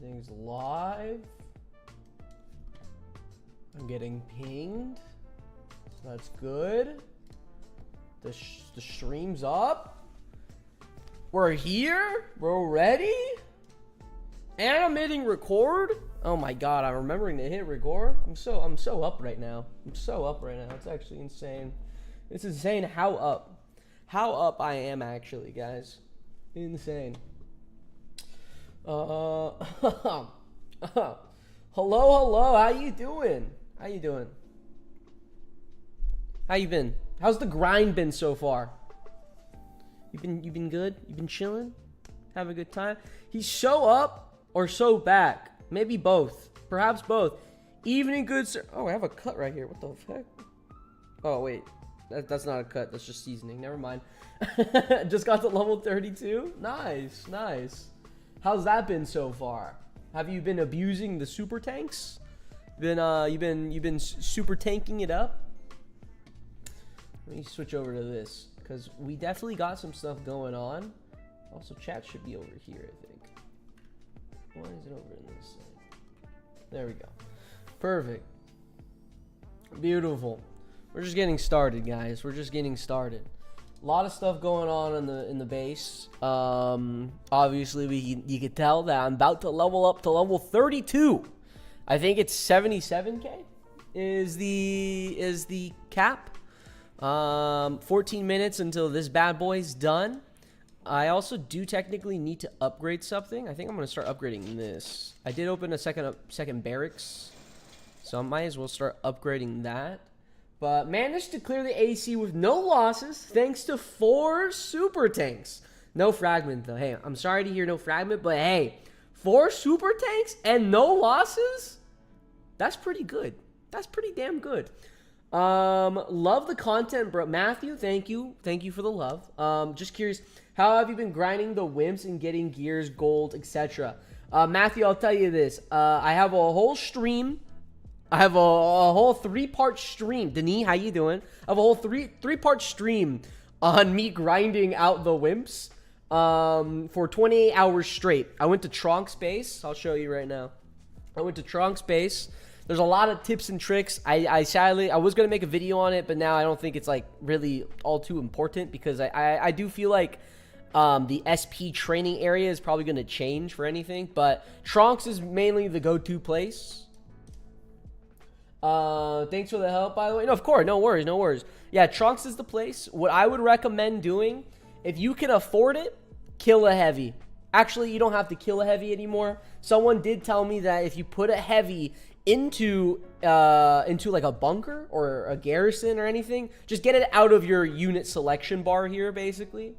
Everything's live. I'm getting pinged. That's good. The stream's up. We're here. We're ready. And I'm hitting record. Oh my god, I'm remembering to hit record. I'm so up right now. I'm so up right now. It's actually insane. It's insane how up I am actually, guys. Insane. Hello. How you doing? How you doing? How you been? How's the grind been so far? You been good? You been chilling? Have a good time? He's so up or so back? Maybe both. Perhaps both. Evening, good sir. Oh, I have a cut right here. What the heck? Oh wait, that's not a cut. That's just seasoning. Never mind. Just got to level 32. Nice, nice. How's that been so far? Have you been abusing the super tanks? You've been super tanking it up? Let me switch over to this because we definitely got some stuff going on. Also, chat should be over here, I think. Why is it over in this side? There we go. Perfect. Beautiful. We're just getting started, guys. We're just getting started. A lot of stuff going on in the base. Obviously, you can tell that I'm about to level up to level 32. I think it's 77k is the cap. 14 minutes until this bad boy's done. I also do technically need to upgrade something. I think I'm gonna start upgrading this. I did open a second barracks, so I might as well start upgrading that. But managed to clear the AC with no losses thanks to 4 super tanks. No fragment though. Hey, I'm sorry to hear no fragment, but hey, 4 super tanks and no losses? That's pretty good. That's pretty damn good. Love the content, bro. Matthew, thank you. Thank you for the love. Just curious, how have you been grinding the wimps and getting gears, gold, etc.? Matthew, I'll tell you this. I have a whole stream. I have a whole 3-part stream. Denis, how you doing? I have a whole three-part stream on me grinding out the wimps for 28 hours straight. I went to Tronk Space. I'll show you right now. I went to Tronk Space. There's a lot of tips and tricks. I sadly, I was going to make a video on it, but now I don't think it's like really all too important because I do feel like the SP training area is probably going to change for anything, but Tronks is mainly the go-to place. Thanks for the help, by the way. No, of course, no worries, no worries. Yeah, Trunks is the place. What I would recommend doing, if you can afford it, kill a heavy. Actually, you don't have to kill a heavy anymore. Someone did tell me that if you put a heavy into like a bunker or a garrison or anything, just get it out of your unit selection bar here, basically.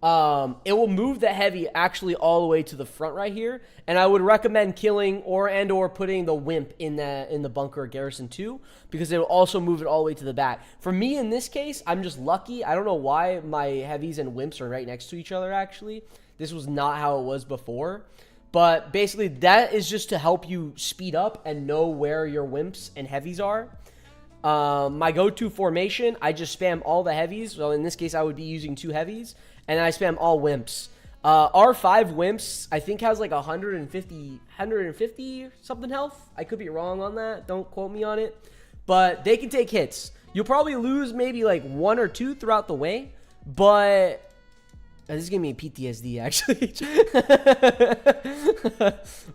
It will move the heavy actually all the way to the front right here, and I would recommend killing or putting the wimp in the bunker or garrison too, because it will also move it all the way to the back. For me in this case, I'm just lucky. I don't know why my heavies and wimps are right next to each other. Actually, this was not how it was before, but basically that is just to help you speed up and know where your wimps and heavies are. My go-to formation, I just spam all the heavies. So in this case, I would be using 2 heavies. And I spam all wimps. R5 wimps, I think, has like 150 something health. I could be wrong on that. Don't quote me on it. But they can take hits. You'll probably lose maybe like 1 or 2 throughout the way. But this is giving me PTSD, actually.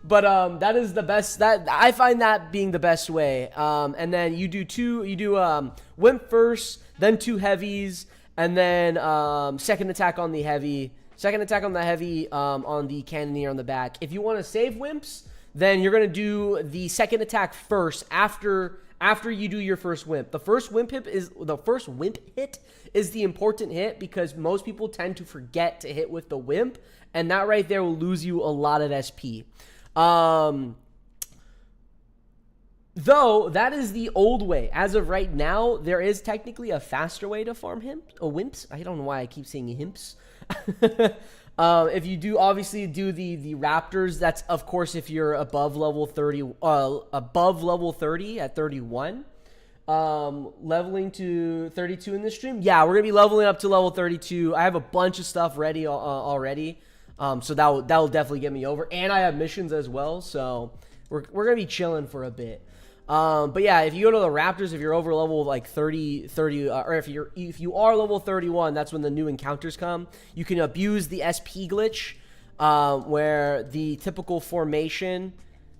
But that is the best. That I find that being the best way. And then you do wimp first, then 2 heavies. And then second attack on the heavy. On the cannoneer on the back. If you want to save wimps, then you're going to do the second attack first after you do your first wimp. The first wimp hit is the important hit because most people tend to forget to hit with the wimp, and that right there will lose you a lot of SP. Though, that is the old way. As of right now, there is technically a faster way to farm wimps. I don't know why I keep saying himps. If you do, obviously, do the raptors, that's, of course, if you're above level 30 at 31. Leveling to 32 in this stream. Yeah, we're going to be leveling up to level 32. I have a bunch of stuff ready already. So that'll definitely get me over. And I have missions as well, so we're gonna be chilling for a bit. But yeah, if you go to the Raptors, if you're over level like 30, or if you are level 31, that's when the new encounters come. You can abuse the SP glitch, where the typical formation,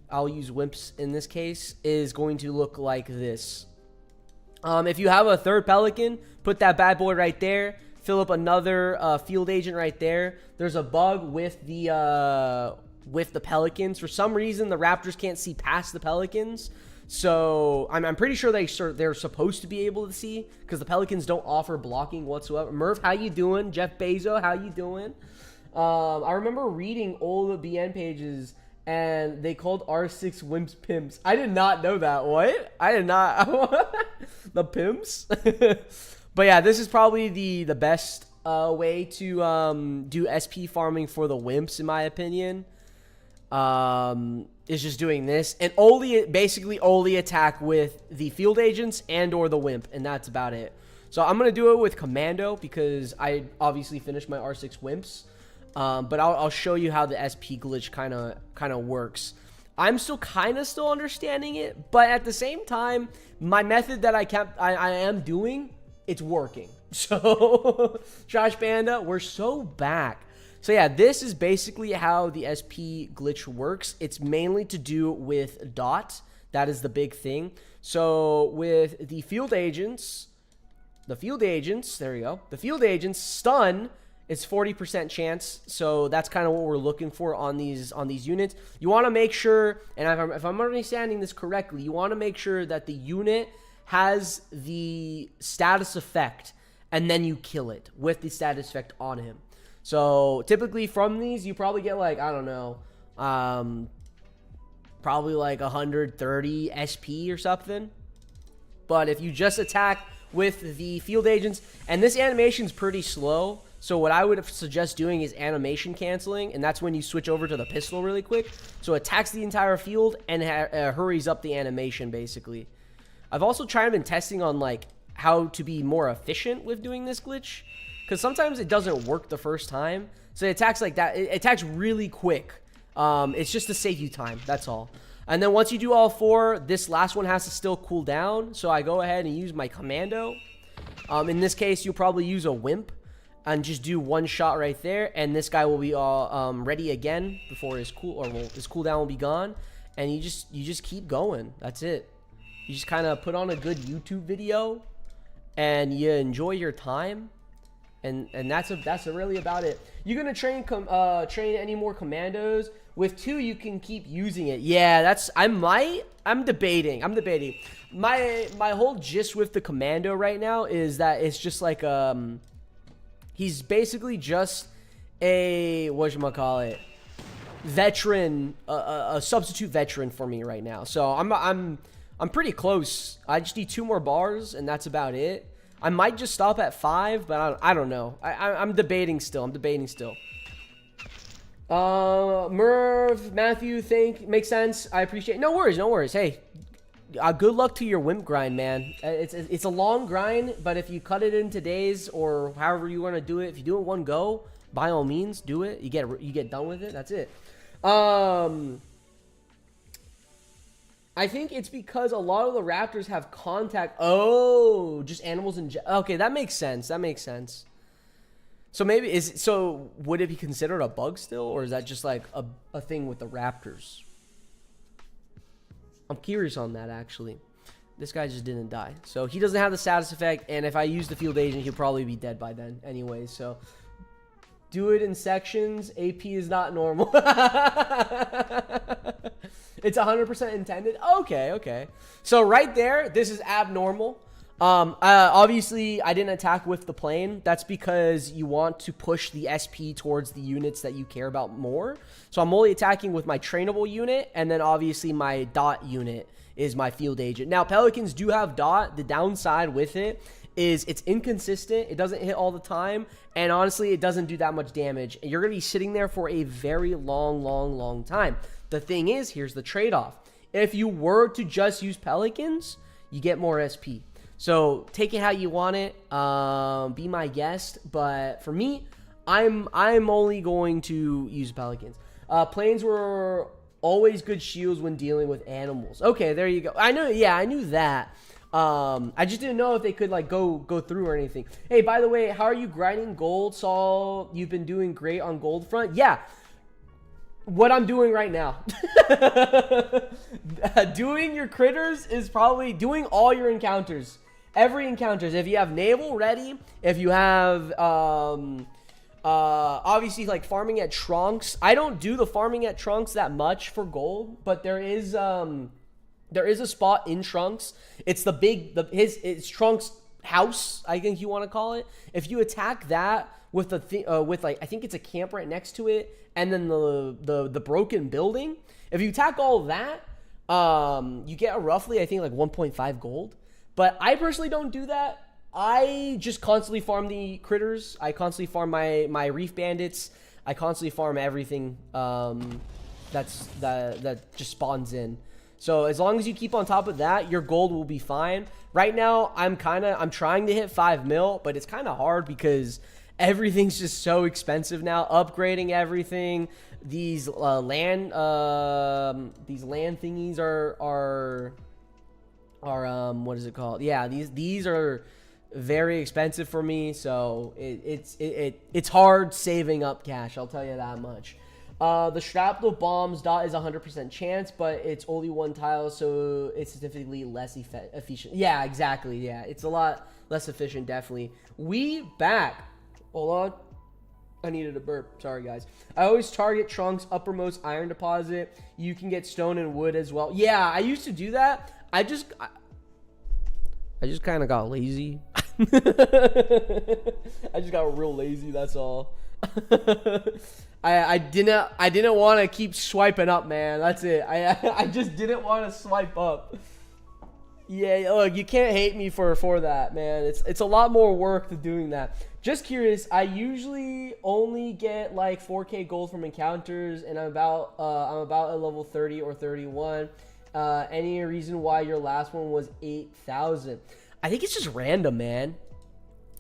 I'll use wimps in this case, is going to look like this. If you have a third Pelican, put that bad boy right there. Fill up another field agent right there. There's a bug with the Pelicans. For some reason, the Raptors can't see past the Pelicans. So I'm pretty sure they're supposed to be able to see, because the Pelicans don't offer blocking whatsoever. Murph, how you doing? Jeff Bezos, how you doing? I remember reading all the BN pages, and they called R6 wimps pimps. I did not know that. What? I did not. The pimps? But yeah, this is probably the best way to do SP farming for the wimps, in my opinion. Is just doing this, and basically only attack with the field agents and or the wimp, and that's about it. So I'm gonna do it with commando, because I obviously finished my R6 wimps. But I'll show you how the SP glitch kind of works. I'm still kind of understanding it, but at the same time, my method that I am doing, it's working. So Josh Panda, we're so back. So yeah, this is basically how the SP glitch works. It's mainly to do with dot. That is the big thing. So with the field agents, there you go. The field agents stun is 40% chance. So that's kind of what we're looking for on these units. You want to make sure, and if I'm understanding this correctly, you want to make sure that the unit has the status effect, and then you kill it with the status effect on him. So typically from these, you probably get like, I don't know, probably like 130 SP or something. But if you just attack with the field agents, and this animation is pretty slow, so what I would suggest doing is animation canceling, and that's when you switch over to the pistol really quick. So it attacks the entire field and hurries up the animation, basically. I've also tried and testing on like how to be more efficient with doing this glitch, because sometimes it doesn't work the first time. So it attacks like that. It attacks really quick. It's just to save you time. That's all. And then once you do all four, this last one has to still cool down. So I go ahead and use my commando. In this case, you'll probably use a wimp and just do one shot right there. And this guy will be all ready again before his cooldown will be gone. And you just keep going. That's it. You just kind of put on a good YouTube video and you enjoy your time. And that's really about it. You're gonna train any more commandos. With 2, you can keep using it. Yeah, I'm debating. My whole gist with the commando right now is that it's just like he's basically just a veteran, a substitute veteran for me right now. So I'm pretty close. I just need 2 more bars, and that's about it. I might just stop at 5, but I don't know. I'm debating still. Merv, Matthew, makes sense. I appreciate. No worries. Hey, good luck to your wimp grind, man. It's a long grind, but if you cut it into days or however you want to do it, if you do it one go, by all means, do it. You get done with it. That's it. I think it's because a lot of the Raptors have contact. Oh, just animals in general. Okay, that makes sense. So would it be considered a bug still, or is that just like a thing with the Raptors? I'm curious on that, actually. This guy just didn't die. So he doesn't have the status effect, and if I use the field agent, he'll probably be dead by then anyway. So do it in sections. AP is not normal. It's 100% intended. Okay. So right there, this is abnormal. Obviously, I didn't attack with the plane. That's because you want to push the SP towards the units that you care about more. So I'm only attacking with my trainable unit, and then obviously my dot unit is my field agent. Now, Pelicans do have dot. The downside with it is it's inconsistent. It doesn't hit all the time, and honestly, it doesn't do that much damage. And you're going to be sitting there for a very long time. The thing is, here's the trade-off. If you were to just use Pelicans, you get more SP. So take it how you want it. Be my guest. But for me, I'm only going to use pelicans. Planes were always good shields when dealing with animals. Okay, there you go. I know. Yeah, I knew that. I just didn't know if they could like go through or anything. Hey, by the way, how are you grinding gold? Saul, you've been doing great on gold front. Yeah, what I'm doing right now. Doing your critters is probably doing all your encounters. Every encounters. If you have naval ready, if you have obviously like farming at trunks. I don't do the farming at trunks that much for gold, but there is a spot in trunks. It's the big it's trunks house, I think you want to call it. If you attack that with with like I think it's a camp right next to it, and then the broken building. If you attack all of that, you get roughly I think like 1.5 gold. But I personally don't do that. I just constantly farm the critters. I constantly farm my reef bandits. I constantly farm everything that just spawns in. So as long as you keep on top of that, your gold will be fine. Right now, I'm trying to hit 5 mil, but it's kind of hard because everything's just so expensive now. Upgrading everything, these land thingies are what is it called? Yeah, these are very expensive for me, so it's hard saving up cash, I'll tell you that much. The shrapnel bombs dot is 100% chance, but it's only one tile, so it's significantly less efficient. Yeah, exactly. Yeah, it's a lot less efficient, definitely. We back. Hold on. I needed a burp. Sorry, guys. I always target trunks, uppermost iron deposit. You can get stone and wood as well. Yeah, I used to do that. I just kind of got lazy. I just got real lazy. That's all. I didn't want to keep swiping up, man. That's it. I just didn't want to swipe up. Yeah, look, you can't hate me for that, man. It's a lot more work than doing that. Just curious, I usually only get like 4K gold from encounters, and I'm about a level 30 or 31. Any reason why your last one was 8,000? I think it's just random, man.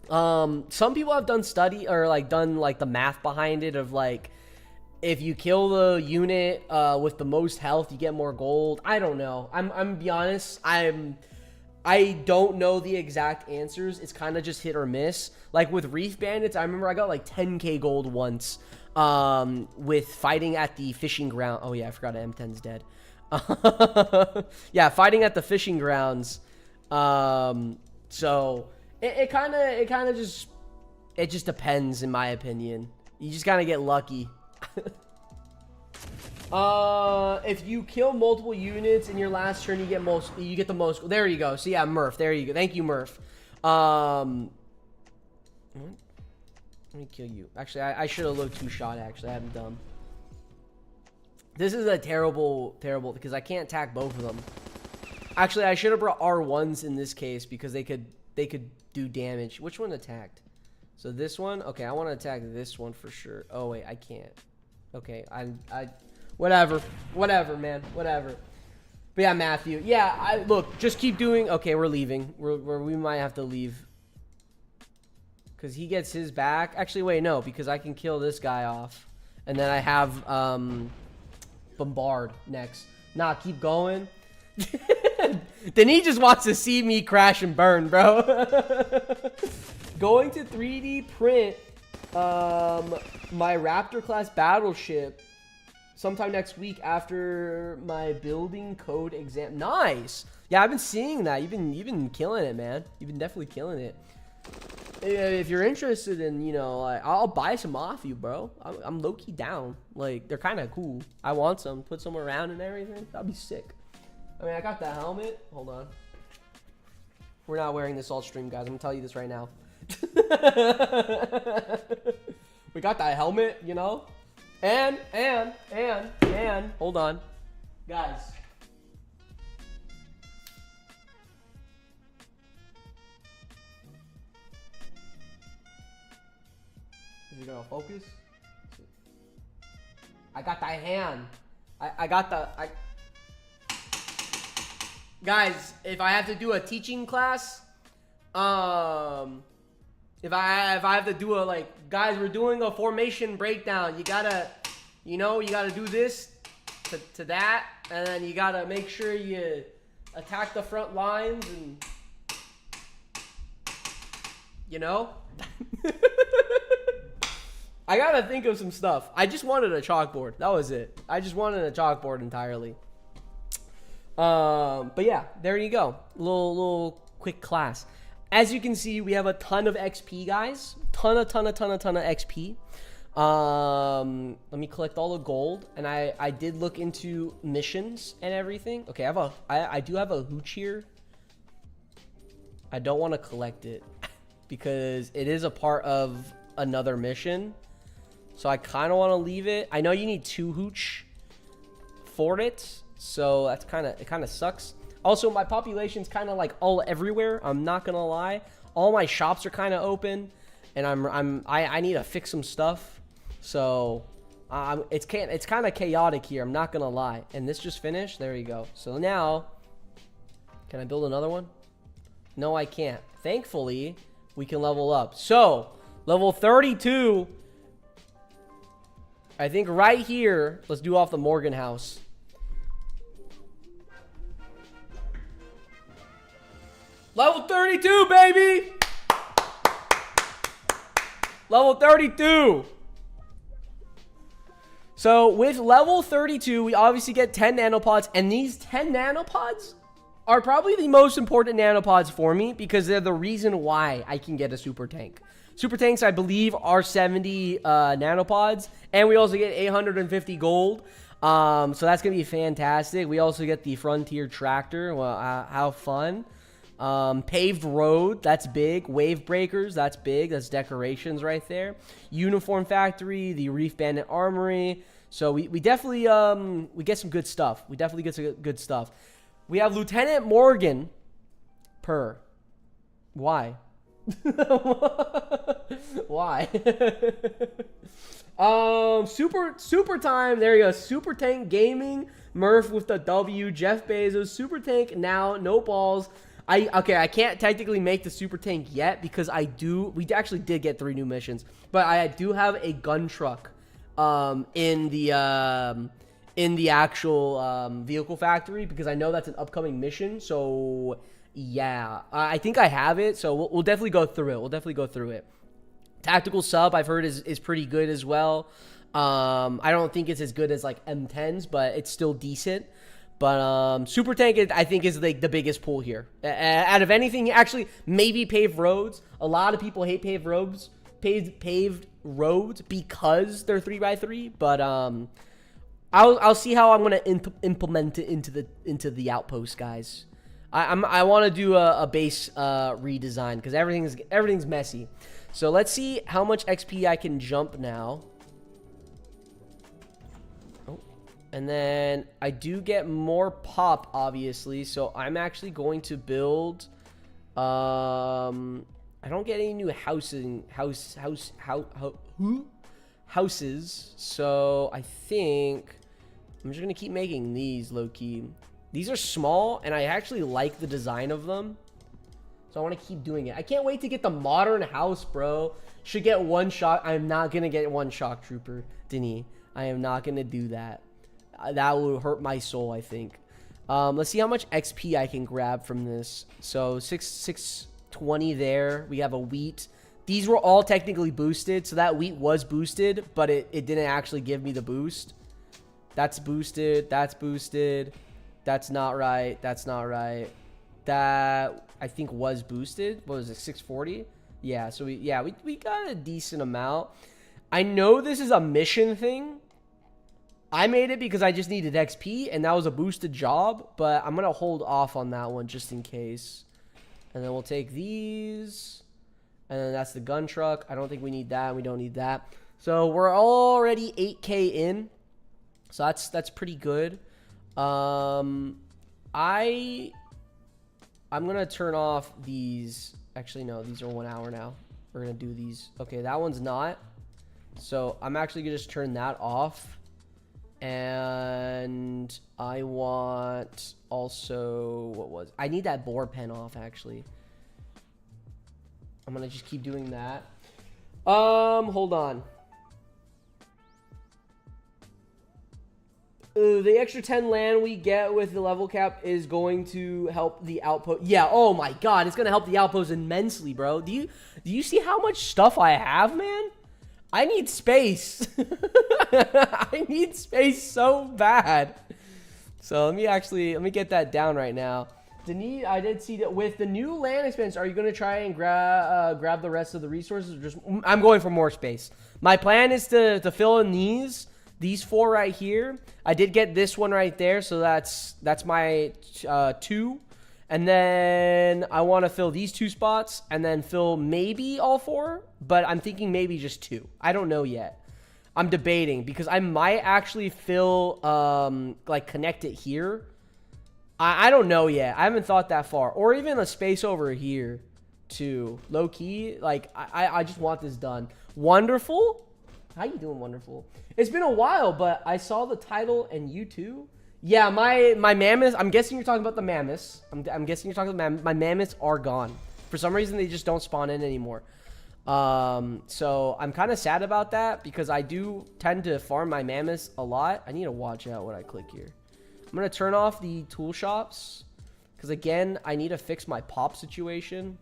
Some people have done the math behind it of like, if you kill the unit with the most health, you get more gold. I don't know. I'm gonna be honest. I don't know the exact answers. It's kind of just hit or miss. Like with Reef Bandits, I remember I got like 10k gold once with fighting at the fishing ground. Oh yeah, I forgot M10's dead. Yeah, fighting at the fishing grounds. So it kind of just depends, in my opinion. You just gotta get lucky. If you kill multiple units in your last turn, you get the most. There you go. So yeah, Murph. There you go. Thank you, Murph. Let me kill you. Actually, I should have looked two-shot. Actually, I'm dumb. This is a terrible because I can't attack both of them. Actually, I should have brought R1s in this case because they could do damage. Which one attacked? So this one. Okay, I want to attack this one for sure. Oh wait, I can't. Okay, I whatever, man, whatever. But yeah, Matthew. Yeah, look, just keep doing. Okay, we're leaving. We might have to leave because he gets his back. Actually, wait, no, because I can kill this guy off, and then I have Bombard next. Nah, keep going. Then he just wants to see me crash and burn, bro. Going to 3D print my Raptor class battleship sometime next week after my building code exam. Nice. Yeah, I've been seeing that. You've been killing it, man. You've been definitely killing it. If you're interested in, you know, I'll buy some off you, bro. I'm low-key down. Like, they're kind of cool. I want some. Put some around and everything. That'd be sick. I mean, I got the helmet. Hold on. We're not wearing this all stream, guys. I'm gonna tell you this right now. We got that helmet, you know? And hold on. Guys. Is it gonna focus? I got that hand. I got the Guys, if I have to do a teaching class, If I have to do a, like, guys, we're doing a formation breakdown. You gotta, you gotta do this to that, and then you gotta make sure you attack the front lines, and I gotta think of some stuff. I just wanted a chalkboard. That was it. I just wanted a chalkboard entirely. But yeah, there you go. Little quick class. As you can see, we have a ton of XP, guys. Ton of XP. Let me collect all the gold. And I did look into missions and everything. Okay, I do have a hooch here. I don't want to collect it because it is a part of another mission. So I kind of want to leave it. I know you need 2 hooch for it. So that's it kind of sucks. Also, my population's kind of like all everywhere. I'm not gonna lie. All my shops are kind of open, and I need to fix some stuff. So it's kind of chaotic here. I'm not gonna lie. And this just finished. There you go. So now, can I build another one? No, I can't. Thankfully, we can level up. So level 32. I think right here. Let's do off the Morgan house. Level 32, baby! Level 32. So with level 32, we obviously get 10 nanopods. And these 10 nanopods are probably the most important nanopods for me because they're the reason why I can get a super tank. Super tanks, I believe, are 70 nanopods. And we also get 850 gold. So that's going to be fantastic. We also get the Frontier Tractor. Well, how fun. Paved road, that's big. Wave breakers, that's big. That's decorations right there. Uniform factory, the Reef Bandit Armory. So we definitely we get some good stuff. We definitely get some good stuff. We have Lieutenant Morgan per. Why? Why? Super time. There you go. Super Tank Gaming. Murph with the W. Jeff Bezos. Super Tank now. No balls. I can't technically make the super tank yet because we actually did get 3 new missions, but I do have a gun truck in the actual vehicle factory because I know that's an upcoming mission. So yeah, I think I have it. So we'll definitely go through it. Tactical sub I've heard is pretty good as well. I don't think it's as good as like M10s, but it's still decent. But super tank, I think, is like the biggest pull here. Out of anything, actually, maybe paved roads. A lot of people hate paved roads because they're 3x3. But I'll see how I'm gonna implement it into the outpost, guys. I want to do a base redesign because everything's messy. So let's see how much XP I can jump now. And then I do get more pop, obviously. So I'm actually going to build. I don't get any new houses. So I think I'm just gonna keep making these low key. These are small, and I actually like the design of them. So I want to keep doing it. I can't wait to get the modern house, bro. Should get 1 shock. I'm not gonna get 1 shock trooper, Denis. I am not gonna do that. That will hurt my soul, I think. Let's see how much XP I can grab from this. So 620 there. We have a wheat. These were all technically boosted. So that wheat was boosted, but it didn't actually give me the boost. That's boosted. That's boosted. That's not right. That's not right. That I think was boosted. What was it? 640? Yeah. So we got a decent amount. I know this is a mission thing. I made it because I just needed XP, and that was a boosted job, but I'm going to hold off on that one just in case. And then we'll take these, and then that's the gun truck. I don't think we need that. We don't need that. So we're already 8K in, so that's pretty good. I'm going to turn off these. Actually, no, these are 1 hour now. We're going to do these. Okay, that one's not. So I'm actually going to just turn that off. And I want also, I need that boar pen off, actually. I'm gonna just keep doing that. Hold on. The extra 10 land we get with the level cap is going to help the outpost. Yeah, oh my god, it's gonna help the outpost immensely, bro. Do you see how much stuff I have, man? I need space. I need space so bad. So let me get that down right now. Denise, I did see that with the new land expansion, are you going to try and grab the rest of the resources? Or just I'm going for more space. My plan is to fill in these 4 right here. I did get this one right there, so that's my 2. And then I want to fill these 2 spots and then fill maybe all 4, but I'm thinking maybe just 2. I don't know yet. I'm debating because I might actually fill like connect it here. I don't know yet. I haven't thought that far. Or even a space over here too. Low key, like I just want this done. Wonderful? How you doing, Wonderful? It's been a while, but I saw the title and you too. Yeah, my mammoths, I'm guessing you're talking about the mammoths. I'm guessing you're talking about my mammoths are gone. For some reason, they just don't spawn in anymore. So I'm kind of sad about that because I do tend to farm my mammoths a lot. I need to watch out what I click here. I'm going to turn off the tool shops because, again, I need to fix my pop situation.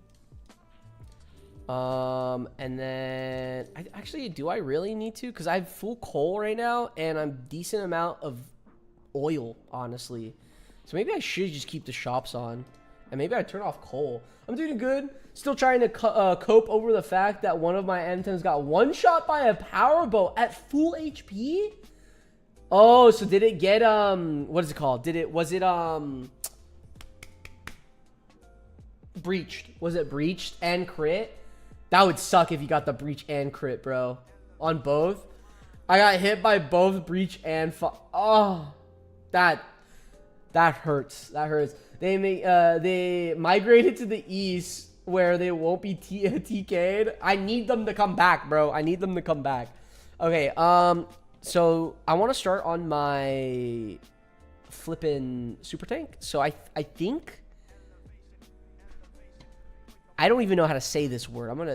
And then actually, do I really need to? Because I have full coal right now and I'm decent amount of oil, honestly. So maybe I should just keep the shops on and maybe I turn off coal. I'm doing good. Still trying to cope over the fact that one of my M10s got one shot by a powerboat at full HP. Oh, so did it get what is it called? Was it breached? Was it breached and crit? That would suck if you got the breach and crit, bro. On both. I got hit by both breach and oh, that hurts. That hurts. They migrated to the east where they won't be TK'd. I need them to come back, bro. I need them to come back. Okay, so I want to start on my flippin' super tank. So I think I don't even know how to say this word. I'm gonna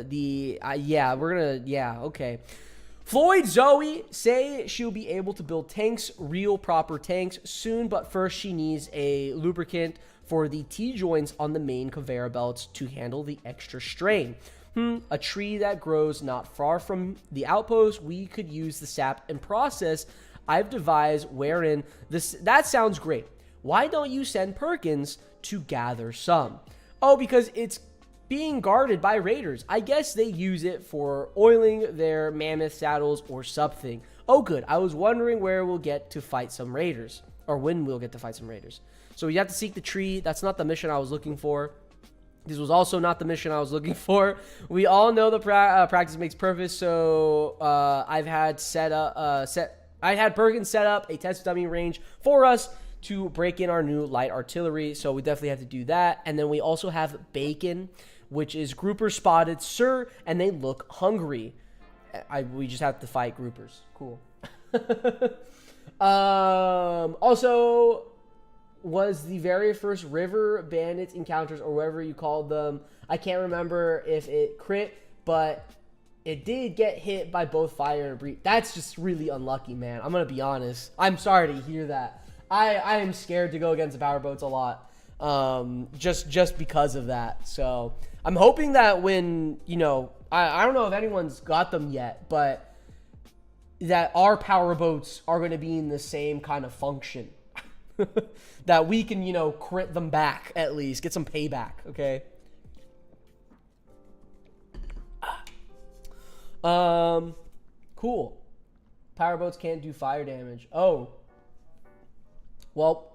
okay. Floyd Zoe say she'll be able to build tanks, real proper tanks soon, but first she needs a lubricant for the T-joints on the main conveyor belts to handle the extra strain. A tree that grows not far from the outpost. We could use the sap and process I've devised wherein this. That sounds great. Why don't you send Perkins to gather some? Oh, because it's being guarded by raiders. I guess they use it for oiling their mammoth saddles or something. Oh, good. I was wondering where we'll get to fight some raiders, or when we'll get to fight some raiders. So we have to seek the tree. That's not the mission I was looking for. This was also not the mission I was looking for. We all know the practice makes perfect. So I had Perkins set up a test dummy range for us to break in our new light artillery. So we definitely have to do that. And then we also have Bacon, which is grouper spotted, sir, and they look hungry. We just have to fight groupers. Cool. Also, was the very first river bandits encounters, or whatever you called them. I can't remember if it crit, but it did get hit by both fire and breach. That's just really unlucky, man. I'm going to be honest. I'm sorry to hear that. I am scared to go against the powerboats a lot. Just because of that. So I'm hoping that when, you know, I don't know if anyone's got them yet, but that our powerboats are going to be in the same kind of function. That we can, you know, crit them back at least. Get some payback, okay? Cool. Powerboats can't do fire damage. Oh. Well,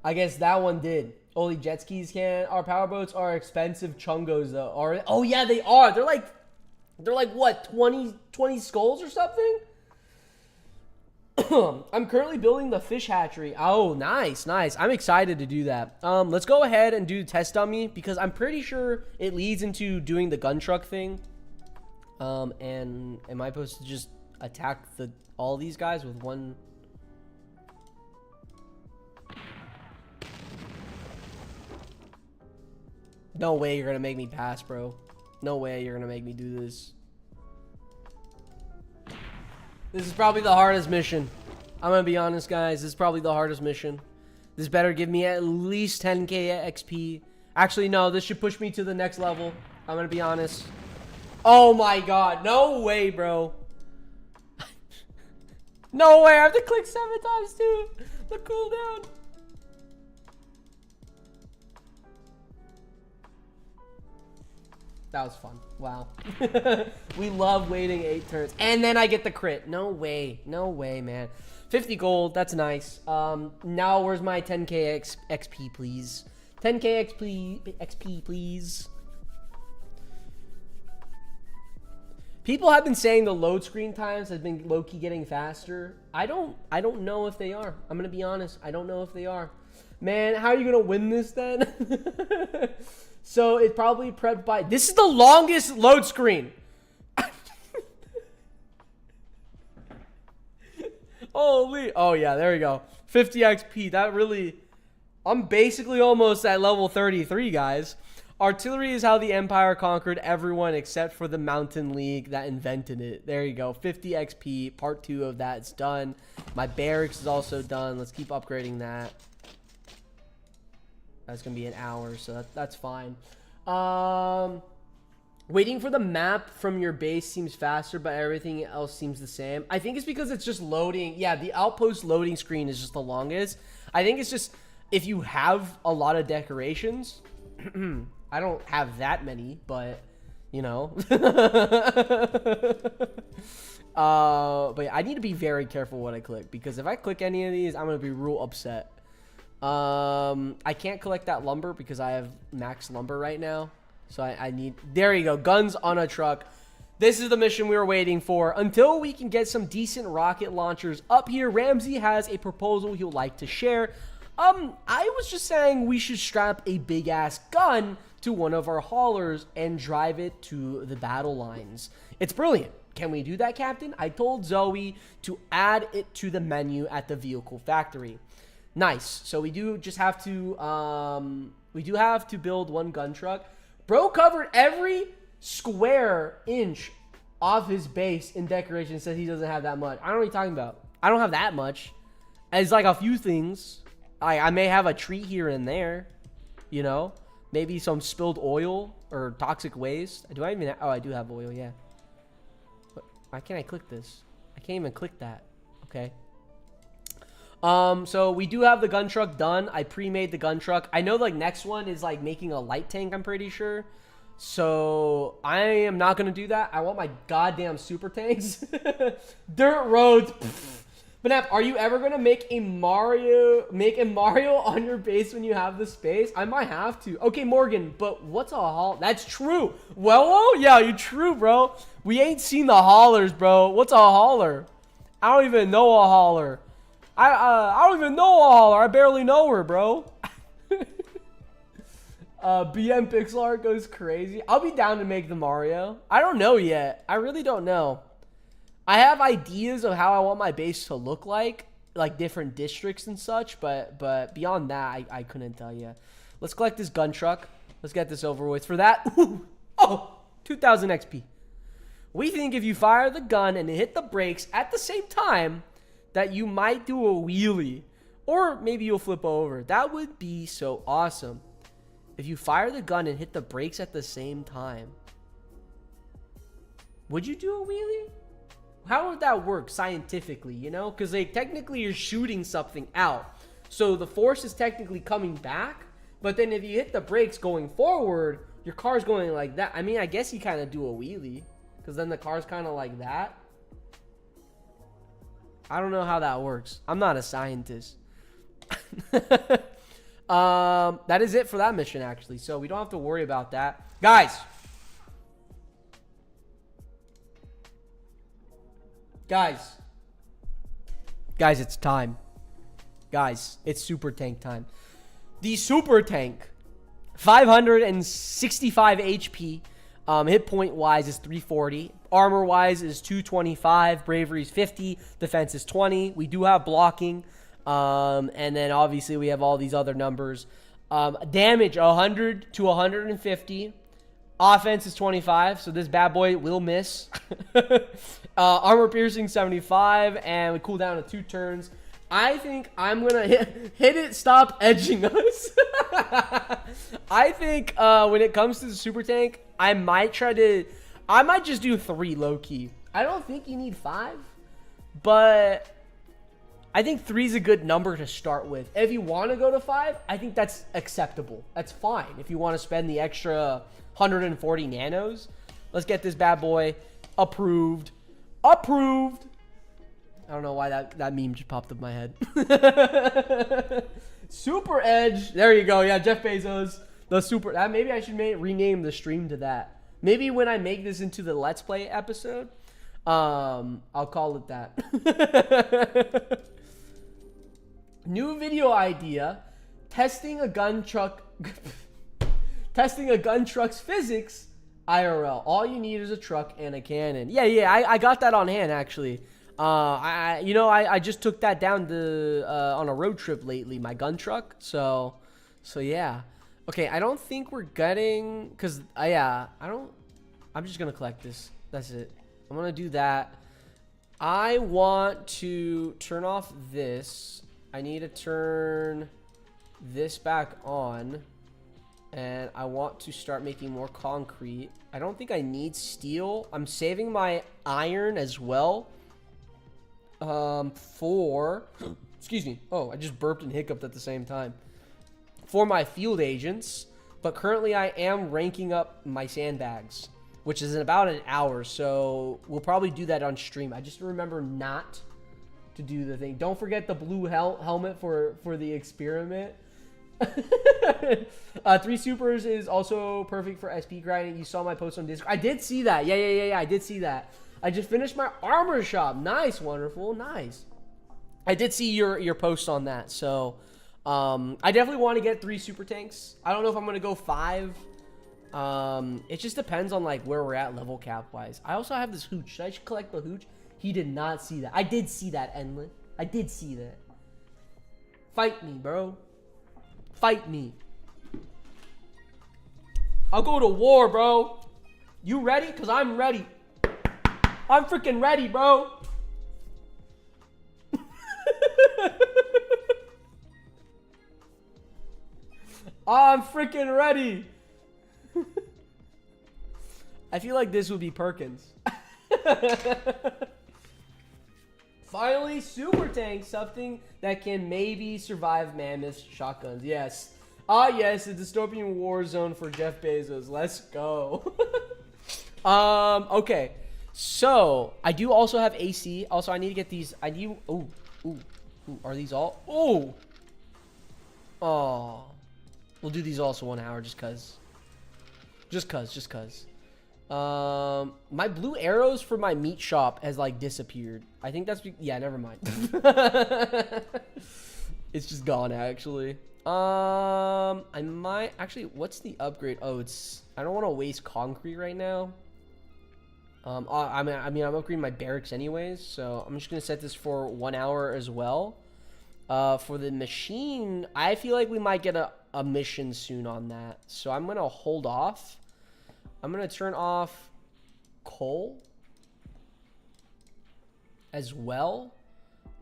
I guess that one did. Only jet skis can. Our powerboats are expensive chungos, though. Oh, yeah, they are. They're like what, 20 skulls or something? I'm currently building the fish hatchery. Oh, nice. I'm excited to do that. Let's go ahead and do test dummy because I'm pretty sure it leads into doing the gun truck thing. And am I supposed to just attack all these guys with one? No way you're gonna make me pass, bro. No way you're gonna make me do this. This is probably the hardest mission. I'm gonna be honest, guys. This is probably the hardest mission. This better give me at least 10k XP. Actually, no. This should push me to the next level. I'm gonna be honest. Oh my god. No way, bro. No way. I have to click 7 times, too. The cooldown. That was fun. Wow. We love waiting 8 turns. And then I get the crit. No way. No way, man. 50 gold. That's nice. Now where's my 10k XP, please? 10k XP, please. People have been saying the load screen times have been low-key getting faster. I don't know if they are. I'm gonna be honest. I don't know if they are. Man, how are you gonna win this then? So it probably prepped by. This is the longest load screen. Holy! Oh yeah, there we go. 50 XP. That really. I'm basically almost at level 33, guys. Artillery is how the Empire conquered everyone except for the Mountain League that invented it. There you go. 50 XP. Part 2 of that's done. My barracks is also done. Let's keep upgrading that. That's going to be an hour, so that's fine. Waiting for the map from your base seems faster, but everything else seems the same. I think it's because it's just loading. Yeah, the outpost loading screen is just the longest. I think it's just if you have a lot of decorations... I don't have that many, but you know. But yeah, I need to be very careful what I click, because if I click any of these, I'm gonna be real upset. I can't collect that lumber because I have max lumber right now, so I need. There you go, guns on a truck. This is the mission we were waiting for. Until we can get some decent rocket launchers up here, Ramsey has a proposal he'll like to share. I was just saying we should strap a big ass gun to one of our haulers and drive it to the battle lines. It's brilliant. Can we do that, Captain? I told Zoe to add it to the menu at the vehicle factory. Nice. So we do just have to, build one gun truck. Bro covered every square inch of his base in decoration. Says he doesn't have that much. I don't know what you're talking about. I don't have that much. It's like a few things. I may have a tree here and there, you know, maybe some spilled oil or toxic waste. Do I even oh, I do have oil. Yeah. But why can't I click this? I can't even click that. Okay. So we do have the gun truck done. I pre-made the gun truck. I know like next one is like making a light tank, I'm pretty sure. So I am not going to do that. I want my goddamn super tanks. Dirt roads. BNAP, are you ever gonna make a Mario on your base when you have the space? I might have to. Okay, Morgan, but what's a haul? That's true. Well, yeah, you're true, bro. We ain't seen the haulers, bro. What's a hauler? I don't even know a hauler. I don't even know a hauler. I barely know her, bro. BM Pixel Art goes crazy. I'll be down to make the Mario. I don't know yet. I really don't know. I have ideas of how I want my base to look like different districts and such, but beyond that, I couldn't tell you. Let's collect this gun truck. Let's get this over with. For that, oh, 2,000 XP. We think if you fire the gun and hit the brakes at the same time, that you might do a wheelie, or maybe you'll flip over. That would be so awesome. If you fire the gun and hit the brakes at the same time, would you do a wheelie? How would that work scientifically, you know? Because like technically you're shooting something out. So the force is technically coming back. But then if you hit the brakes going forward, your car's going like that. I mean, I guess you kind of do a wheelie. Because then the car's kind of like that. I don't know how that works. I'm not a scientist. That is it for that mission, actually. So we don't have to worry about that. Guys, it's time. Guys, it's super tank time. The super tank, 565 HP. Hit point wise is 340. Armor wise is 225. Bravery is 50. Defense is 20. We do have blocking. And then obviously we have all these other numbers. Damage 100 to 150. Offense is 25, so this bad boy will miss. Armor piercing 75, and we cool down to 2 turns. I think I'm gonna hit it. Stop edging us. I think when it comes to the super tank, I might just do 3 low key. I don't think you need 5, but I think 3 is a good number to start with. If you want to go to 5, I think that's acceptable. That's fine. If you want to spend the extra 140 nanos, let's get this bad boy approved. Approved. I don't know why that meme just popped up in my head. Super Edge. There you go. Yeah, Jeff Bezos. The super. Maybe I should rename the stream to that. Maybe when I make this into the Let's Play episode, I'll call it that. New video idea. Testing a gun truck's physics IRL. All you need is a truck and a cannon. Yeah, I got that on hand actually. I just took that down to on a road trip lately, my gun truck. So yeah. Okay, I don't think we're getting, cause I'm just gonna collect this. That's it. I'm gonna do that. I want to turn off this. I need to turn this back on. And I want to start making more concrete. I don't think I need steel. I'm saving my iron as well. Excuse me. Oh, I just burped and hiccuped at the same time. For my field agents. But currently I am ranking up my sandbags, which is in about an hour. So we'll probably do that on stream. I just remember not to do the thing. Don't forget the blue helmet for the experiment. 3 supers is also perfect for SP grinding. You saw my post on Discord. I did see that. Yeah. I did see that. I just finished my armor shop. Nice, wonderful, nice. I did see your post on that. So, I definitely want to get 3 super tanks. I don't know if I'm gonna go 5. It just depends on like where we're at level cap wise. I also have this hooch. Should I collect the hooch? He did not see that. I did see that, Enlin. I did see that. Fight me, bro. Fight me. I'll go to war, bro. You ready? Because I'm ready. I'm freaking ready, bro. I'm freaking ready. I feel like this would be Perkins. Finally, super tank, something that can maybe survive mammoth shotguns. Yes. Yes, a dystopian war zone for Jeff Bezos. Let's go. Okay. So, I do also have AC. Also, I need to get these. I need. Ooh. Are these all? Oh. We'll do these also 1 hour just cuz. Just cuz. My blue arrows for my meat shop has like disappeared. I think that's yeah, never mind. It's just gone actually. I might actually, what's the upgrade? Oh, it's, I don't want to waste concrete right now. I mean I'm upgrading my barracks anyways, so I'm just gonna set this for 1 hour as well. For the machine, I feel like we might get a mission soon on that, so I'm gonna hold off. I'm gonna turn off coal as well,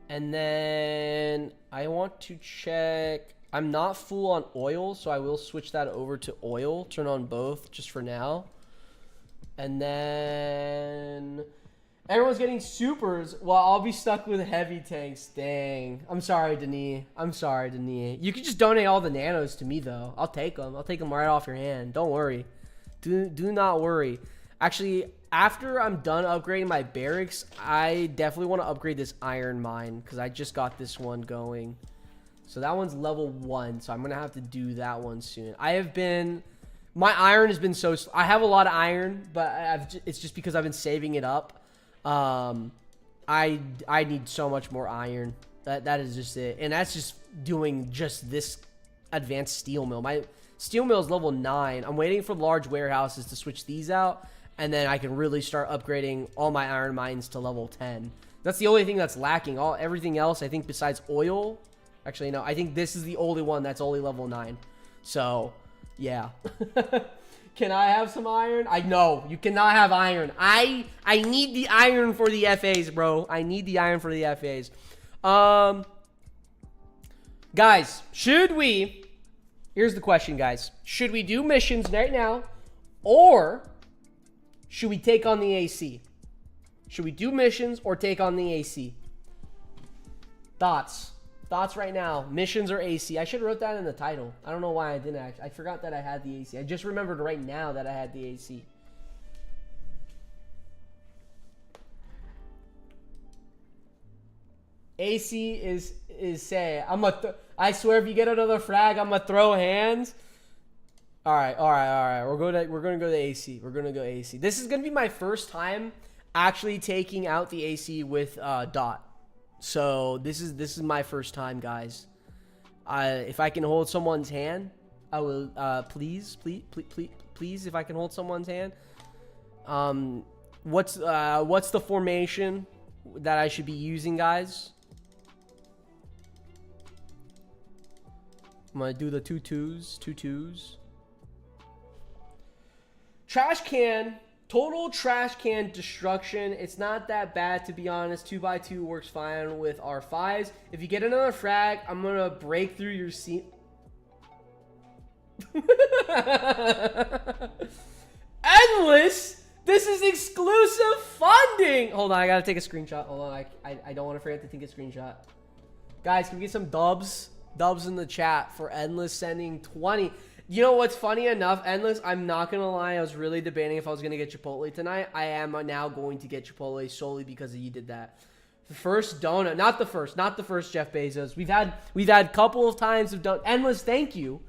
and then I want to check. I'm not full on oil, so I will switch that over to oil. Turn on both just for now. And then everyone's getting supers while I'll be stuck with heavy tanks. Dang. I'm sorry, Denis. You could just donate all the nanos to me, though. I'll take them. I'll take them right off your hand. Don't worry. Do not worry. Actually, after I'm done upgrading my barracks, I definitely want to upgrade this iron mine because I just got this one going. So that one's level 1, so I'm going to have to do that one soon. My iron has been so... I have a lot of iron, but it's just because I've been saving it up. I need so much more iron. That is just it. And that's just doing just this advanced steel mill. My steel mill is level 9. I'm waiting for large warehouses to switch these out, and then I can really start upgrading all my iron mines to level 10. That's the only thing that's lacking. Everything else, I think, besides oil... Actually, no. I think this is the only one that's only level 9. So, yeah. Can I have some iron? I know you cannot have iron. I need the iron for the FAs, bro. I need the iron for the FAs. Guys, should we? Here's the question, guys. Should we do missions right now, or should we take on the AC? Should we do missions or take on the AC? Thoughts right now. Missions or AC? I should have wrote that in the title. I don't know why I didn't actually. I forgot that I had the AC. I just remembered right now that I had the AC. AC is say I swear if you get another frag, I'm gonna throw hands. All right. We're gonna go to AC. We're gonna go AC. This is gonna be my first time actually taking out the AC with Dot. So this is my first time, guys. If I can hold someone's hand, I will. Please, if I can hold someone's hand. What's the formation that I should be using, guys? I'm gonna do the 2-2s. Trash can. Total trash can destruction. It's not that bad, to be honest. 2x2 works fine with our 5s. If you get another frag, I'm gonna break through your seat. Endless. This is exclusive funding. Hold on, I gotta take a screenshot. Hold on, I don't want to forget to take a screenshot. Guys, can we get some dubs in the chat for Endless sending 20? You know what's funny enough, Endless, I'm not gonna lie, I was really debating if I was gonna get Chipotle tonight. I am now going to get Chipotle solely because you did that. The first donut, not the first Jeff Bezos. We've had a couple of times of done. Endless, thank you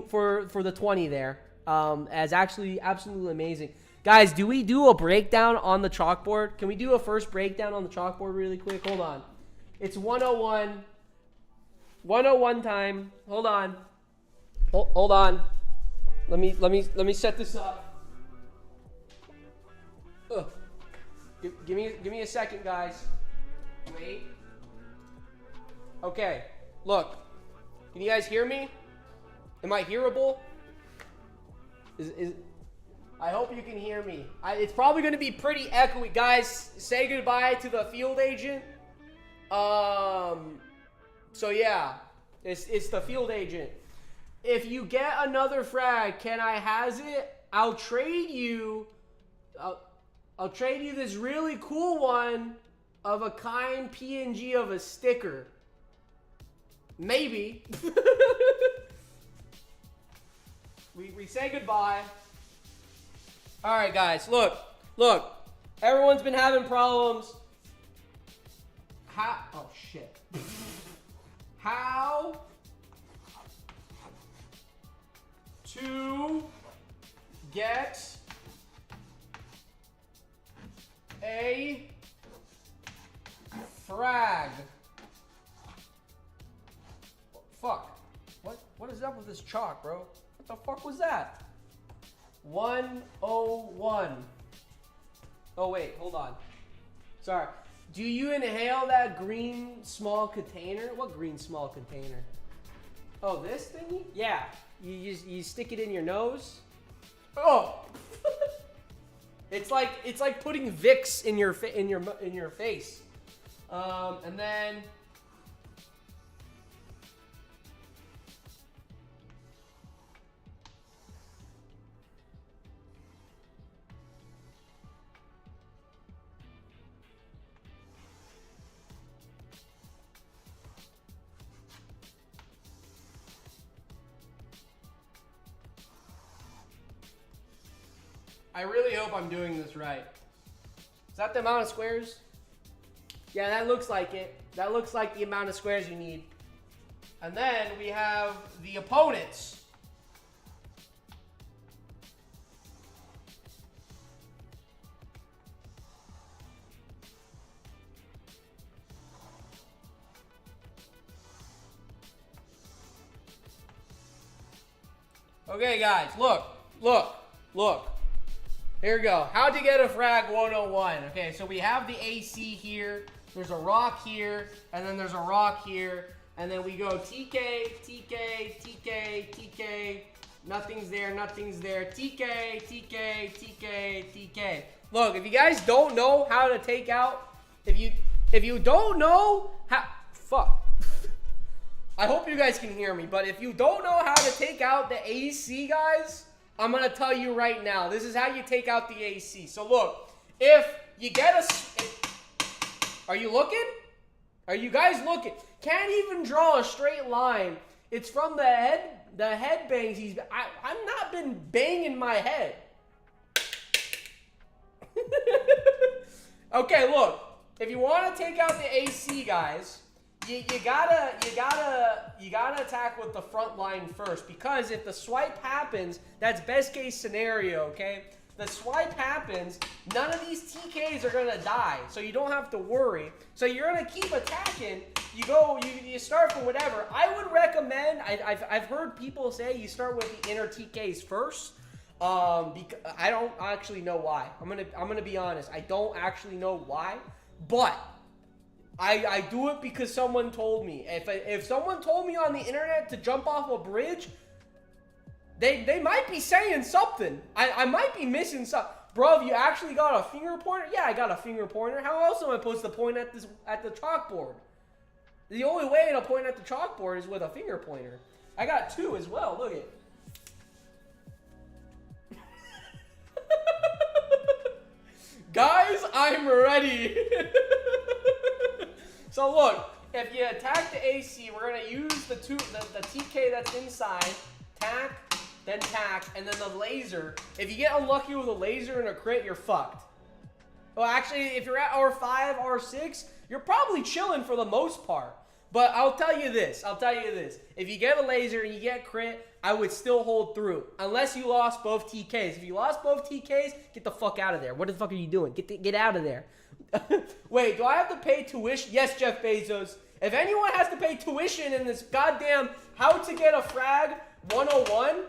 for the 20 there. As actually absolutely amazing. Guys, do we do a breakdown on the chalkboard? Can we do a first breakdown on the chalkboard really quick? Hold on. It's 101. 101 time. Hold on. Hold on. Let me set this up. Give me a second, guys. Wait. Okay. Look. Can you guys hear me? Am I hearable? I hope you can hear me. It's probably going to be pretty echoey. Guys, say goodbye to the field agent. So yeah. It's the field agent. If you get another frag, can I has it? I'll trade you. I'll trade you this really cool one of a kind PNG of a sticker. Maybe. we say goodbye. All right, guys. Look. Everyone's been having problems. Oh shit. How to get a frag. Fuck. What is up with this chalk, bro? What the fuck was that? 101. Oh wait, hold on. Sorry. Do you inhale that green small container? What green small container? Oh, this thingy? Yeah. You stick it in your nose. Oh. It's like putting Vicks in your face. And then I really hope I'm doing this right. Is that the amount of squares? Yeah, that looks like it. That looks like the amount of squares you need. And then we have the opponents. Okay, guys, look. Here we go. How to get a frag 101. Okay, so we have the AC here. There's a rock here, and then there's a rock here, and then we go TK, TK, TK, TK, Nothing's there, nothing's there. TK, TK, TK, TK. Look, if you guys don't know how to take out, if you don't know how, fuck. I hope you guys can hear me, but if you don't know how to take out the AC, guys, I'm gonna tell you right now. This is how you take out the AC. So look, if you get are you looking? Are you guys looking? Can't even draw a straight line. It's from the head bangs. I'm not been banging my head. Okay, look. If you want to take out the AC, guys, you gotta attack with the front line first, because if the swipe happens, that's best case scenario. Okay, the swipe happens, none of these TKs are gonna die, so you don't have to worry. So you're gonna keep attacking. You start from whatever. I would recommend. I've heard people say you start with the inner TKs first. Because I don't actually know why. I'm gonna be honest. I don't actually know why, but I do it because someone told me. If someone told me on the internet to jump off a bridge, they might be saying something. I might be missing something. Bro, have you actually got a finger pointer? Yeah, I got a finger pointer. How else am I supposed to point at the chalkboard? The only way to point at the chalkboard is with a finger pointer. I got two as well. Look at. Guys, I'm ready. So look, if you attack the AC, we're gonna use the TK that's inside, tack, then tack, and then the laser. If you get unlucky with a laser and a crit, you're fucked. Well, actually, if you're at R5, R6, you're probably chilling for the most part. But I'll tell you this. If you get a laser and you get crit, I would still hold through. Unless you lost both TKs. If you lost both TKs, get the fuck out of there. What the fuck are you doing? Get out of there. Wait, do I have to pay tuition? Yes, Jeff Bezos. If anyone has to pay tuition in this goddamn How to Get a Frag 101.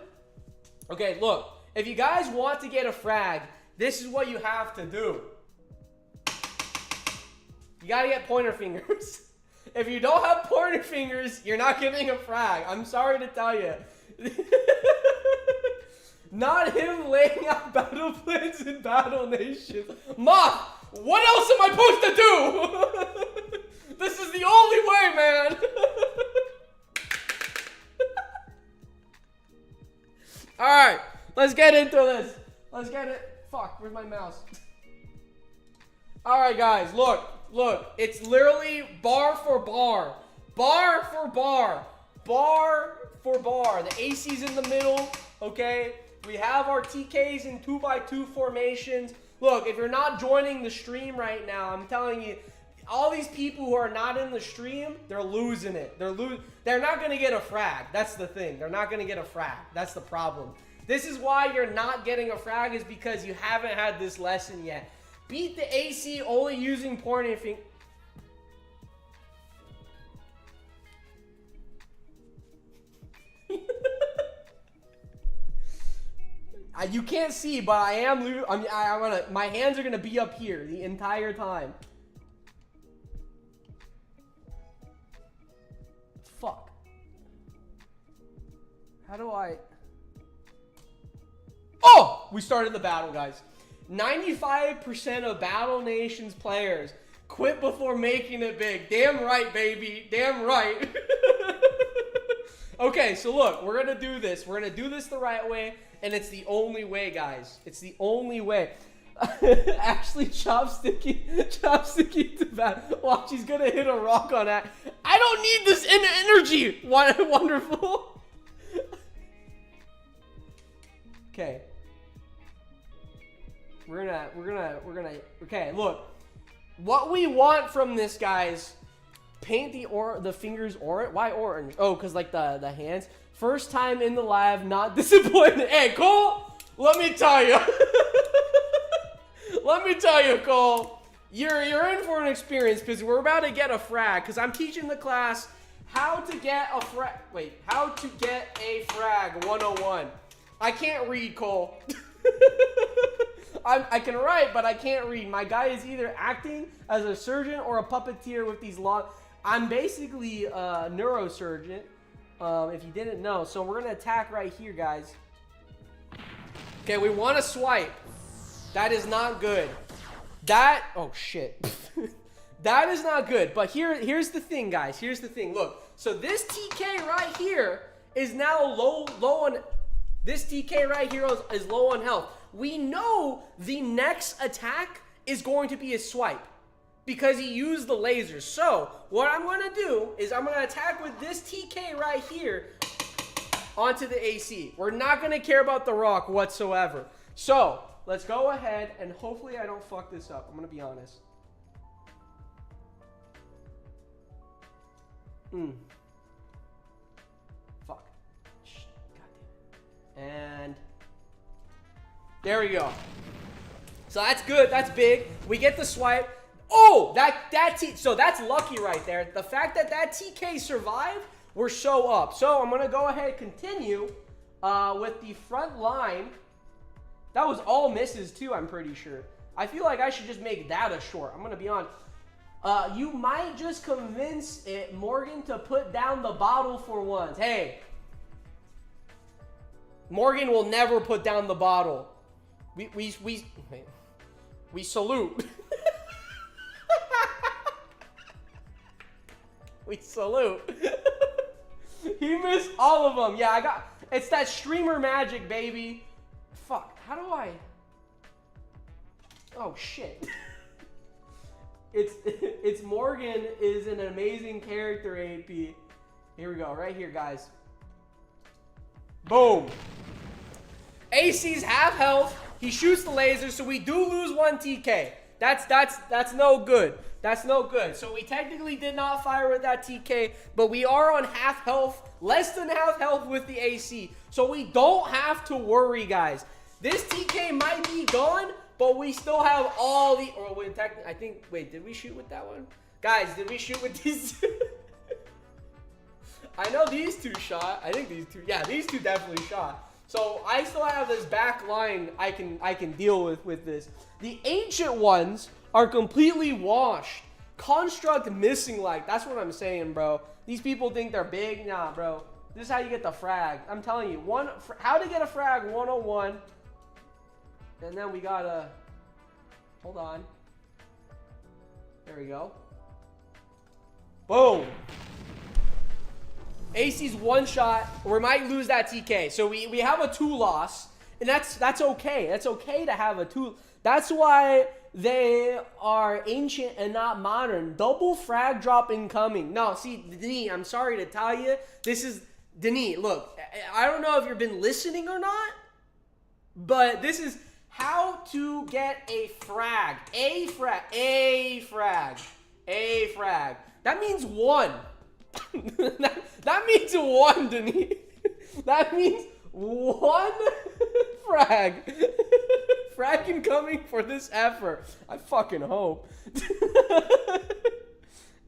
Okay, look. If you guys want to get a frag, this is what you have to do. You gotta get pointer fingers. If you don't have pointer fingers, you're not getting a frag. I'm sorry to tell you. Not him laying out battle plans in Battle Nation. Moth, what else am I supposed to do? This is the only way, man. Alright, let's get into this. Let's get it. Fuck, where's my mouse? Alright, guys, look. It's literally bar for bar. Bar for bar. Bar for bar. The AC's in the middle, okay? We have our TKs in 2x2 formations. Look, if you're not joining the stream right now, I'm telling you, all these people who are not in the stream, they're losing it. They're not going to get a frag. That's the thing. They're not going to get a frag. That's the problem. This is why you're not getting a frag, is because you haven't had this lesson yet. Beat the AC only using pointer finger. You can't see, but I am. My hands are gonna be up here the entire time. Fuck. How do I? Oh, we started the battle, guys. 95% of Battle Nation's players quit before making it big. Damn right, baby. Damn right. Okay, so look, we're going to do this. We're going to do this the right way, and it's the only way, guys. It's the only way. Actually, chopsticky to battle. Watch, he's going to hit a rock on that. I don't need this energy. Wonderful. Okay. We're gonna, okay, look. What we want from this, guys, paint the fingers orange. Why orange? Oh, because like the hands. First time in the live, not disappointed. Hey, Cole, let me tell you. Let me tell you, Cole. You're in for an experience, because we're about to get a frag. Because I'm teaching the class how to get a frag. Wait, how to get a frag 101. I can't read, Cole. I can write, but I can't read. My guy is either acting as a surgeon or a puppeteer with these long... I'm basically a neurosurgeon, if you didn't know. So we're going to attack right here, guys. Okay, we want to swipe. That is not good. That, oh shit. That is not good. But here's the thing, guys. Here's the thing. Look, so this TK right here is now low on, this TK right here is low on health. We know the next attack is going to be a swipe because he used the lasers. So what I'm going to do is I'm going to attack with this TK right here onto the AC. We're not going to care about the rock whatsoever. So let's go ahead and hopefully I don't fuck this up. I'm going to be honest. Fuck. God damn it. And there we go. So that's good. That's big. We get the swipe. Oh, so that's lucky right there. The fact that TK survived, we're so up. So I'm going to go ahead and continue with the front line. That was all misses too, I'm pretty sure. I feel like I should just make that a short. I'm going to be honest. You might just convince Morgan to put down the bottle for once. Hey, Morgan will never put down the bottle. We salute. We salute. He missed all of them. Yeah, it's that streamer magic, baby. Fuck, how do I? Oh shit. It's Morgan is an amazing character, AP. Here we go, right here, guys. Boom. AC's half health. He shoots the laser, so we do lose one TK. That's no good. That's no good. So we technically did not fire with that TK, but we are on half health, less than half health with the AC. So we don't have to worry, guys. This TK might be gone, but we still have all the, or wait, I think, wait, did we shoot with that one? Guys, did we shoot with these? I know these two shot. I think these two, yeah, these two definitely shot. So I still have this back line I can deal with this. The ancient ones are completely washed. Construct missing like, that's what I'm saying, bro. These people think they're big. Nah, bro. This is how you get the frag. I'm telling you, how to get a frag 101. And then we gotta, hold on. There we go. Boom. AC's one shot, or we might lose that TK. So we have a 2 loss, and that's okay. That's okay to have a 2. That's why they are ancient and not modern. Double frag drop incoming. No, see, Denis, I'm sorry to tell you. This is, Denis, look, I don't know if you've been listening or not, but this is how to get a frag. A frag. That means 1. that means 1, Denis. That means 1 frag. Frag incoming for this effort. I fucking hope.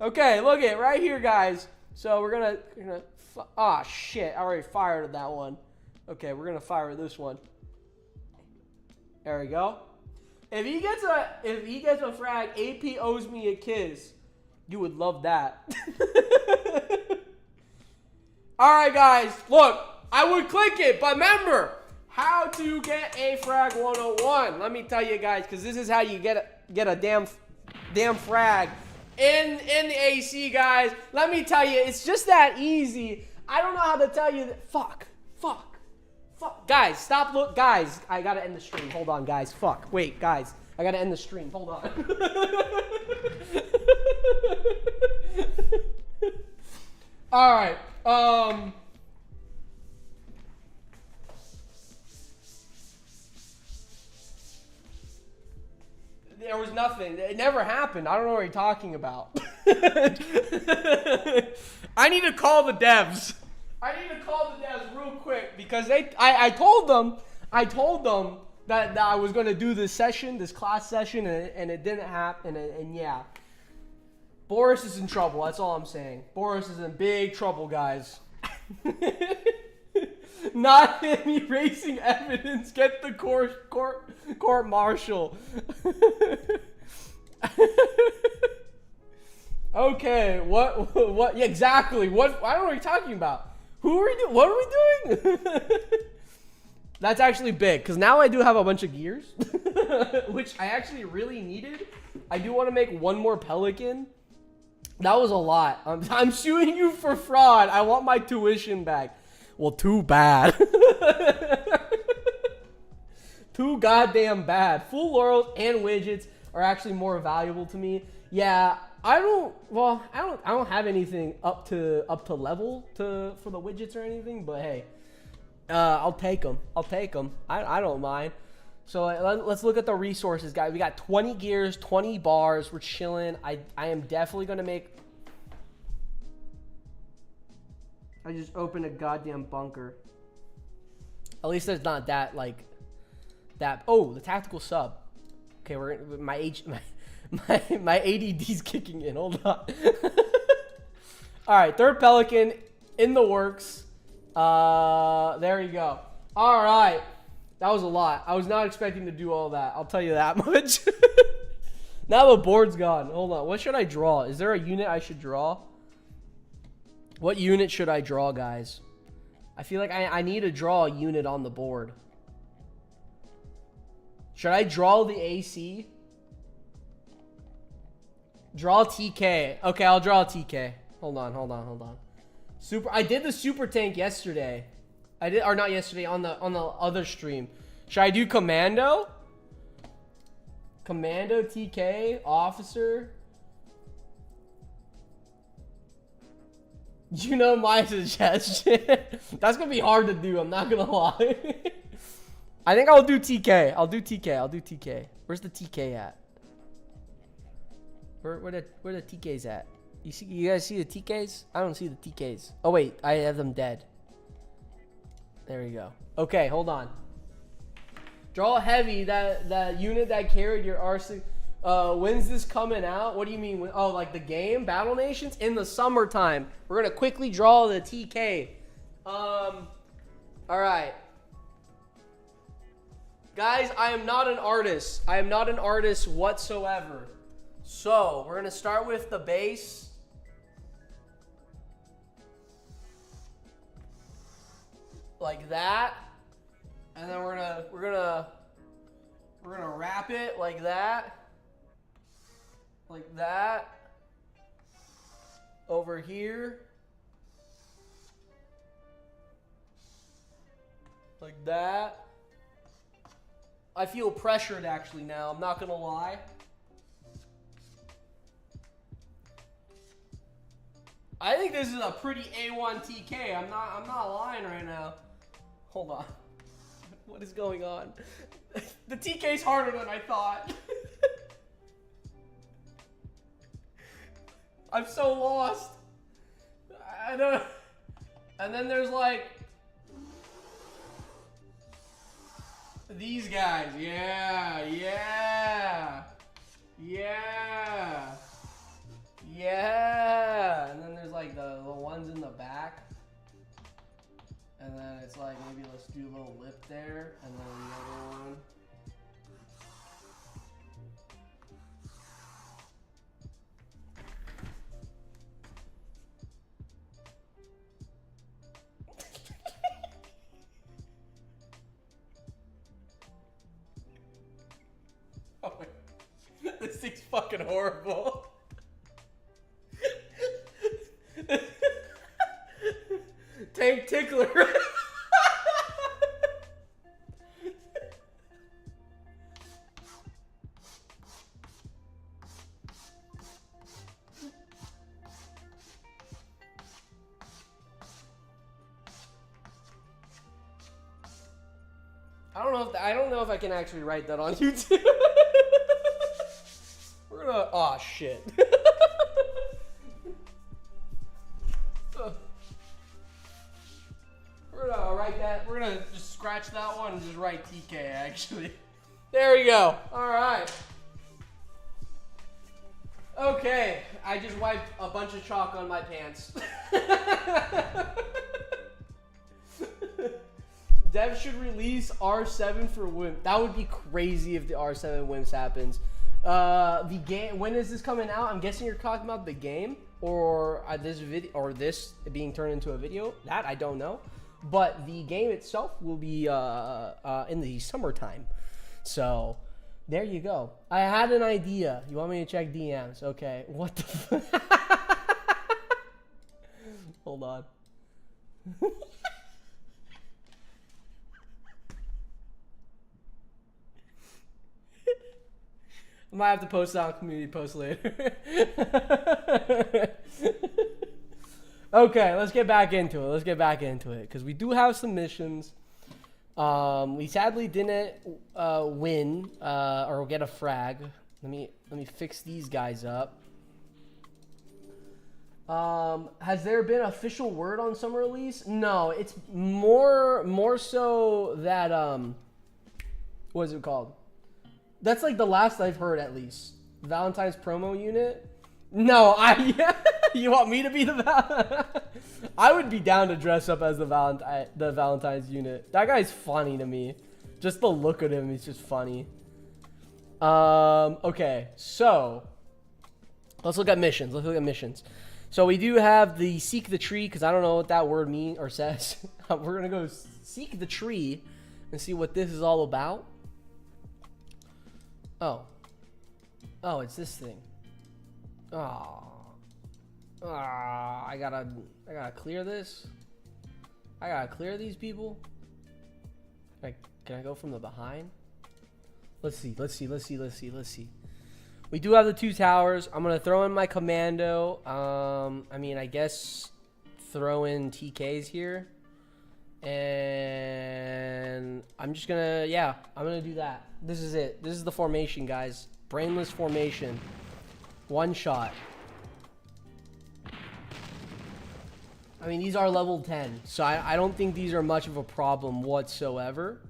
Okay, look at it right here, guys. So we're gonna ah, shit, I already fired that one. Okay, we're gonna fire this one. There we go. If he gets a frag, AP owes me a kiss. You would love that. Alright, guys. Look, I would click it, but remember, how to get a frag 101. Let me tell you guys, because this is how you get a damn frag in the AC, guys. Let me tell you, it's just that easy. I don't know how to tell you that. Fuck. Guys, stop. Look, guys, I gotta end the stream. Hold on, guys. Fuck. Wait, guys, I gotta end the stream. Hold on. All right. There was nothing. It never happened. I don't know what you're talking about. I need to call the devs. Real quick because I told them that I was going to do this class session, and it didn't happen. And yeah, Boris is in trouble. That's all I'm saying. Boris is in big trouble, guys. Not him erasing evidence. Get the court martial. Okay, what? Yeah, exactly. What? I don't know what you're talking about. Who are we doing? What are we doing? That's actually big, because now I do have a bunch of gears, which I actually really needed. I do want to make one more pelican. That was a lot. I'm suing you for fraud. I want my tuition back. Well, too bad. Too goddamn bad. Full laurels and widgets are actually more valuable to me. Yeah, I don't have anything up to level for the widgets or anything, but hey, I'll take them. I don't mind. So let's look at the resources, guys. We got 20 gears, 20 bars. We're chilling. I am definitely gonna make. I just opened a goddamn bunker. At least there's not that like that. Oh, the tactical sub. Okay, my ADD's kicking in. Hold on. All right, third pelican in the works. There you go. All right, that was a lot. I was not expecting to do all that. I'll tell you that much. Now the board's gone. Hold on. What should I draw? Is there a unit I should draw? What unit should I draw, guys? I feel like I need to draw a unit on the board. Should I draw the AC? Draw TK. Okay, I'll draw a TK. Hold on. I did the super tank yesterday. Or not yesterday, on the other stream. Should I do commando? Commando, TK, officer. You know my suggestion. That's gonna be hard to do, I'm not gonna lie. I think I'll do TK. I'll do TK. Where's the TK at? Where the TKs at? You guys see the TKs? I don't see the TKs. Oh wait, I have them dead. There you go. Okay, hold on. Draw heavy, that unit that carried your R6. When's this coming out? What do you mean? Oh, like the game? Battle Nations? In the summertime. We're going to quickly draw the TK. Alright. Guys, I am not an artist. I am not an artist whatsoever. So, we're going to start with the base. Like that. And then we're gonna wrap it like that. Like that. Over here. Like that. I feel pressured actually now, I'm not gonna lie. I think this is a pretty A1 TK. I'm not lying right now. Hold on. What is going on? The TK's harder than I thought. I'm so lost. I don't. And then there's like these guys. Yeah. And then there's like the ones in the back. And then it's like, maybe let's do a little lip there, and then the other one. Oh my, this thing's fucking horrible. Tank tickler. I don't know if I can actually write that on YouTube. We're gonna. Oh shit. We're gonna write that. We're gonna just scratch that one and just write TK. Actually, there we go. All right. Okay, I just wiped a bunch of chalk on my pants. Dev should release R7 for Wimp. That would be crazy if the R7 Wimps happens. The game, when is this coming out? I'm guessing you're talking about the game. or this video or this being turned into a video, that I don't know. But the game itself will be in the summertime. So there you go. I had an idea. You want me to check DMs? Okay. What the Hold on. I might have to post it on community post later. Okay, let's get back into it. Because we do have some missions. We sadly didn't win or get a frag. Let me fix these guys up. Has there been official word on summer release? No, it's more so that what is it called? That's like the last I've heard, at least. Valentine's promo unit? No, you want me to be the I would be down to dress up as the Valentine's unit. That guy's funny to me. Just the look at him, he's just funny. Okay, so let's look at missions. So we do have the seek the tree, because I don't know what that word means or says. We're gonna go seek the tree and see what this is all about. Oh, it's this thing. I gotta clear this. I gotta clear these people. Can I go from the behind? Let's see. We do have the 2 towers. I'm gonna throw in my commando. I mean, I guess throw in TKs here, and I'm just gonna, I'm gonna do that. This is it. This is the formation, guys. Brainless formation. One shot. I mean, these are level 10, so I don't think these are much of a problem whatsoever.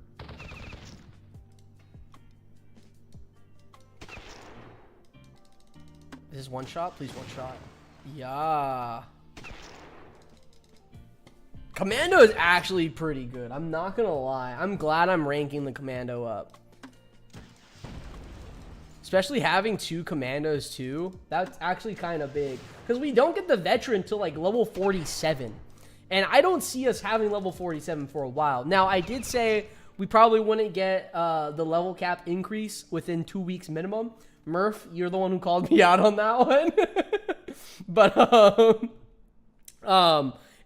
Is this one shot? Please, one shot. Yeah. Commando is actually pretty good. I'm not gonna lie. I'm glad I'm ranking the commando up. Especially having 2 commandos too. That's actually kind of big. Because we don't get the veteran until like level 47. And I don't see us having level 47 for a while. Now, I did say we probably wouldn't get the level cap increase within 2 weeks minimum. Murph, you're the one who called me out on that one. But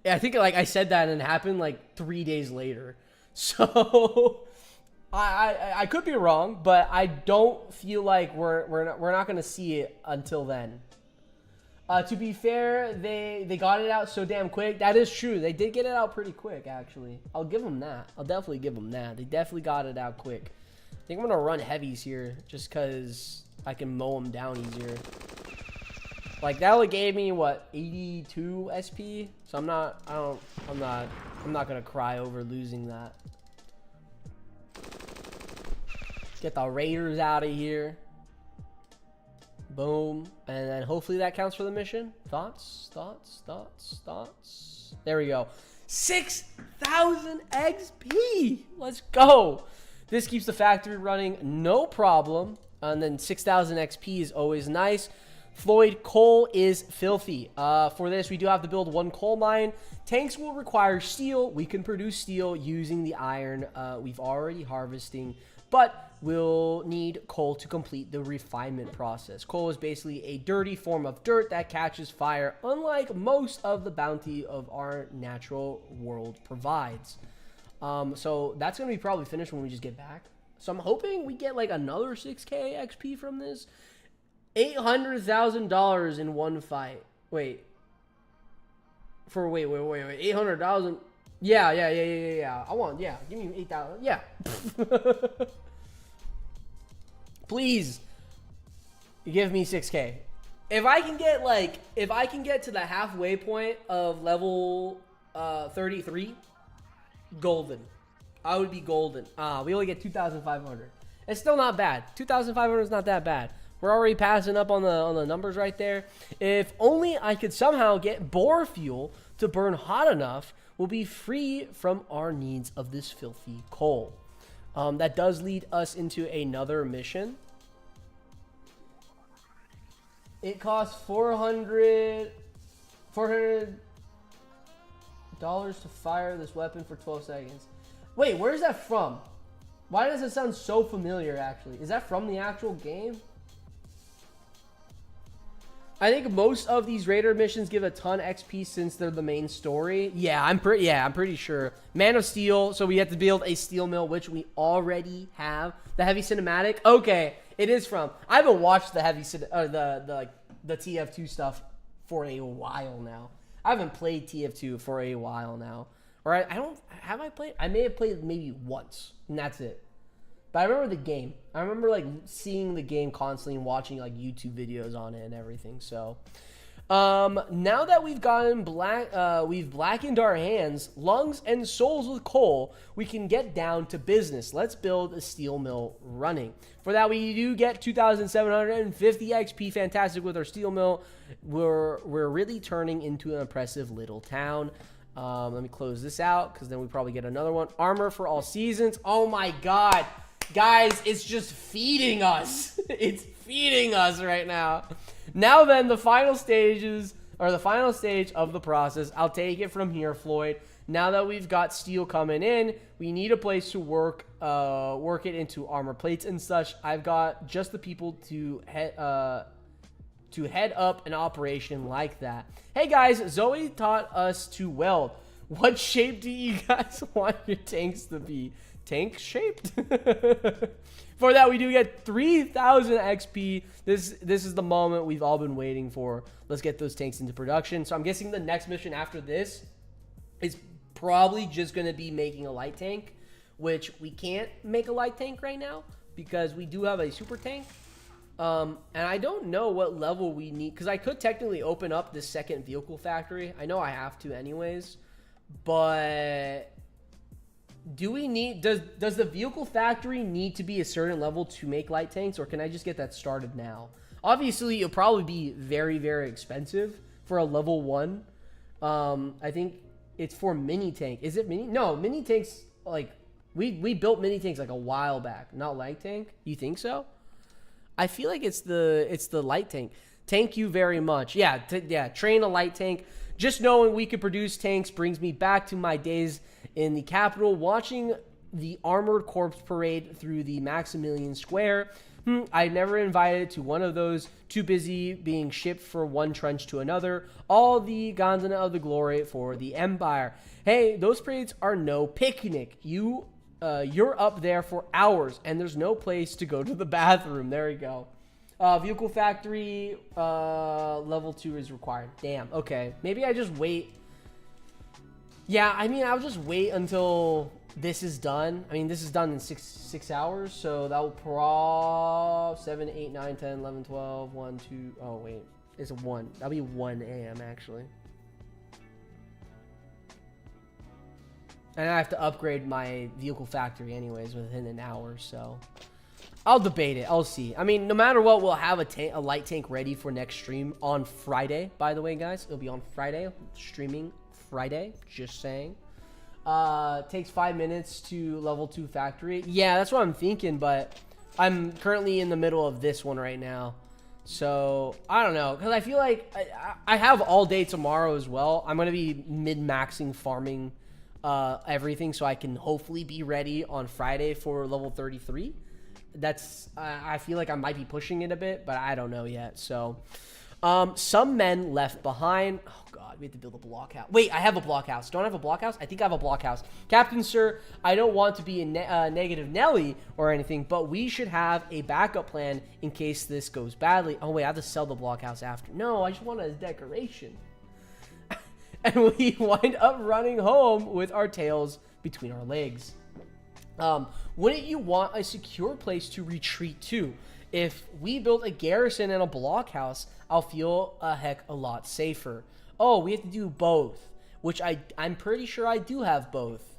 I think like I said that and it happened like 3 days later. So I could be wrong, but I don't feel like we're not gonna see it until then. To be fair, they got it out so damn quick. That is true. They did get it out pretty quick, actually. I'll give them that. I'll definitely give them that. They definitely got it out quick. I think I'm gonna run heavies here just because I can mow them down easier. Like that only gave me what, 82 SP. So I'm not gonna cry over losing that. Get the raiders out of here. Boom. And then hopefully that counts for the mission. Thoughts? There we go. 6,000 XP. Let's go. This keeps the factory running, no problem. And then 6,000 XP is always nice. Floyd, coal is filthy. For this, we do have to build 1 coal mine. Tanks will require steel. We can produce steel using the iron we've already harvesting, but we'll need coal to complete the refinement process. Coal is basically a dirty form of dirt that catches fire, unlike most of the bounty of our natural world provides. So that's going to be probably finished when we just get back. So I'm hoping we get like another 6K XP from this. $800,000 in one fight. Wait. 800,000. Yeah. I want, give me 8,000. Yeah. Please give me 6K. If I can get to the halfway point of level 33, golden. I would be golden. We only get 2,500. It's still not bad. 2,500 is not that bad. We're already passing up on the numbers right there. If only I could somehow get bore fuel to burn hot enough, we'll be free from our needs of this filthy coal. That does lead us into another mission. It costs 400 $400 to fire this weapon for 12 seconds. Wait, where is that from? Why does it sound so familiar, actually? Is that from the actual game? I think most of these raider missions give a ton XP since they're the main story. Yeah, I'm pretty sure. Man of Steel, so we have to build a steel mill, which we already have. The heavy cinematic. Okay, it is from. I haven't watched the heavy the TF2 stuff for a while now. I haven't played TF2 for a while now. Or I don't have I played? I may have played maybe once, and that's it. But I remember the game. I remember like seeing the game constantly and watching like YouTube videos on it and everything. So now that we've gotten we've blackened our hands, lungs, and souls with coal, we can get down to business. Let's build a steel mill running. For that, we do get 2,750 XP. Fantastic with our steel mill. We're really turning into an impressive little town. Let me close this out because then we probably get another one. Armor for all seasons. Oh my god. Guys, it's just feeding us. It's feeding us right now. Now then, the final stages, or the final stage of the process. I'll take it from here, Floyd. Now that we've got steel coming in, we need a place to work it into armor plates and such. I've got just the people to head up an operation like that. Hey guys, Zoe taught us to weld. What shape do you guys want your tanks to be? Tank shaped? For that, we do get 3,000 XP. This is the moment we've all been waiting for. Let's get those tanks into production. So I'm guessing the next mission after this is probably just going to be making a light tank, which we can't make a light tank right now because we do have a super tank. And I don't know what level we need, because I could technically open up this second vehicle factory. I know I have to anyways, but do we need, does the vehicle factory need to be a certain level to make light tanks, or can I just get that started now? Obviously, it'll probably be very, very expensive for a level 1. I think it's for mini tank. Is it mini? No, mini tanks, like, we built mini tanks like a while back, not light tank. You think so? I feel like it's the light tank. Thank you very much. Yeah, train a light tank. Just knowing we could produce tanks brings me back to my days in the capital, watching the armored corpse parade through the Maximilian Square. I never invited to one of those, too busy being shipped from one trench to another. All the Ganzana of the glory for the Empire. Hey, those parades are no picnic. You're up there for hours, and there's no place to go to the bathroom. There you go. Vehicle factory, level 2 is required. Damn, okay. Maybe I just wait. Yeah, I mean, I'll just wait until this is done. I mean, this is done in six hours, so that will 7, 8, 9, 10, 11, 12, 1, 2. Oh, wait. It's a 1. That'll be 1 a.m., actually. And I have to upgrade my vehicle factory anyways within an hour, so I'll debate it. I'll see. I mean, no matter what, we'll have a light tank ready for next stream on Friday, by the way, guys. It'll be on Friday. Streaming Friday, just saying. Takes 5 minutes to level 2 factory. Yeah, that's what I'm thinking, but I'm currently in the middle of this one right now. So, I don't know, because I feel like I have all day tomorrow as well. I'm going to be min-maxing farming everything so I can hopefully be ready on Friday for level 33. That's I feel like I might be pushing it a bit, but I don't know yet. So some men left behind. Oh god, we have to build a blockhouse. Wait, I have a blockhouse. Don't I have a blockhouse? I think I have a blockhouse. Captain sir, I don't want to be a negative Nelly or anything, but we should have a backup plan in case this goes badly. Oh wait, I have to sell the blockhouse after. No, I just want it as decoration. And we wind up running home with our tails between our legs. Wouldn't you want a secure place to retreat to? If we built a garrison and a blockhouse, I'll feel a heck a lot safer. Oh, we have to do both, which I'm pretty sure I do have both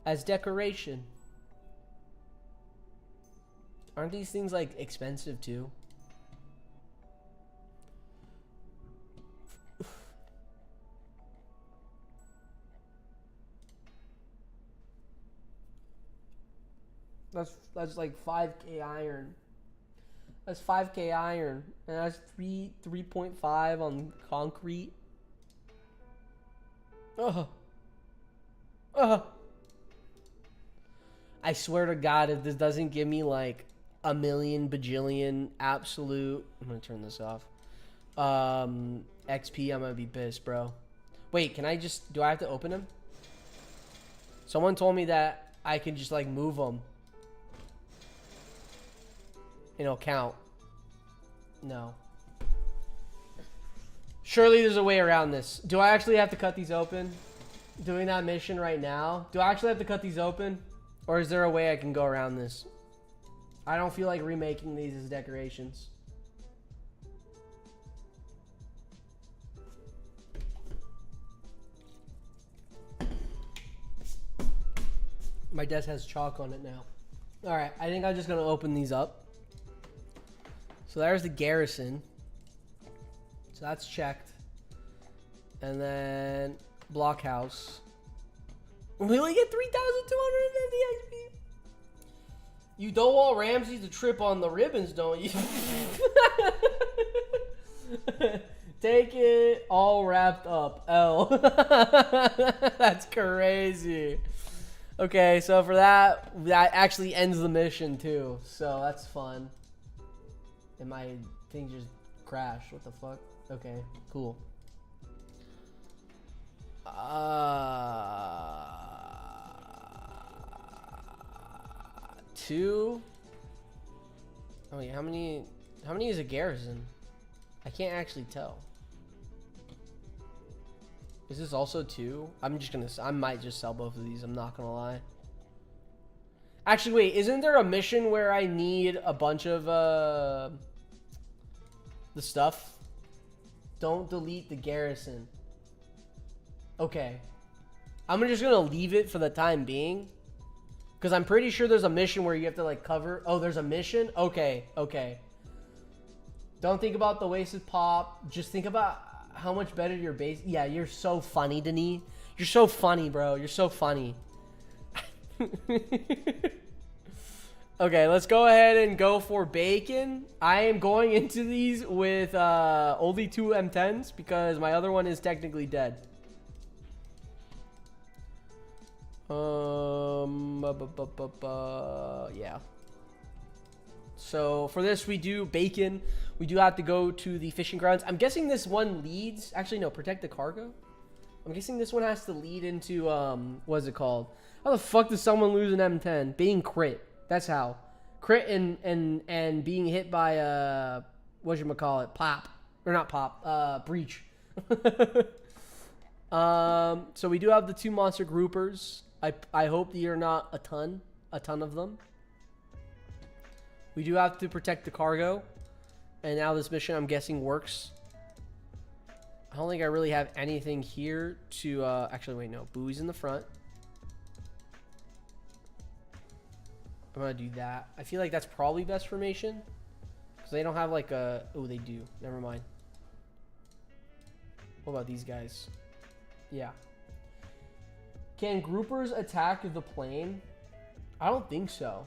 as decoration. Aren't these things like expensive too? That's like 5k iron. That's 5k iron, and that's 3.5 on concrete. I swear to God, if this doesn't give me like a million bajillion absolute, I'm gonna turn this off. XP, I'm gonna be pissed, bro. Wait, can I just, do I have to open him? Someone told me that I can just like move them. It'll count. No. Surely there's a way around this. Do I actually have to cut these open? Doing that mission right now? Do I actually have to cut these open? Or is there a way I can go around this? I don't feel like remaking these as decorations. My desk has chalk on it now. Alright, I think I'm just going to open these up. So there's the garrison. So that's checked. And then blockhouse. We only get 3,250 XP. You don't want Ramsey to trip on the ribbons, don't you? Take it all wrapped up. L. That's crazy. Okay, so for that actually ends the mission too. So that's fun. And my thing just crashed. What the fuck? Okay, cool. 2. Oh wait, how many is a garrison? I can't actually tell. Is this also 2? I might just sell both of these, I'm not gonna lie. Actually, wait, isn't there a mission where I need a bunch of the stuff? Don't delete the garrison. Okay. I'm just gonna leave it for the time being. Because I'm pretty sure there's a mission where you have to like cover. Oh, there's a mission? Okay, okay. Don't think about the wasted pop. Just think about how much better your base. Yeah, you're so funny, Denis. You're so funny, bro. You're so funny. Okay, let's go ahead and go for bacon. I am going into these with only 2 M10s because my other one is technically dead. Yeah. So for this we do bacon. We do have to go to the fishing grounds. I'm guessing this one leads. Actually, no. Protect the cargo. I'm guessing this one has to lead into what is it called? How the fuck does someone lose an M10? Being crit. That's how. Crit and being hit by whatchamacallit? Pop. Or not pop. Breach. So we do have the 2 monster groupers. I hope that you're not a ton of them. We do have to protect the cargo. And now this mission, I'm guessing, works. I don't think I really have anything here to... actually, wait, no. Buoys in the front. I'm going to do that. I feel like that's probably best formation. Because they don't have like a... Oh, they do. Never mind. What about these guys? Yeah. Can groupers attack the plane? I don't think so.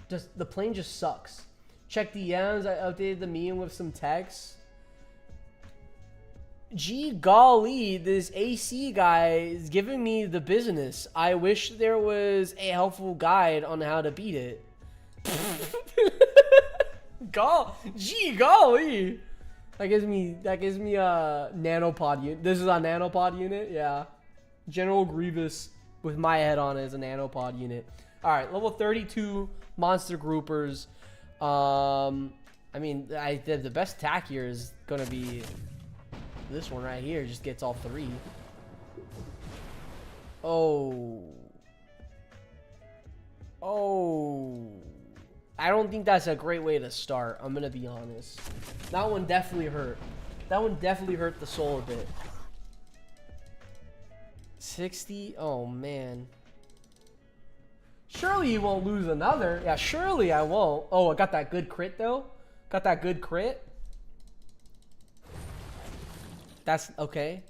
Just the plane just sucks. Check DMs. I updated the meme with some text. Gee golly, this AC guy is giving me the business. I wish there was a helpful guide on how to beat it. Gee golly. That gives me a nanopod unit. This is a nanopod unit, yeah. General Grievous with my head on it is a nanopod unit. All right, level 32 monster groupers. I mean, the best attack here is gonna be this one right here. Just gets all 3. Oh. I don't think that's a great way to start. I'm gonna be honest. That one definitely hurt. That one definitely hurt the soul a bit. 60. Oh man. Surely you won't lose another. Yeah, surely I won't. Oh, I got that good crit though. Got that good crit. That's okay.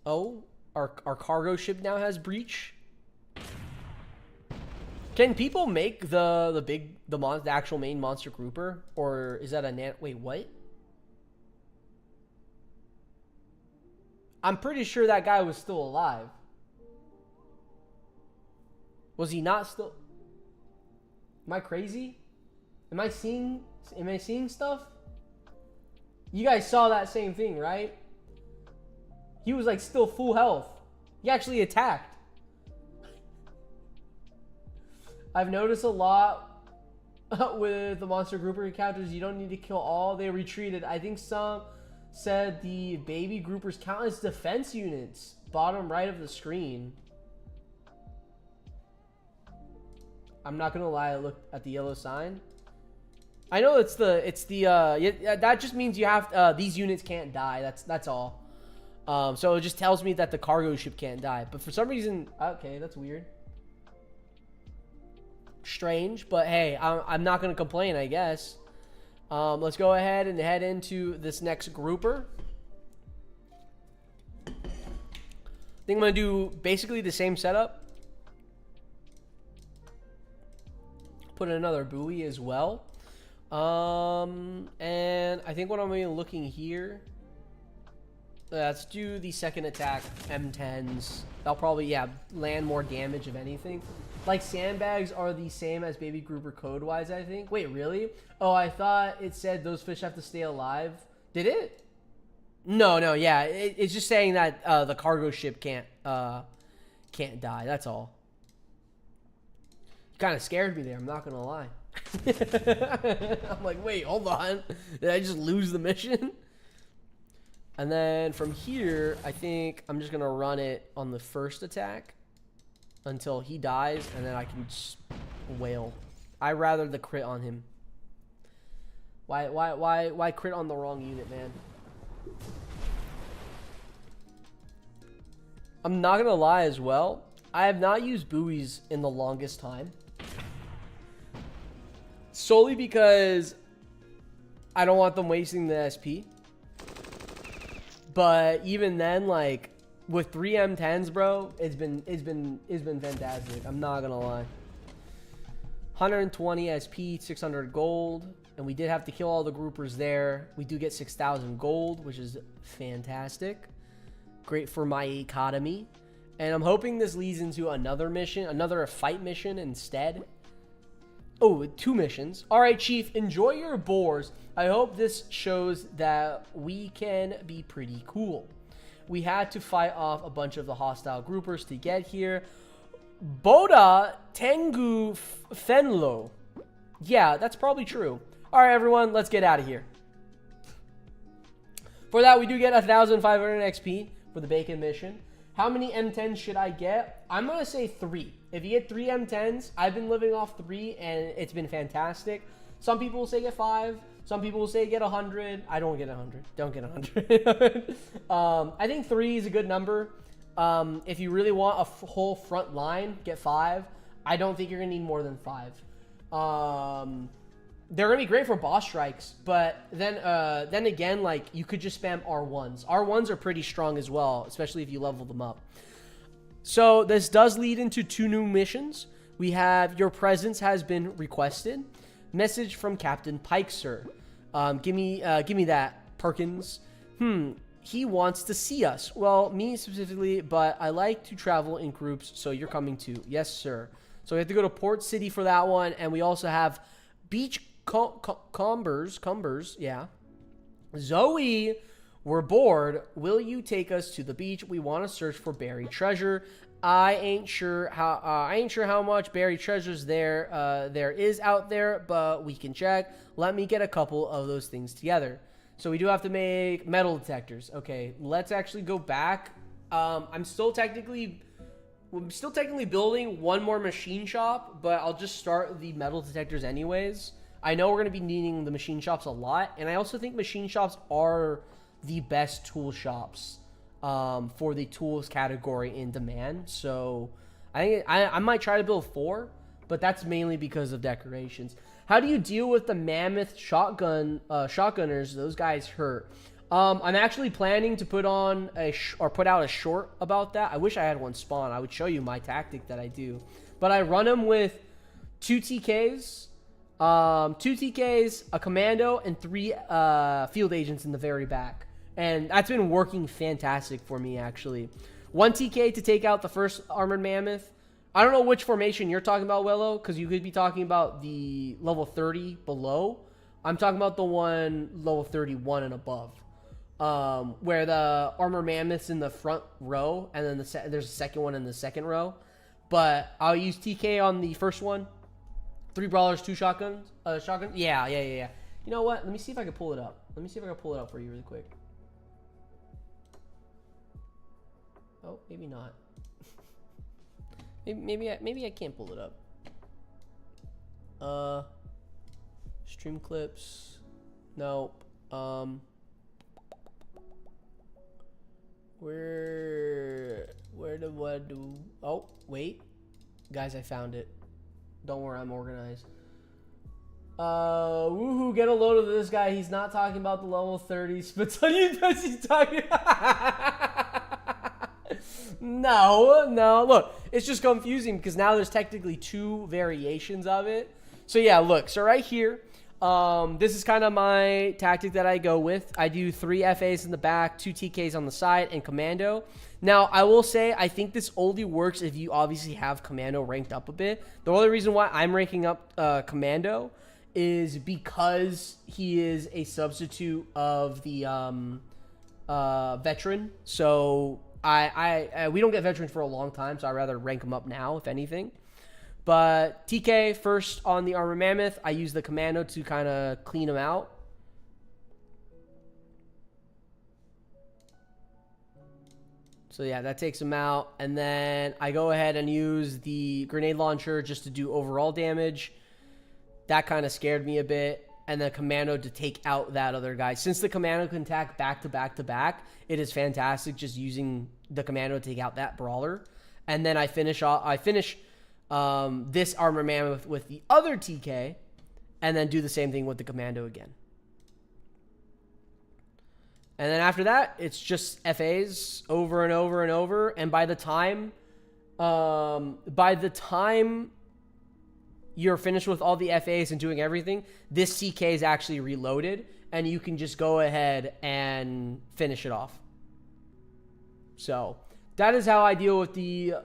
Oh, our cargo ship now has breach. Can people make the actual main monster grouper, or is that a wait, what? I'm pretty sure that guy was still alive. Was he not still? Am I crazy? Am I seeing stuff? You guys saw that same thing, right? He was like still full health. He actually attacked. I've noticed a lot with the monster grouper encounters. You don't need to kill all. They retreated. I think some said the baby groupers count as defense units. Bottom right of the screen. I'm not gonna lie, I looked at the yellow sign. I know that just means you have these units can't die. That's all. So it just tells me that the cargo ship can't die. But for some reason, okay, that's weird. Strange, but hey, I'm not gonna complain, I guess. Let's go ahead and head into this next grouper. I think I'm gonna do basically the same setup. Put in another buoy as well. And I think what I'm gonna be looking here. Let's do the second attack, M10s. They'll probably, yeah, land more damage if anything. Like, sandbags are the same as baby grouper code-wise, I think. Wait, really? Oh, I thought it said those fish have to stay alive. Did it? No, yeah. It's just saying that the cargo ship can't die. That's all. You kind of scared me there, I'm not gonna lie. I'm like, wait, hold on. Did I just lose the mission? And then from here, I think I'm just going to run it on the first attack until he dies, and then I can just wail. I rather the crit on him. Why crit on the wrong unit, man? I'm not going to lie as well. I have not used buoys in the longest time. Solely because I don't want them wasting the SP. But even then, like, with 3 M10s, bro, it's been fantastic. I'm not gonna lie. 120 SP, 600 gold, and we did have to kill all the groupers there. We do get 6,000 gold, which is fantastic. Great for my economy. And I'm hoping this leads into another mission, another fight mission instead. Oh, 2 missions. All right, Chief, enjoy your boars. I hope this shows that we can be pretty cool. We had to fight off a bunch of the hostile groupers to get here. Boda Tengu Fenlo. Yeah, that's probably true. All right, everyone, let's get out of here. For that, we do get 1,500 XP for the bacon mission. How many M10s should I get? I'm going to say 3. If you get 3 M10s, I've been living off 3, and it's been fantastic. Some people will say get 5. Some people will say get 100. I don't get 100. Don't get 100. I think 3 is a good number. If you really want a whole front line, get 5. I don't think you're going to need more than 5. They're going to be great for boss strikes, but then again, like, you could just spam R1s. R1s are pretty strong as well, especially if you level them up. So this does lead into 2 new missions. We have your presence has been requested. Message from Captain Pike, sir. Give me that, Perkins. He wants to see us. Well, me specifically, but I like to travel in groups, so you're coming too. Yes, sir. So we have to go to Port City for that one, and we also have Beach Cumbers, yeah. Zoe, we're bored. Will you take us to the beach? We want to search for buried treasure. I ain't sure how much buried treasures there is out there, but we can check. Let me get a couple of those things together. So we do have to make metal detectors. Okay, let's actually go back. I'm still technically building one more machine shop, but I'll just start the metal detectors anyways. I know we're going to be needing the machine shops a lot, and I also think machine shops are the best tool shops for the tools category in demand. So I think I might try to build 4, but that's mainly because of decorations. How do you deal with the mammoth shotgunners? Those guys hurt. I'm actually planning to put out a short about that. I wish I had one spawn. I would show you my tactic that I do, but I run them with 2 TKs. 2 TKs, a commando, and 3 field agents in the very back. And that's been working fantastic for me, actually. 1 TK to take out the first armored mammoth. I don't know which formation you're talking about, Willow, because you could be talking about the level 30 below. I'm talking about the one level 31 and above, where the armor mammoth's in the front row, and then there's a second one in the second row. But I'll use TK on the first one. 3 brawlers, 2 shotguns. Shotgun. Yeah. You know what? Let me see if I can pull it up. Let me see if I can pull it up for you really quick. Oh, maybe not. maybe I can't pull it up. Stream clips. Nope. Where do what do? Oh, wait, guys, I found it. Don't worry, I'm organized. Woohoo! Get a load of this guy. He's not talking about the level 30 spits on you. Does he talking? No. Look, it's just confusing because now there's technically 2 variations of it. So yeah, look. So right here, this is kind of my tactic that I go with. I do 3 FAs in the back, 2 TKs on the side, and commando. Now, I will say, I think this only works if you obviously have commando ranked up a bit. The only reason why I'm ranking up commando is because he is a substitute of the veteran. So we don't get veterans for a long time, so I'd rather rank him up now, if anything. But TK first on the armor mammoth. I use the commando to kind of clean him out. So yeah, that takes him out. And then I go ahead and use the grenade launcher just to do overall damage. That kind of scared me a bit. And the commando to take out that other guy. Since the commando can attack back to back to back, it is fantastic just using the commando to take out that brawler. And then I finish this armor mammoth with the other TK, and then do the same thing with the commando again. And then after that, it's just FAs over and over and over. And by the time you're finished with all the FAs and doing everything, this CK is actually reloaded, and you can just go ahead and finish it off. So that is how I deal with the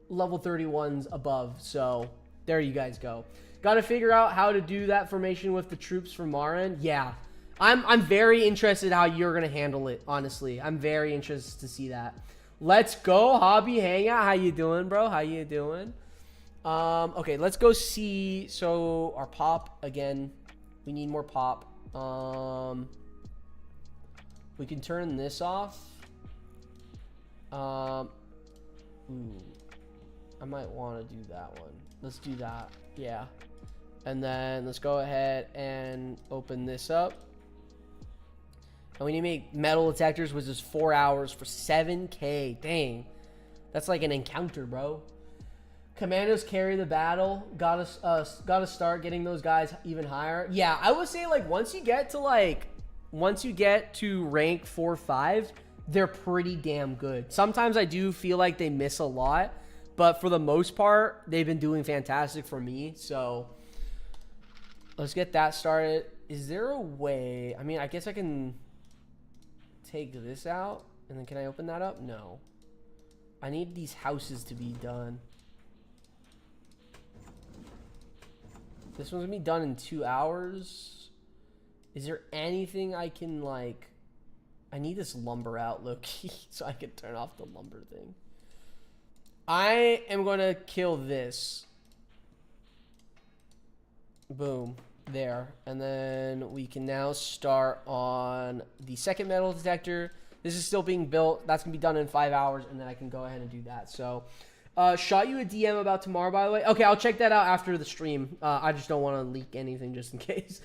level 31s above. So there you guys go. Got to figure out how to do that formation with the troops from Marin. Yeah, I'm very interested how you're gonna handle it. Honestly, I'm very interested to see that. Let's go, Hobby Hangout. How you doing, bro? How you doing? Okay, let's go see. So our pop again. We need more pop. We can turn this off. Ooh. I might want to do that one. Let's do that. Yeah. And then let's go ahead and open this up. And we need to make metal detectors, which is 4 hours for 7K. Dang. That's like an encounter, bro. Commandos carry the battle. Gotta start getting those guys even higher. Yeah, I would say like once you get to rank 4 or 5, they're pretty damn good. Sometimes I do feel like they miss a lot, but for the most part, they've been doing fantastic for me. So let's get that started. Is there a way? I mean, I guess I can take this out, and then can I open that up? No. I need these houses to be done. This one's gonna be done in 2 hours. Is there anything I can like? I need this lumber out, low-key, so I can turn off the lumber thing. I am gonna kill this. Boom. There. And then we can now start on the second metal detector. This is still being built. That's going to be done in 5 hours, and then I can go ahead and do that. So, shot you a DM about tomorrow, by the way. Okay, I'll check that out after the stream. I just don't want to leak anything just in case.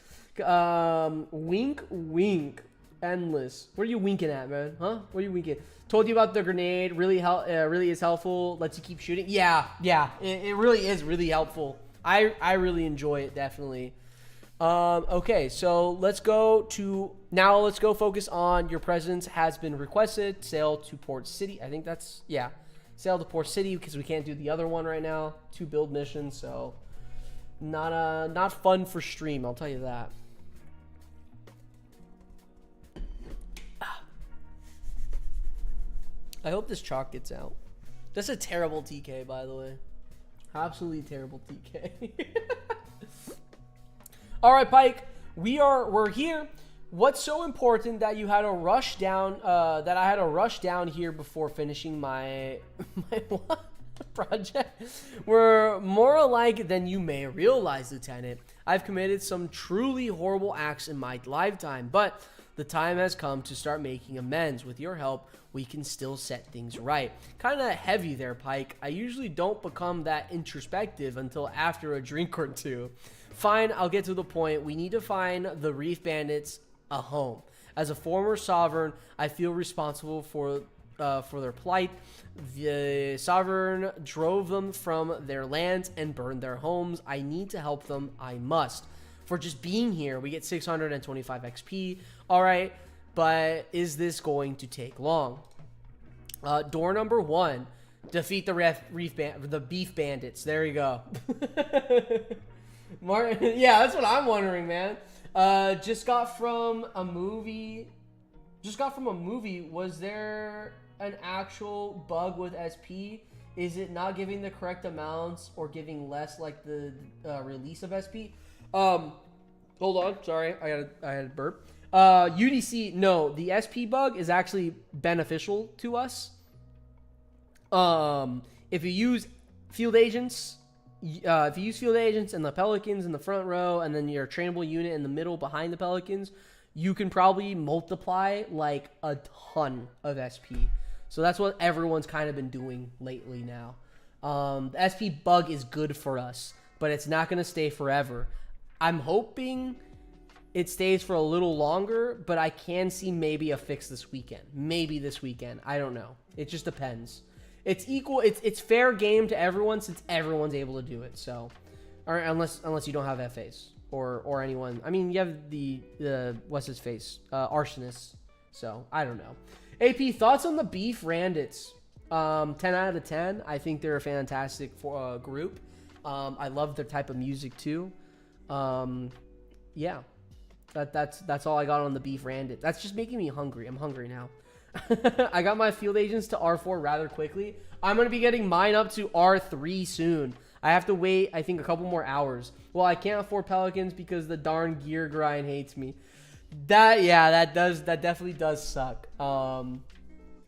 Wink, wink. Endless. What are you winking at, man? Huh? What are you winking? Told you about the grenade. Really is helpful. Lets you keep shooting. Yeah. It really is really helpful. I really enjoy it, definitely. Okay, so let's go focus on your presence has been requested. Sail to Port City. I think that's, yeah. Sail to Port City because we can't do the other one right now. 2 build missions, so not fun for stream, I'll tell you that. I hope this chalk gets out. That's a terrible TK, by the way. Absolutely terrible TK. All right, Pike. We're here. What's so important that you had to rush down? That I had to rush down here before finishing my what? Project? We're more alike than you may realize, Lieutenant. I've committed some truly horrible acts in my lifetime, but the time has come to start making amends. With your help, we can still set things right. Kind of heavy there, Pike. I usually don't become that introspective until after a drink or two. Fine, I'll get to the point. We need to find the Reef Bandits a home. As a former sovereign, I feel responsible for their plight. The sovereign drove them from their lands and burned their homes. I need to help them. I must. For just being here, we get 625 XP. All right, but is this going to take long? Door number 1: defeat the beef bandits. There you go. Martin, yeah, that's what I'm wondering, man. Just got from a movie. Was there an actual bug with SP? Is it not giving the correct amounts or giving less, like the release of SP? Hold on, sorry, I had a burp. UDC, no, the SP bug is actually beneficial to us. If you use field agents, and the Pelicans in the front row, and then your trainable unit in the middle behind the Pelicans, you can probably multiply like a ton of SP. So that's what everyone's kind of been doing lately now. The SP bug is good for us, but it's not going to stay forever. I'm hoping it stays for a little longer, but I can see maybe a fix this weekend. Maybe this weekend. I don't know. It just depends. It's equal. It's fair game to everyone since everyone's able to do it. So, or unless you don't have FAs or anyone. I mean, you have the what's his face, Arsonist. So I don't know. AP, thoughts on the Beef Randits? 10 out of 10. I think they're a fantastic group. I love their type of music too. Yeah, that's all I got on the Beef Randit. That's just making me hungry. I'm hungry now. I got my field agents to R4 rather quickly. I'm going to be getting mine up to R3 soon. I have to wait, I think, a couple more hours. Well, I can't afford Pelicans because the darn gear grind hates me. That definitely does suck.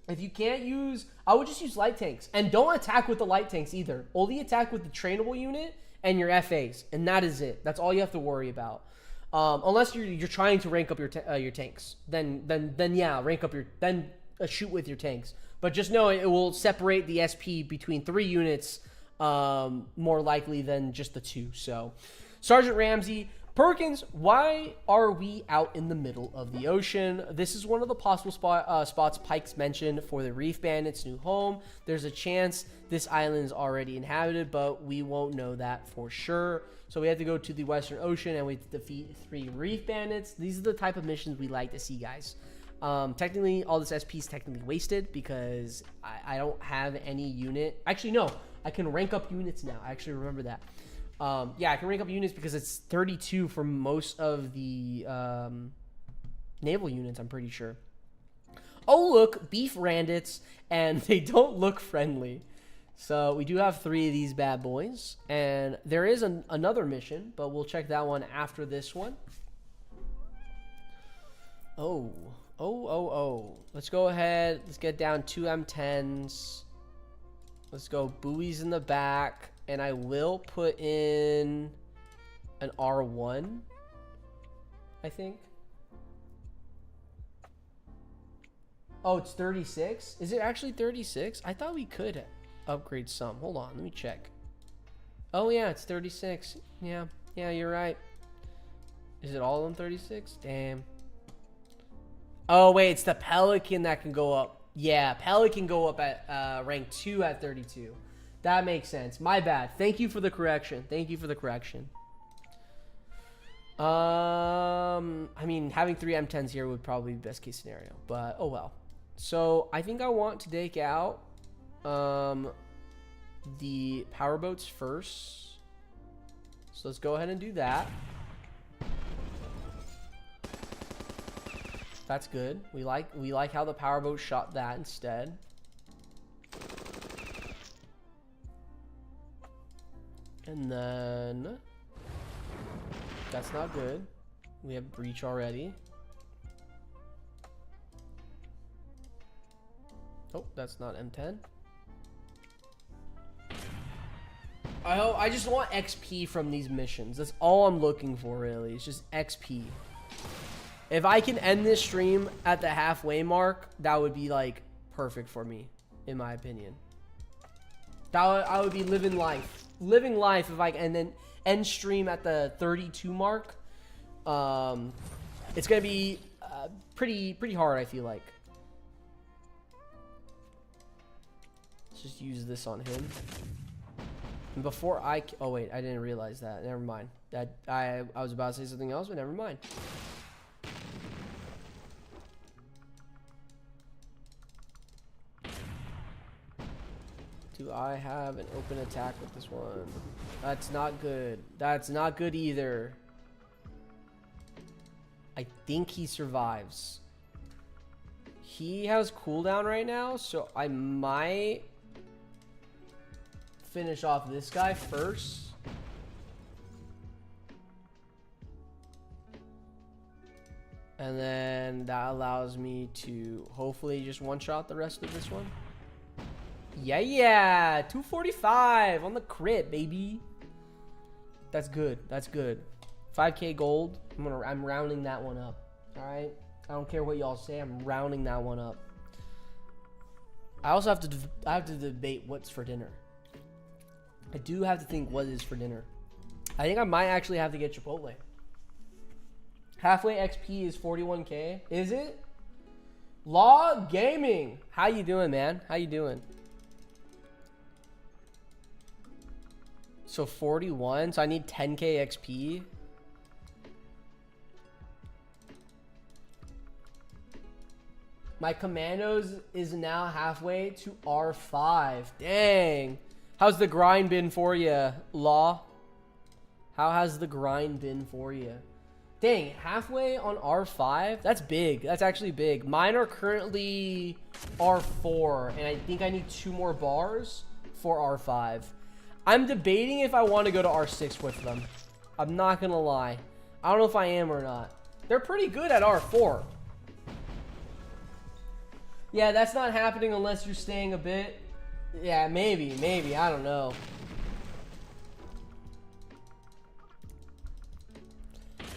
If you can't use, I would just use light tanks. And don't attack with the light tanks either. Only attack with the trainable unit and your FAs. And that is it. That's all you have to worry about. Unless you're trying to rank up your tanks, then yeah, rank up shoot with your tanks. But just know it will separate the SP between 3 units more likely than just the 2. So, Sergeant Ramsey, Perkins, why are we out in the middle of the ocean? This is one of the possible spots Pikes mentioned for the Reef Bandits' new home. There's a chance this island is already inhabited, but we won't know that for sure. So we have to go to the Western Ocean and we defeat 3 Reef Bandits. These are the type of missions we like to see, guys. Technically, all this SP is technically wasted because I don't have any unit. Actually, no. I can rank up units now. I actually remember that. Yeah, I can rank up units because it's 32 for most of the naval units, I'm pretty sure. Oh, look, Beef Randits, and they don't look friendly. So we do have 3 of these bad boys, and there is another mission, but we'll check that one after this one. Oh. Let's go ahead. Let's get down 2 M10s. Let's go buoys in the back. And I will put in an R1, I think. Oh, it's 36? Is it actually 36? I thought we could upgrade some. Hold on, let me check. Oh, yeah, it's 36. Yeah, you're right. Is it all of them 36? Damn. Oh, wait, it's the Pelican that can go up. Yeah, Pelican go up at rank 2 at 32. That makes sense. My bad. Thank you for the correction. I mean, having 3 M10s here would probably be best case scenario, but oh well. So I think I want to take out the power boats first. So let's go ahead and do that. That's good. We like how the power boat shot that instead. And then that's not good. We have breach already. Oh, that's not M10. I just want XP from these missions. That's all I'm looking for, really. It's just XP. If I can end this stream at the halfway mark, that would be like perfect for me, in my opinion. I would be living life. Living life if I can, and then end stream at the 32 mark. It's gonna be pretty hard, I feel like. Let's just use this on him. And before oh wait, I didn't realize that. Never mind. That I was about to say something else, but never mind. Do I have an open attack with this one? That's not good. That's not good either. I think he survives. He has cooldown right now, so I might finish off this guy first. And then that allows me to hopefully just one-shot the rest of this one. Yeah, 245 on the crit, baby. That's good. That's good. 5k gold. I'm rounding that one up. All right. I don't care what y'all say. I'm rounding that one up. I also have to debate what's for dinner. I do have to think what is for dinner. I think I might actually have to get Chipotle. Halfway XP is 41k. Is it? Law Gaming. How you doing, man? How you doing? So 41. So I need 10k XP. My commandos is now halfway to R5. Dang. How's the grind been for you, Law? How has the grind been for you? Dang, halfway on R5? That's big. That's actually big. Mine are currently R4, and I think I need 2 more bars for R5. I'm debating if I want to go to R6 with them. I'm not going to lie. I don't know if I am or not. They're pretty good at R4. Yeah, that's not happening unless you're staying a bit. Yeah, maybe. I don't know.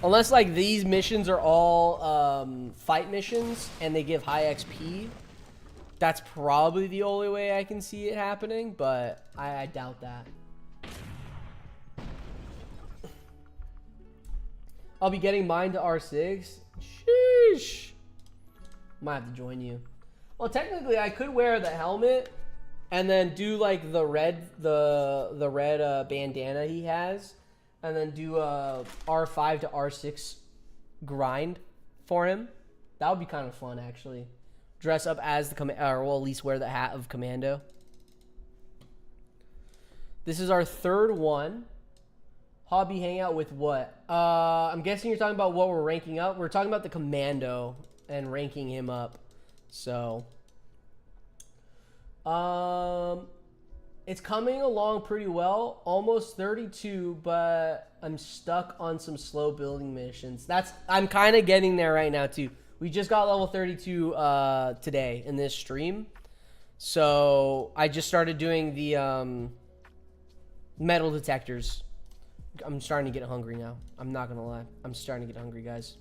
Unless, like, these missions are all fight missions and they give high XP. That's probably the only way I can see it happening, but I doubt that. I'll be getting mine to R6. Sheesh. Might have to join you. Well, technically, I could wear the helmet and then do like the red bandana he has, and then do a R5 to R6 grind for him. That would be kind of fun, actually. Dress up as the or well, at least wear the hat of Commando. This is our third one. Hobby hangout with what? I'm guessing you're talking about what we're ranking up. We're talking about the Commando and ranking him up. So, it's coming along pretty well. Almost 32, but I'm stuck on some slow building missions. I'm kind of getting there right now too. We just got level 32 today in this stream. So I just started doing the metal detectors. I'm starting to get hungry now. I'm not gonna lie. I'm starting to get hungry, guys.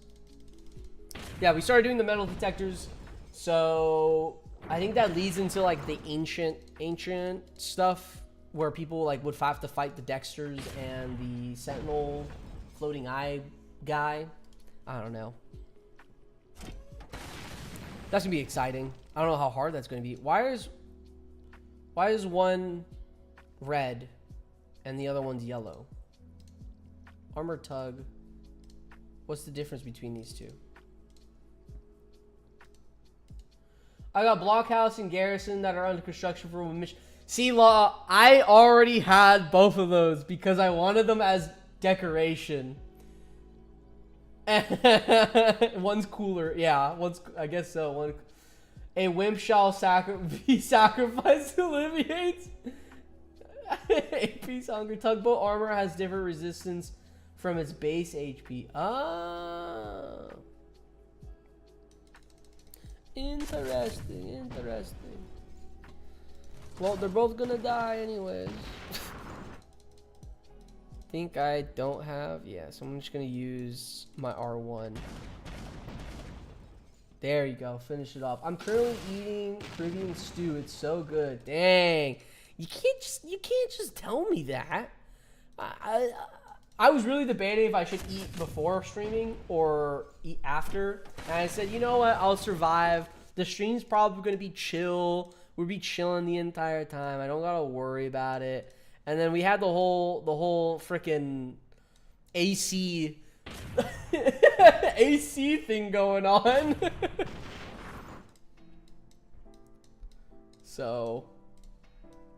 Yeah, we started doing the metal detectors. So I think that leads into like the ancient stuff where people like would have to fight the Dexters and the Sentinel floating eye guy. I don't know. That's gonna be exciting. I don't know how hard that's gonna be. Why is one red and the other one's yellow? Armor tug. What's the difference between these two? I got Blockhouse and Garrison that are under construction for one mission. See, Law, I already had both of those because I wanted them as decoration. One's cooler. Yeah, I guess so. A wimp shall be sacrificed to alleviate. AP's hunger. Tugboat armor has different resistance from its base HP. Ah. Interesting, interesting. Well, they're both gonna die anyways. Think I don't have... Yeah, so I'm just gonna use my R1. There you go. Finish it off. I'm currently eating Caribbean stew. It's so good. Dang. You can't just tell me that. I was really debating if I should eat before streaming or eat after. And I said, you know what? I'll survive. The stream's probably going to be chill. We'll be chilling the entire time. I don't got to worry about it. And then we had the whole freaking AC AC thing going on. So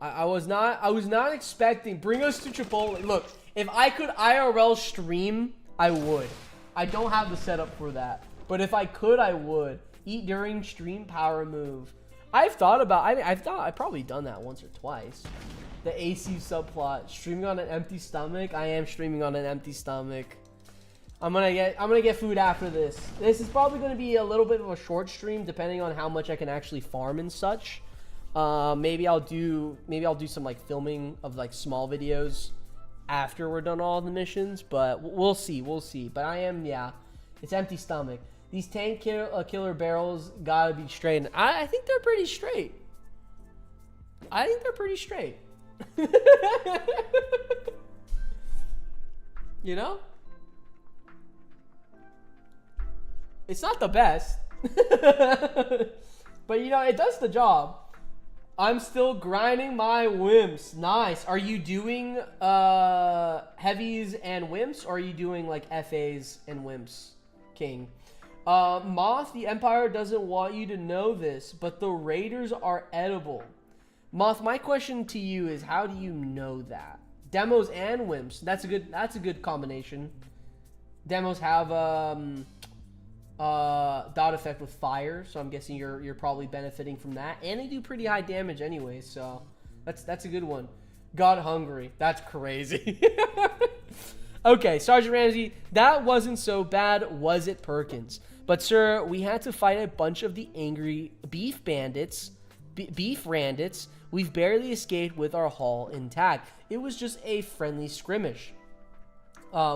I was not expecting. Bring us to Chipotle. Look, if I could IRL stream, I would. I don't have the setup for that, but if I could, I would. Eat during stream, power move. I've thought about. I've probably done that once or twice. The AC subplot. Streaming on an empty stomach. I am streaming on an empty stomach. I'm gonna get food after this. This is probably gonna be a little bit of a short stream, depending on how much I can actually farm and such. Maybe I'll do some like filming of like small videos after we're done all the missions, but we'll see. But I am, yeah, it's empty stomach. These tank killer barrels gotta be straight. And I think they're pretty straight. You know? It's not the best. But you know, it does the job. I'm still grinding my wimps. Nice. Are you doing heavies and wimps, or are you doing like FAs and wimps, King? Moth, the Empire doesn't want you to know this, but the raiders are edible. Moth, my question to you is, how do you know that? Demos and wimps. That's a good combination. Demos have dot effect with fire, so I'm guessing you're probably benefiting from that, and they do pretty high damage anyway, so that's a good one. God hungry. That's crazy. Okay, Sergeant Ramsey, that wasn't so bad, was it, Perkins? But sir, we had to fight a bunch of the angry beef bandits, beef randits. We've barely escaped with our hull intact. It was just a friendly skirmish.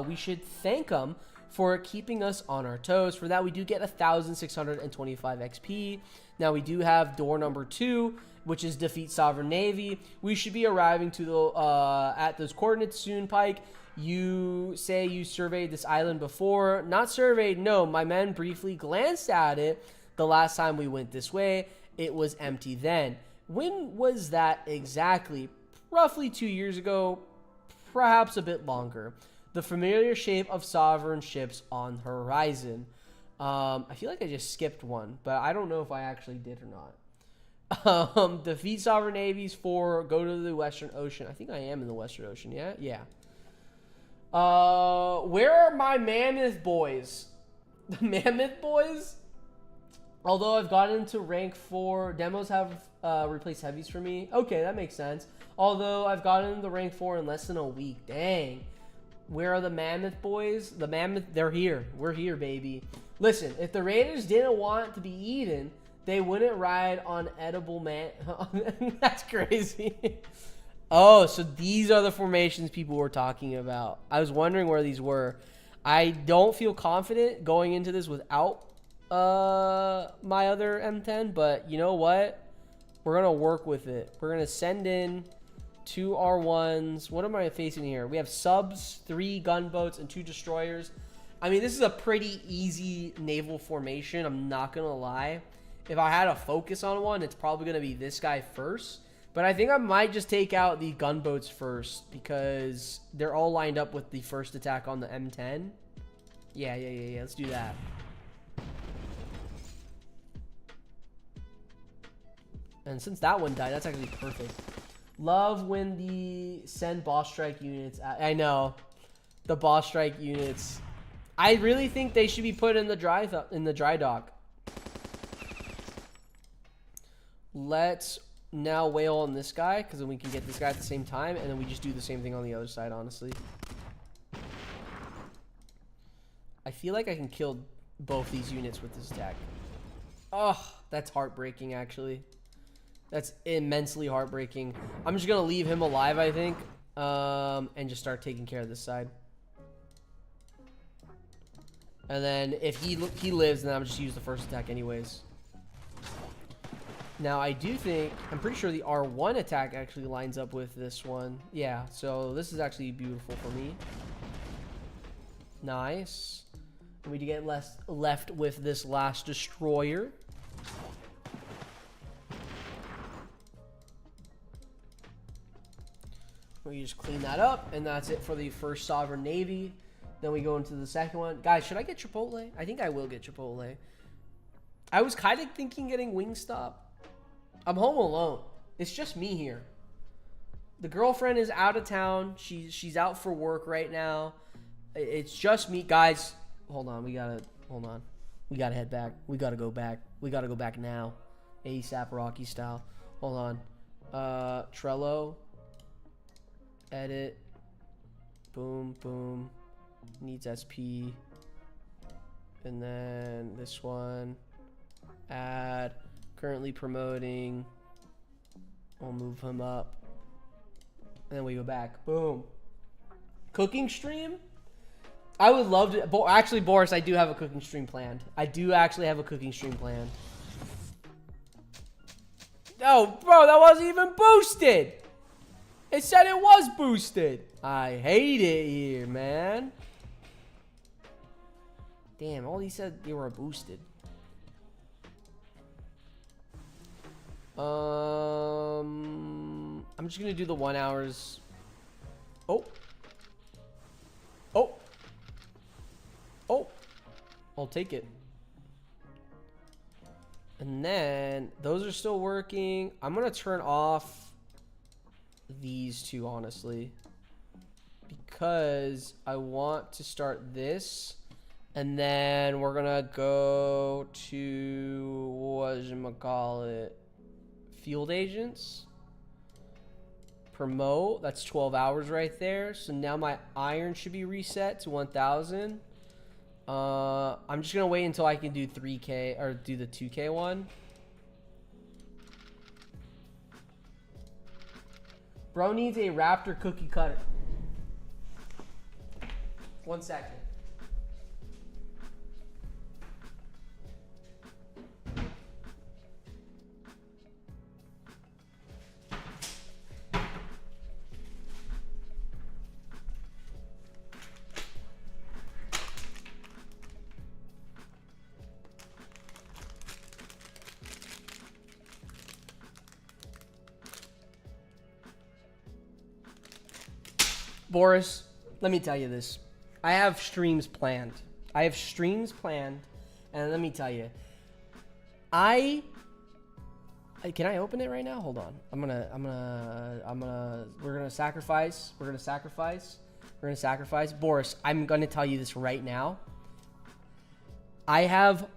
We should thank them for keeping us on our toes. For that, we do get 1,625 XP. Now, we do have door number 2, which is defeat Sovereign Navy. We should be arriving to the at those coordinates soon, Pike. You say you surveyed this island before. Not surveyed, no. My men briefly glanced at it the last time we went this way. It was empty then. When was that exactly? Roughly 2 years ago, perhaps a bit longer. The familiar shape of sovereign ships on horizon. I feel like I just skipped one, but I don't know if I actually did or not. Defeat sovereign navies 4. Go to the Western Ocean. I think I am in the Western Ocean. Yeah, yeah. Where are my mammoth boys? The mammoth boys? Although I've gotten to rank 4, demos have replaced heavies for me. Okay, that makes sense. Although I've gotten to rank 4 in less than a week. Dang. Where are the mammoth boys? The mammoth, they're here. We're here, baby. Listen, if the raiders didn't want to be eaten, they wouldn't ride on edible man. That's crazy. Oh, so these are the formations people were talking about. I was wondering where these were. I don't feel confident going into this without my other M10, but you know what? We're going to work with it. We're going to send in 2 R1s. What am I facing here? We have subs, 3 gunboats, and 2 destroyers. I mean, this is a pretty easy naval formation. I'm not going to lie. If I had to focus on one, it's probably going to be this guy first. But I think I might just take out the gunboats first because they're all lined up with the first attack on the M10. Yeah. Let's do that. And since that one died, that's actually perfect. Love when the send boss strike units. I know the boss strike units. I really think they should be put in the dry dock. Let's now wail on this guy, because then we can get this guy at the same time, and then we just do the same thing on the other side, honestly. I feel like I can kill both these units with this attack. Oh, that's heartbreaking, actually. That's immensely heartbreaking. I'm just going to leave him alive, I think, and just start taking care of this side. And then if he lives, then I'm just use the first attack anyways. Now, I do think, I'm pretty sure the R1 attack actually lines up with this one. Yeah, so this is actually beautiful for me. Nice. We get left with this last destroyer. We just clean that up, and that's it for the first Sovereign Navy. Then we go into the second one. Guys, should I get Chipotle? I think I will get Chipotle. I was kind of thinking getting Wingstop. I'm home alone. It's just me here. The girlfriend is out of town. She's out for work right now. It's just me. Guys, hold on. We gotta head back. We gotta go back. We gotta go back now. ASAP Rocky style. Hold on. Trello. Edit. Boom, boom. Needs SP. And then this one. Add. Currently promoting. We'll move him up. And then we go back. Boom. Cooking stream? I would love to. Actually, Boris, I do have a cooking stream planned. I do actually have a cooking stream planned. Oh, bro, that wasn't even boosted. It said it was boosted. I hate it here, man. Damn, all he said they were boosted. I'm just gonna do the 1 hours. Oh. Oh. Oh. I'll take it. And then those are still working. I'm gonna turn off these two, honestly, because I want to start this, and then we're gonna go to whatchamacallit, field agents. Promote, that's 12 hours right there. So now my iron should be reset to 1,000. I'm just gonna wait until I can do 3K or do the 2K one. Bro needs a Raptor cookie cutter. 1 second. Boris, let me tell you this. I have streams planned. And let me tell you, can I open it right now? Hold on. We're gonna sacrifice. Boris, I'm gonna tell you this right now. I have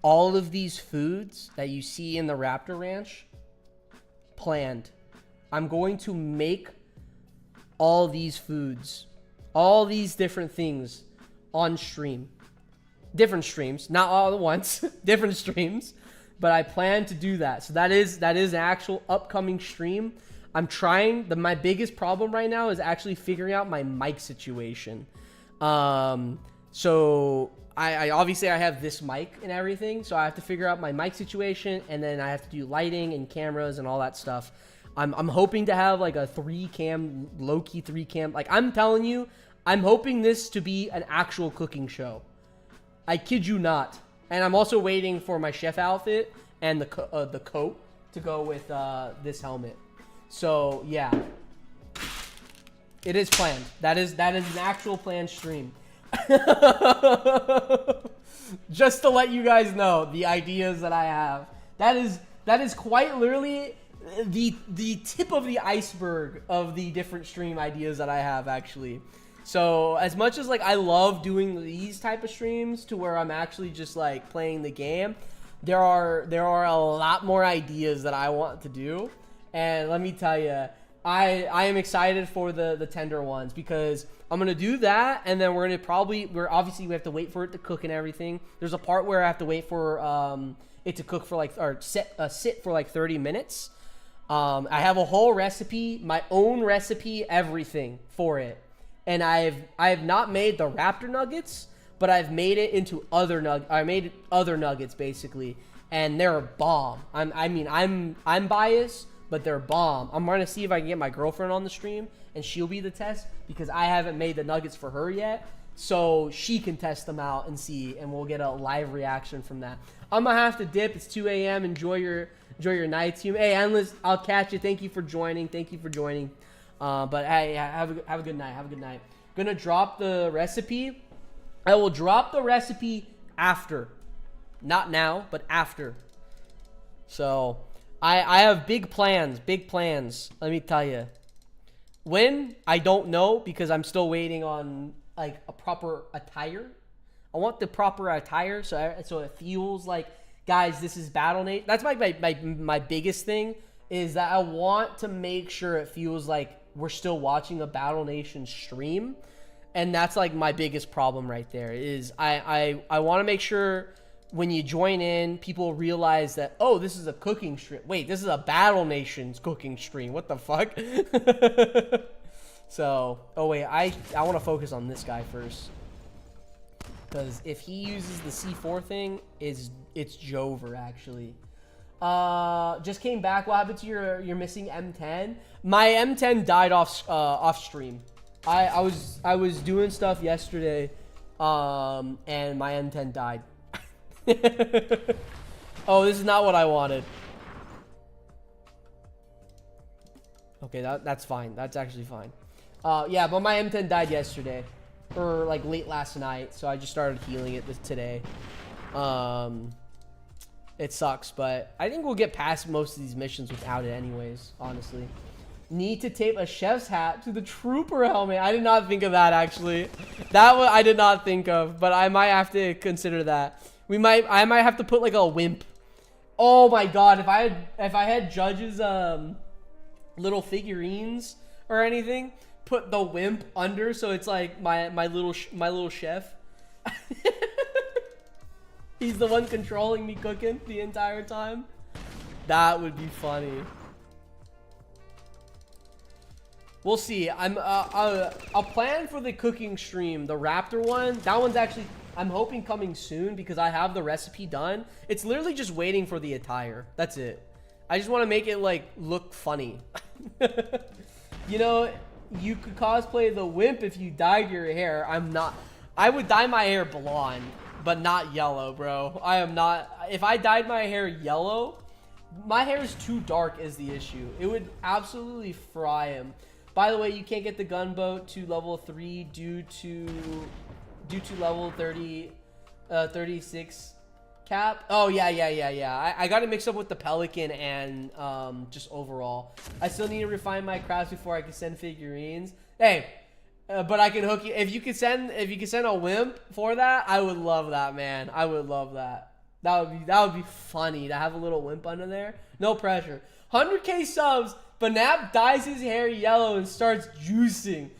all of these foods that you see in the Raptor Ranch planned. I'm going to make all these foods, all these different things on stream. Different streams, not all at once, different streams, but I plan to do that. So that is an actual upcoming stream. I'm trying, my biggest problem right now is actually figuring out my mic situation. So I obviously I have this mic and everything, so I have to figure out my mic situation, and then I have to do lighting and cameras and all that stuff. I'm hoping to have like a 3-cam, low-key 3-cam. Like, I'm telling you, I'm hoping this to be an actual cooking show. I kid you not. And I'm also waiting for my chef outfit and the coat to go with this helmet. So, yeah. It is planned. That is an actual planned stream. Just to let you guys know the ideas that I have. That is quite literally the tip of the iceberg of the different stream ideas that I have, actually. So as much as like I love doing these type of streams to where I'm actually just like playing the game, there are a lot more ideas that I want to do, And let me tell you, I am excited for the tender ones because I'm gonna do that, and then we're obviously we have to wait for it to cook and everything. There's a part where I have to wait for it to cook for like, or sit for like 30 minutes. I have a whole recipe, my own recipe, everything for it. And I have not made the raptor nuggets, but I've made it into I made other nuggets basically, and they're bomb. I'm biased, but they're bomb. I'm gonna see if I can get my girlfriend on the stream and she'll be the test because I haven't made the nuggets for her yet. So she can test them out and see, and we'll get a live reaction from that. I'm gonna have to dip. It's 2 a.m. Enjoy your night, team. Hey, Endless, I'll catch you. Thank you for joining. But hey, have a good night. Have a good night. Gonna drop the recipe. I will drop the recipe after, not now, but after. So I have big plans. Let me tell you. When? I don't know because I'm still waiting on like a proper attire. I want the proper attire so it feels like, guys, this is Battle Nation. That's my biggest thing is that I want to make sure it feels like we're still watching a Battle Nation stream. And that's like my biggest problem right there is I want to make sure when you join in, people realize that, oh, this is a cooking stream. Wait, this is a Battle Nation's cooking stream. What the fuck? So, oh wait, I want to focus on this guy first. Because if he uses the C4 thing, it's Jover, actually. Just came back. What happened to your missing M10? My M10 died off stream. I was doing stuff yesterday, and my M10 died. Oh, this is not what I wanted. Okay, that's fine. That's actually fine. Yeah, but my M10 died yesterday. Or like late last night, so I just started healing it today. It sucks, but I think we'll get past most of these missions without it anyways, honestly. Need to tape a chef's hat to the trooper helmet. I did not think of that, actually. That one I did not think of, but I might have to consider that. I might have to put like a wimp. Oh my god, if I had Judge's little figurines or anything, put the wimp under so it's like my little chef. He's the one controlling me cooking the entire time. That would be funny. We'll see. I'll plan for the cooking stream, the Raptor one. That one's actually, I'm hoping coming soon because I have the recipe done. It's literally just waiting for the attire. That's it. I just want to make it like look funny. You know, you could cosplay the wimp if you dyed your hair. I would dye my hair blonde, but not yellow, bro. I am not. If I dyed my hair yellow, my hair is too dark is the issue. It would absolutely fry him. By the way, you can't get the gunboat to level 3 due to level 36 cap. Oh, yeah. I got it mixed up with the Pelican and just overall. I still need to refine my crafts before I can send figurines. Hey, but I can hook you. If you could send a wimp for that, I would love that, man. I would love that. That would be funny to have a little wimp under there. No pressure. 100K subs. BNAP dyes his hair yellow and starts juicing.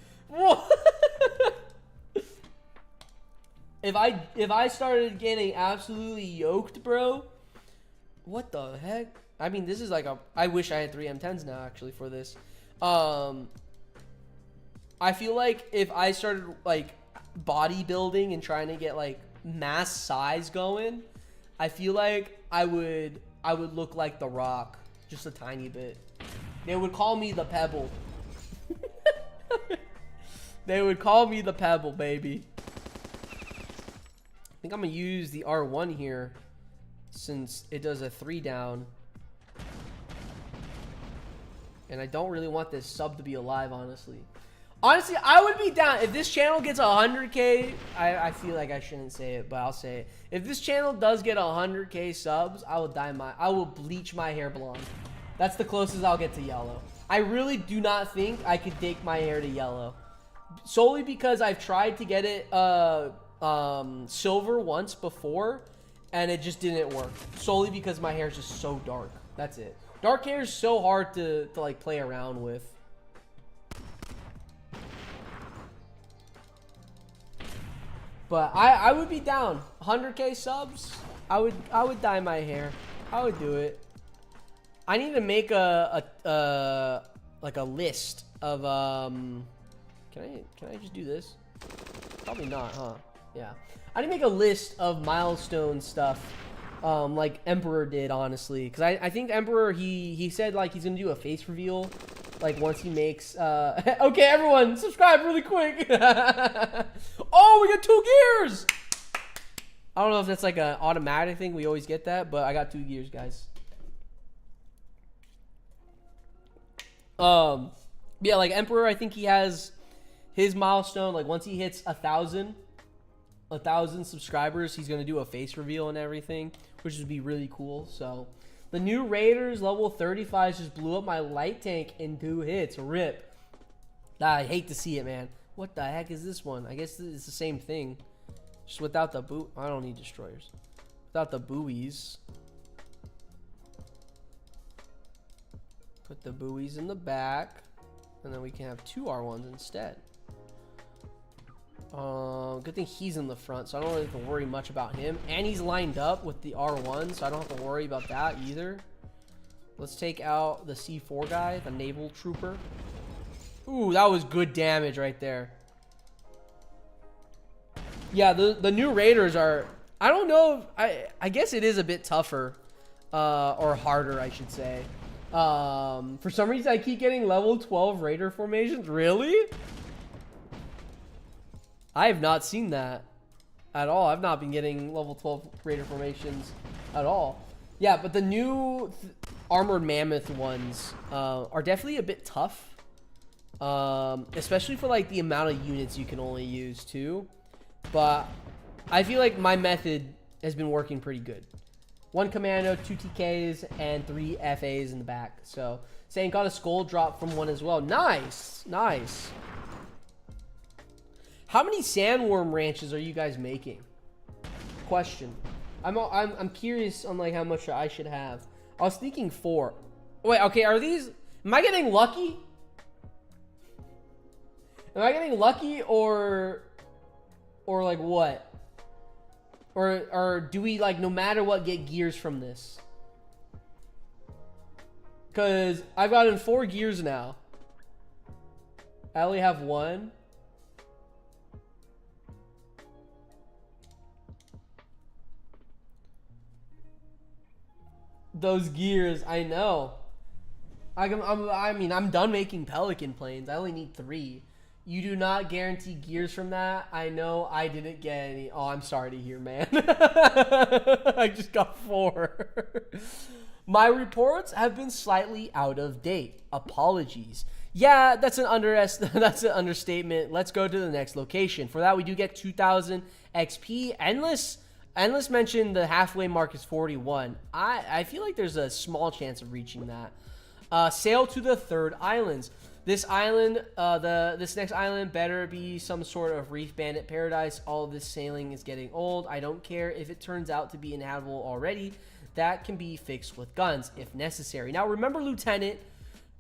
If I started getting absolutely yoked, bro, what the heck? I mean, this is like I wish I had 3 M10s now actually for this. I feel like if I started like bodybuilding and trying to get like mass size going, I feel like I would look like The Rock just a tiny bit. They would call me the Pebble. They would call me the Pebble, baby. I think I'm gonna use the R1 here since it does a 3 down. And I don't really want this sub to be alive, honestly. Honestly, I would be down. If this channel gets 100K, I feel like I shouldn't say it, but I'll say it. If this channel does get 100K subs, I will bleach my hair blonde. That's the closest I'll get to yellow. I really do not think I could take my hair to yellow. Solely because I've tried to get it silver once before, and it just didn't work. Solely because my hair is just so dark. That's it. Dark hair is so hard to like play around with. But I would be down. 100K subs. I would dye my hair. I would do it. I need to make a list of Can I just do this? Probably not, huh? Yeah. I need to make a list of milestone stuff. Like Emperor did, honestly, because I think Emperor he said like he's gonna do a face reveal, like once he makes. Okay, everyone, subscribe really quick. Oh, we got 2 gears. I don't know if that's like an automatic thing. We always get that, but I got 2 gears, guys. Yeah, like Emperor, I think he has his milestone. Like once he hits 1,000 subscribers, he's gonna do a face reveal and everything, which would be really cool. So the new Raiders level 35 just blew up my light tank in 2 hits. Rip. I hate to see it, man. What the heck is this one? I guess it's the same thing, just without the boot. I don't need destroyers. Without the buoys. Put the buoys in the back, and then we can have 2 R1s instead. Good thing he's in the front, so I don't really have to worry much about him. And he's lined up with the R1, so I don't have to worry about that either. Let's take out the C4 guy, the naval trooper. Ooh, that was good damage right there. Yeah, the new Raiders are... I don't know. I guess it is a bit tougher. Or harder, I should say. For some reason, I keep getting level 12 Raider formations. Really? I have not seen that at all. I've not been getting level 12 Raider formations at all. Yeah, but the new Armored Mammoth ones are definitely a bit tough. Especially for like the amount of units you can only use too. But I feel like my method has been working pretty good. 1 Commando, 2 TKs, and 3 FAs in the back. So, saying got a skull drop from 1 as well. Nice, nice. How many sandworm ranches are you guys making? Question. I'm curious on like how much I should have. I was thinking 4. Wait, okay, are these... Am I getting lucky? Am I getting lucky or like what? Or do we like no matter what get gears from this? Cause I've gotten 4 gears now. I only have 1. Those gears, I know. I mean, I'm done making Pelican planes. I only need 3. You do not guarantee gears from that. I know I didn't get any. Oh, I'm sorry to hear, man. I just got 4. My reports have been slightly out of date. Apologies. Yeah, that's an understatement. Let's go to the next location. For that, we do get 2,000 XP. Endless mentioned the halfway mark is 41. I feel like there's a small chance of reaching that. Sail to the 3rd islands. This island, this next island better be some sort of reef bandit paradise. All of this sailing is getting old. I don't care if it turns out to be inhabitable already. That can be fixed with guns if necessary. Now remember, Lieutenant,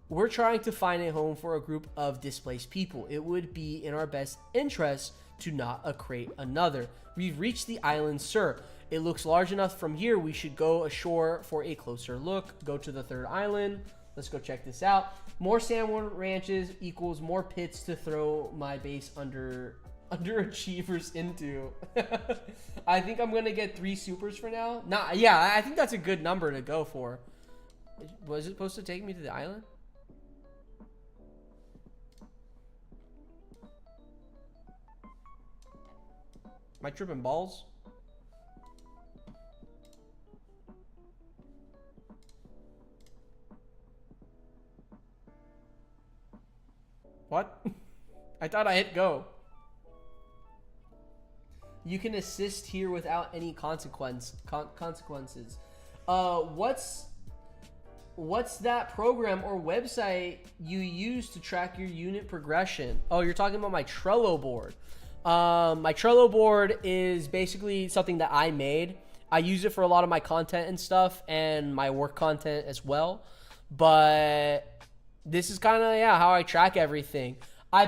we're trying to find a home for a group of displaced people. It would be in our best interest to not create another. We've reached the island, sir. It looks large enough from here. We should go ashore for a closer look. Go to the 3rd island. Let's go check this out. More sandworm ranches equals more pits to throw my base underachievers into. I think I'm gonna get 3 supers for now. Nah, yeah, I think that's a good number to go for. Was it supposed to take me to the island? Am I tripping balls? What? I thought I hit go. You can assist here without any consequences. What's that program or website you use to track your unit progression? Oh, you're talking about my Trello board. My Trello board is basically something that I made. I use it for a lot of my content and stuff, and my work content as well. But this is kind of, yeah, how I track everything. I'll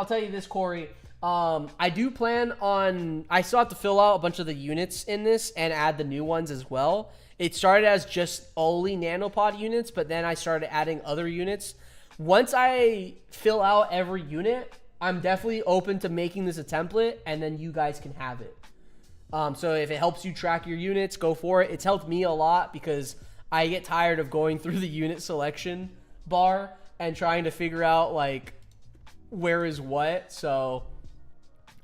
tell you this, Corey. I do plan on, I still have to fill out a bunch of the units in this and add the new ones as well. It started as just only nanopod units, but then I started adding other units. Once I fill out every unit, I'm definitely open to making this a template, and then you guys can have it. So if it helps you track your units, go for it. It's helped me a lot because I get tired of going through the unit selection bar and trying to figure out, like, where is what. So,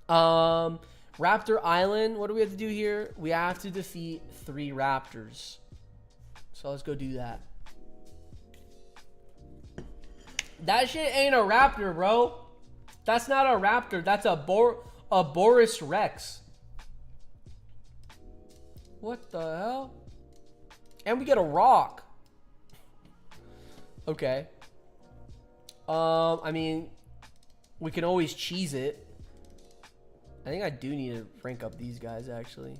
Raptor Island, what do we have to do here? We have to defeat 3 raptors. So let's go do that. That shit ain't a raptor, bro. That's not a raptor. That's a Boris Rex. What the hell? And we get a rock. Okay. I mean, we can always cheese it. I think I do need to rank up these guys, actually.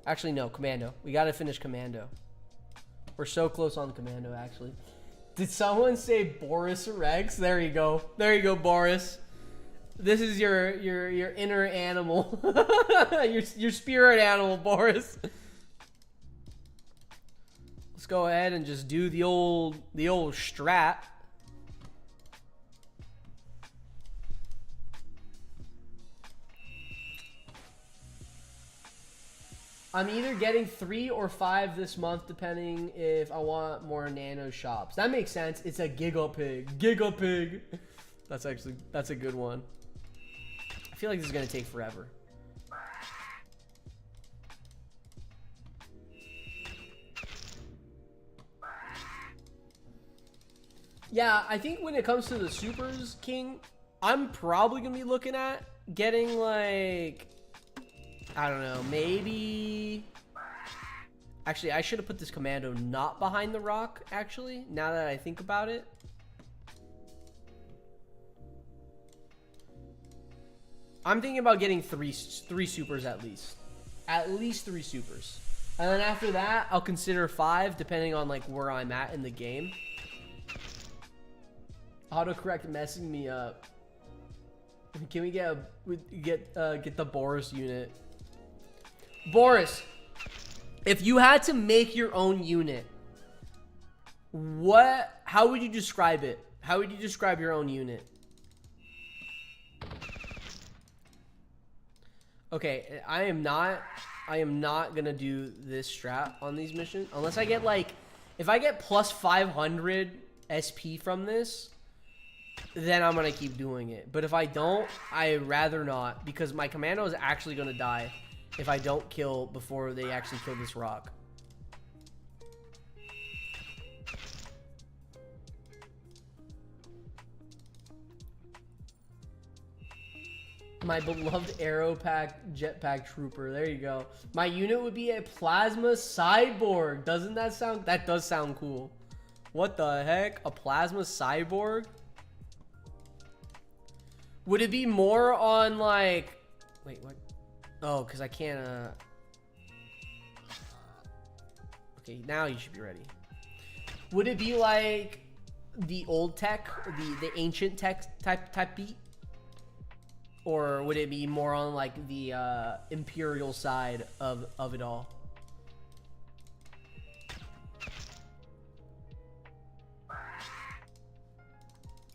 Actually, no, Commando. We gotta finish Commando. We're so close on Commando, actually. Did someone say Boris Rex? There you go. There you go, Boris. This is your inner animal. your spirit animal, Boris. Let's go ahead and just do the old strat. I'm either getting 3 or 5 this month, depending if I want more nano shops. That makes sense. It's a Gigapig. Gigapig. That's a good one. I feel like this is gonna take forever. Yeah, I think when it comes to the supers, King, I'm probably gonna be looking at getting, like, I don't know, maybe... Actually, I should have put this Commando not behind the rock, actually, now that I think about it. I'm thinking about getting three supers at least. At least 3 supers. And then after that, I'll consider 5, depending on, like, where I'm at in the game. Autocorrect messing me up. Can we get the Boris unit? Boris, if you had to make your own unit, how would you describe it? How would you describe your own unit? Okay, I am not gonna do this strat on these missions unless I get, like, if I get plus 500 SP from this, then I'm gonna keep doing it. But if I don't, I'd rather not, because my Commando is actually gonna die if I don't kill before they actually kill this rock. My beloved Aero Pack Jetpack Trooper. There you go. My unit would be a Plasma Cyborg. Doesn't that sound... That does sound cool. What the heck? A Plasma Cyborg? Would it be more on, like... Wait, what? Oh, because I can't... Okay, now you should be ready. Would it be like the old tech, the ancient tech type beat? Or would it be more on, like, the Imperial side of it all?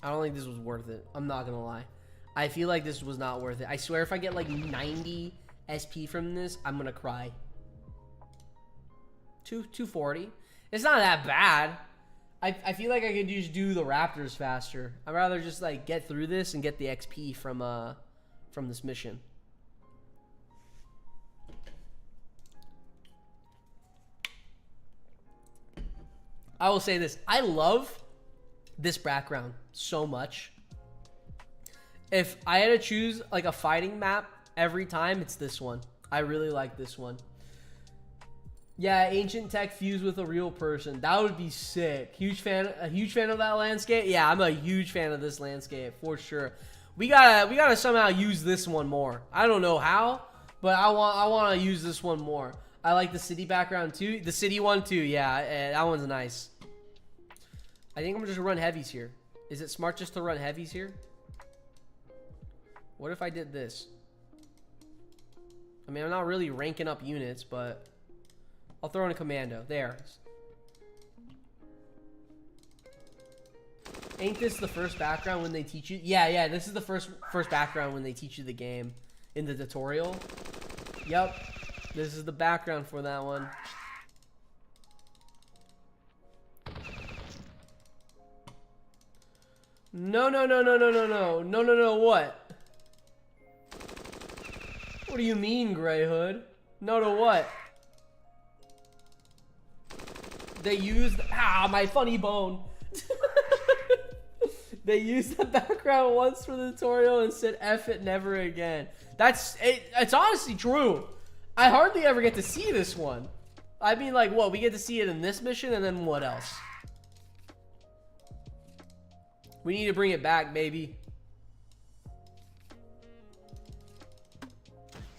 I don't think this was worth it. I'm not gonna lie. I feel like this was not worth it. I swear if I get like 90 SP from this, I'm gonna cry. 240. It's not that bad. I feel like I could just do the Raptors faster. I'd rather just, like, get through this and get the XP from this mission. I will say this. I love this background so much. If I had to choose, like, a fighting map every time, it's this one. I really like this one. Yeah, ancient tech fused with a real person. That would be sick. A huge fan of that landscape. Yeah, I'm a huge fan of this landscape for sure. We gotta somehow use this one more. I don't know how, but I want to use this one more. I like the city background too. The city one too, yeah, that one's nice. I think I'm just gonna run heavies here. Is it smart just to run heavies here? What if I did this? I mean, I'm not really ranking up units, but I'll throw in a commando. There. Ain't this the first background when they teach you? Yeah, this is the first background when they teach you the game in the tutorial. Yep. This is the background for that one. No, what? What do you mean, Grey Hood? No to what? They used... Ah, my funny bone. They used the background once for the tutorial and said, F it, never again. It's honestly true. I hardly ever get to see this one. I mean, like, what? We get to see it in this mission, and then what else? We need to bring it back, baby.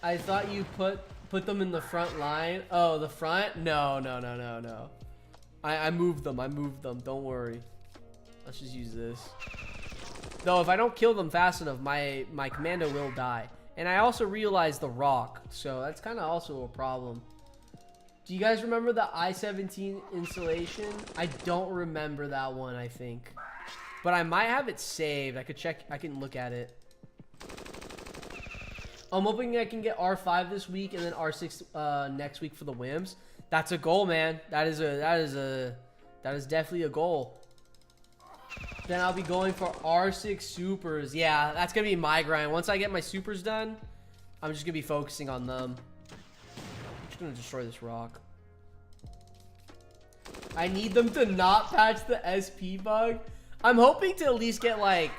I thought you put them in the front line. Oh, the front? No. I moved them. Don't worry. Let's just use this. Though, if I don't kill them fast enough, my commando will die. And I also realized the rock, so that's kind of also a problem. Do you guys remember the I-17 installation? I don't remember that one, I think. But I might have it saved. I could check. I can look at it. I'm hoping I can get R5 this week and then R6 next week for the Wims. That's a goal, man. That is definitely a goal. Then I'll be going for R6 supers. Yeah, that's gonna be my grind. Once I get my supers done, I'm just gonna be focusing on them. I'm just gonna destroy this rock. I need them to not patch the SP bug. I'm hoping to at least get like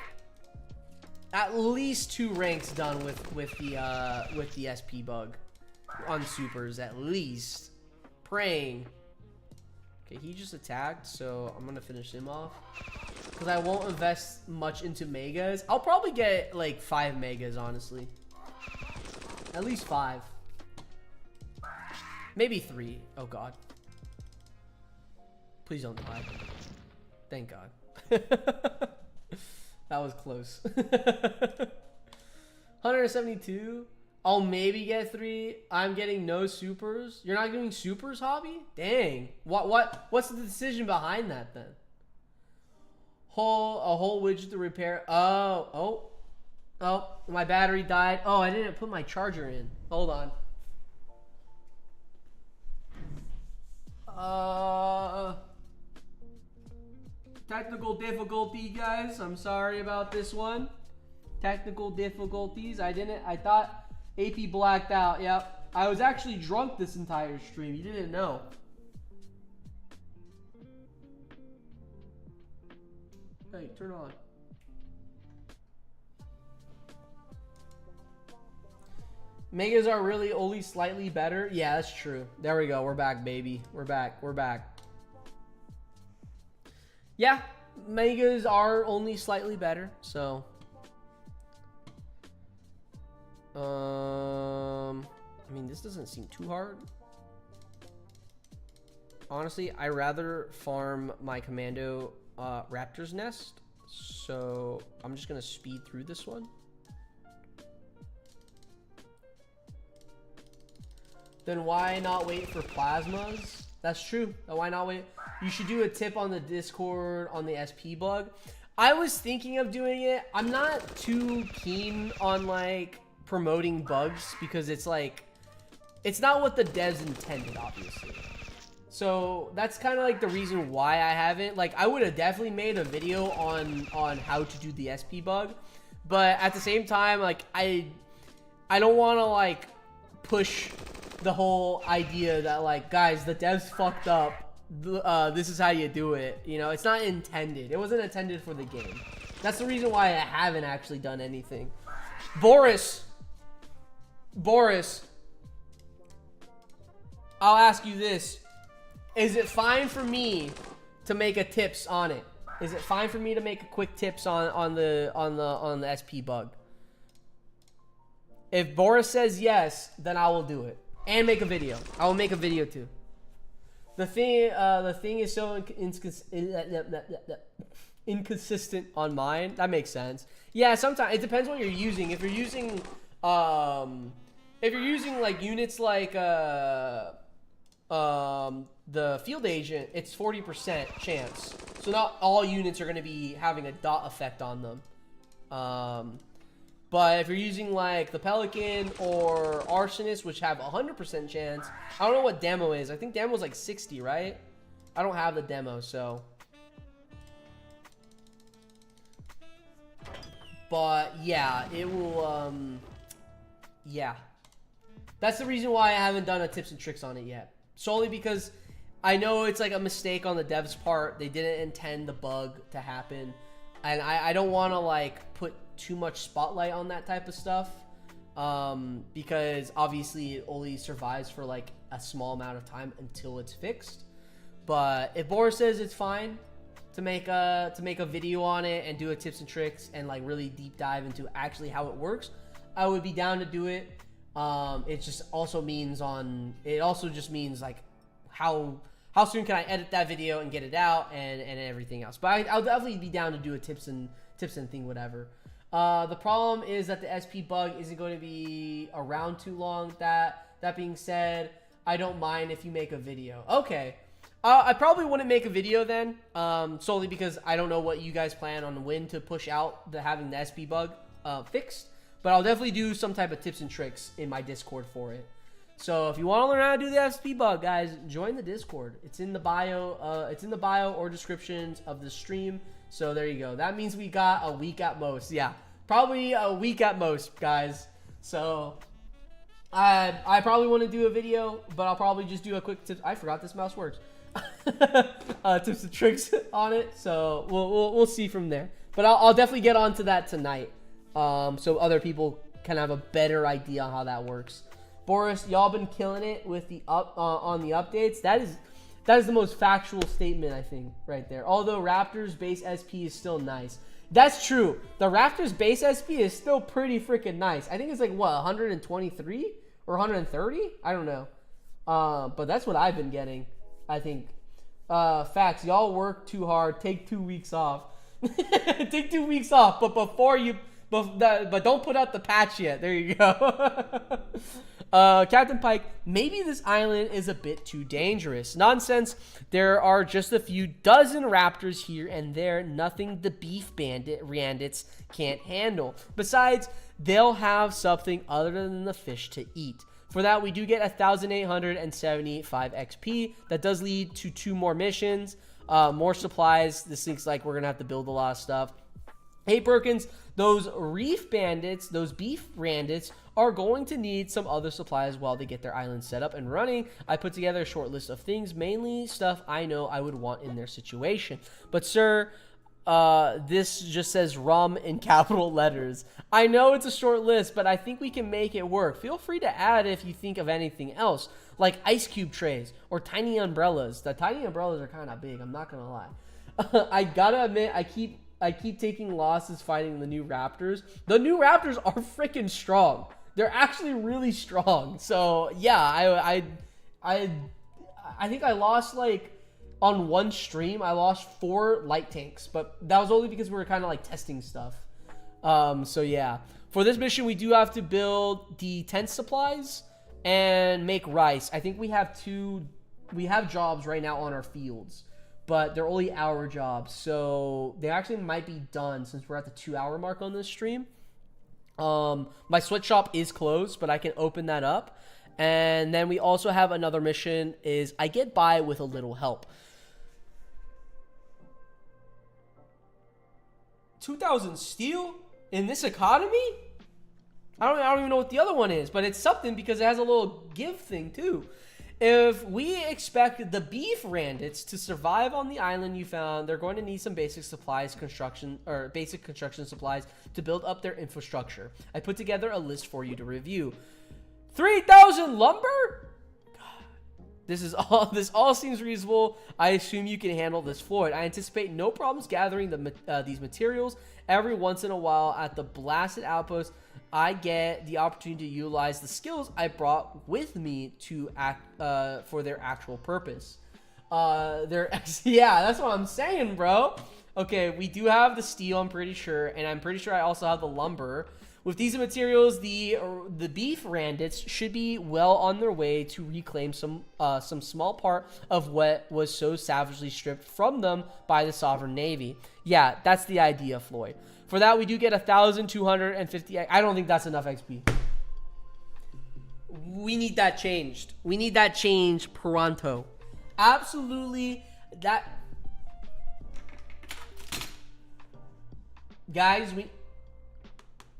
at least 2 ranks done with the SP bug on supers, at least. Praying. Okay, he just attacked, so I'm gonna finish him off. Because I won't invest much into megas. I'll probably get like 5 megas, honestly. At least 5. Maybe 3. Oh god. Please don't die. Thank god. That was close. 172. I'll maybe get 3. I'm getting no supers. You're not doing supers, Hobby? Dang. What's the decision behind that then? A whole widget to repair. Oh, my battery died. Oh, I didn't put my charger in. Hold on. Technical difficulty, guys. I'm sorry about this one. Technical difficulties. I thought AP blacked out. Yep. I was actually drunk this entire stream. You didn't know. Hey, turn on. Megas are really only slightly better. Yeah, that's true. There we go. We're back, baby. We're back. Yeah, megas are only slightly better, so. I mean, this doesn't seem too hard. Honestly, I rather farm my commando raptor's nest, so I'm just gonna speed through this one. Then why not wait for plasmas? That's true. Why not wait? You should do a tip on the Discord on the SP bug. I was thinking of doing it. I'm not too keen on like promoting bugs because it's like, it's not what the devs intended, obviously. So that's kind of like the reason why I haven't. Like, I would have definitely made a video on how to do the SP bug, but at the same time, like I don't want to like push the whole idea that like, guys, the devs fucked up. This is how you do it. You know, it's not intended. It wasn't intended for the game. That's the reason why I haven't actually done anything. Boris, I'll ask you this. Is it fine for me to make a tips on it? Is it fine for me to make a quick tips on the SP bug? If Boris says yes, then I will do it. And make a video. I will make a video too. The thing is so inconsistent on mine. That makes sense. Yeah, sometimes it depends what you're using. If you're using like units like the field agent, it's 40% chance. So not all units are going to be having a dot effect on them. But if you're using like the Pelican or Arsonist, which have 100% chance, I don't know what demo is. I think demo is like 60, right? I don't have the demo, so. But yeah, it will, yeah. That's the reason why I haven't done a tips and tricks on it yet. Solely because I know it's like a mistake on the devs' part. They didn't intend the bug to happen. And I don't want to like put too much spotlight on that type of stuff. Because obviously it only survives for like a small amount of time until it's fixed. But if Boris says it's fine to make a video on it and do a tips and tricks and like really deep dive into actually how it works, I would be down to do it. It just also means like how soon can I edit that video and get it out and everything else. But I'll definitely be down to do a tips and thing, whatever. The problem is that the SP bug isn't going to be around too long. That being said, I don't mind if you make a video. Okay. I probably wouldn't make a video then, solely because I don't know what you guys plan on when to push out having the SP bug fixed. But I'll definitely do some type of tips and tricks in my Discord for it. So if you want to learn how to do the SP bug, guys, join the Discord. It's in the bio. It's in the bio or descriptions of the stream. So there you go. That means we got a week at most. Yeah, probably a week at most, guys. So I probably want to do a video, but I'll probably just do a quick tip. I forgot this mouse works. Tips and tricks on it. So we'll see from there. But I'll definitely get onto that tonight. So other people can have a better idea on how that works. Boris, y'all been killing it with the on the updates. That is the most factual statement, I think, right there. Although Raptors base SP is still nice. That's true. The Raptors base SP is still pretty freaking nice. I think it's like what, 123 or 130? I don't know. But that's what I've been getting, I think. Facts. Y'all work too hard. Take 2 weeks off. Take 2 weeks off. But before you. But don't put out the patch yet. There you go. Captain Pike, maybe this island is a bit too dangerous. Nonsense. There are just a few dozen raptors here and there. Nothing the beef bandits can't handle. Besides, they'll have something other than the fish to eat. For that, we do get 1,875 XP. That does lead to 2 more missions. More supplies. This seems like we're going to have to build a lot of stuff. Hey, Perkins, those reef bandits, those beef bandits, are going to need some other supplies while they get their island set up and running. I put together a short list of things, mainly stuff I know I would want in their situation. But, sir, this just says rum in capital letters. I know it's a short list, but I think we can make it work. Feel free to add if you think of anything else, like ice cube trays or tiny umbrellas. The tiny umbrellas are kind of big, I'm not going to lie. I gotta admit, I keep taking losses fighting the new Raptors. The new Raptors are freaking strong. They're actually really strong. So yeah, I think I lost like on one stream. I lost 4 light tanks, but that was only because we were kind of like testing stuff. So yeah, for this mission we do have to build the tent supplies and make rice. I think we have jobs right now on our fields, but they're only hour jobs, so they actually might be done since we're at the 2-hour mark on this stream. My sweatshop is closed, but I can open that up. And then we also have another mission is I get by with a little help. 2,000 steel in this economy? I don't even know what the other one is, but it's something because it has a little give thing too. If we expect the beef bandits to survive on the island you found, they're going to need some basic construction supplies to build up their infrastructure. I put together a list for you to review. 3,000 lumber? God. This all seems reasonable. I assume you can handle this, Floyd. I anticipate no problems gathering these materials. Every once in a while at the blasted outpost, I get the opportunity to utilize the skills I brought with me to act for their actual purpose. Yeah, that's what I'm saying, bro. Okay, we do have the steel, I'm pretty sure, and I'm pretty sure I also have the lumber. With these materials, the beef randits should be well on their way to reclaim some small part of what was so savagely stripped from them by the Sovereign Navy. Yeah, that's the idea, Floyd. For that, we do get 1,250. I don't think that's enough XP. We need that changed. We need that changed pronto. Absolutely. That, guys,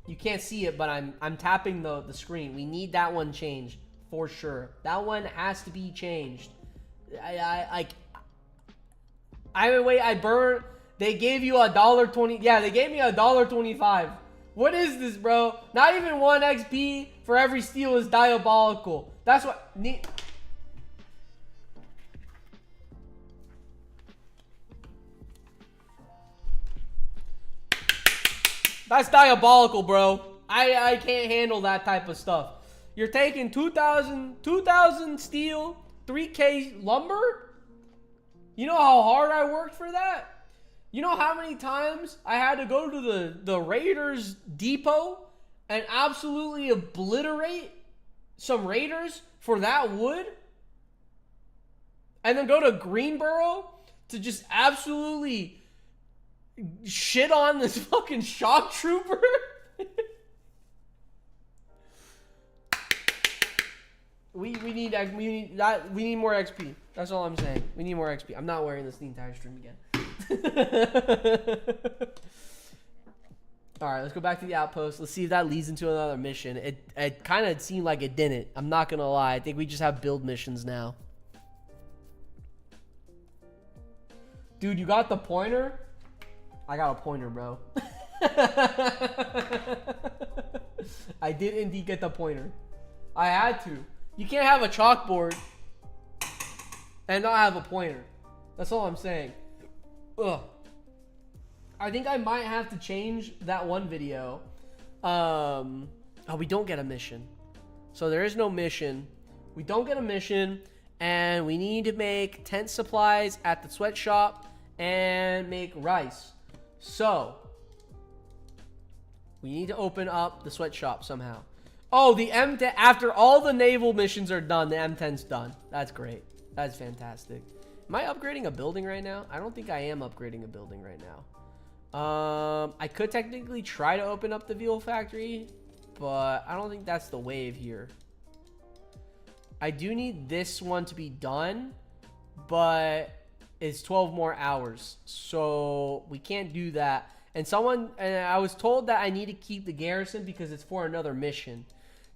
you can't see it, but I'm tapping the screen. We need that one changed for sure. That one has to be changed. I burned. They gave you $1.20. Yeah, they gave me $1.25. What is this, bro? Not even 1 XP for every steal is diabolical. That's what. That's diabolical, bro. I can't handle that type of stuff. You're taking 2,000 steel, 3K lumber? You know how hard I worked for that? You know how many times I had to go to the Raiders depot and absolutely obliterate some Raiders for that wood? And then go to Greenboro to just absolutely shit on this fucking shock trooper? we need more XP. That's all I'm saying. We need more XP. I'm not wearing this the entire stream again. All right, let's go back to the outpost. Let's see if that leads into another mission. It kind of seemed like it didn't. I'm not gonna lie. I think we just have build missions now. Dude, you got the pointer? I got a pointer, bro. I did indeed get the pointer. I had to. You can't have a chalkboard and not have a pointer. That's all I'm saying. Ugh. I think I might have to change that one video. Oh, we don't get a mission. So there is no mission. We don't get a mission. And we need to make tent supplies at the sweatshop and make rice. So we need to open up the sweatshop somehow. Oh, the M10. After all the naval missions are done, the M10's done. That's great. That's fantastic. Am I upgrading a building right now? I don't think I am upgrading a building right now. I could technically try to open up the veal factory, but I don't think that's the wave here. I do need this one to be done, but it's 12 more hours, so we can't do that. And I was told that I need to keep the garrison because it's for another mission.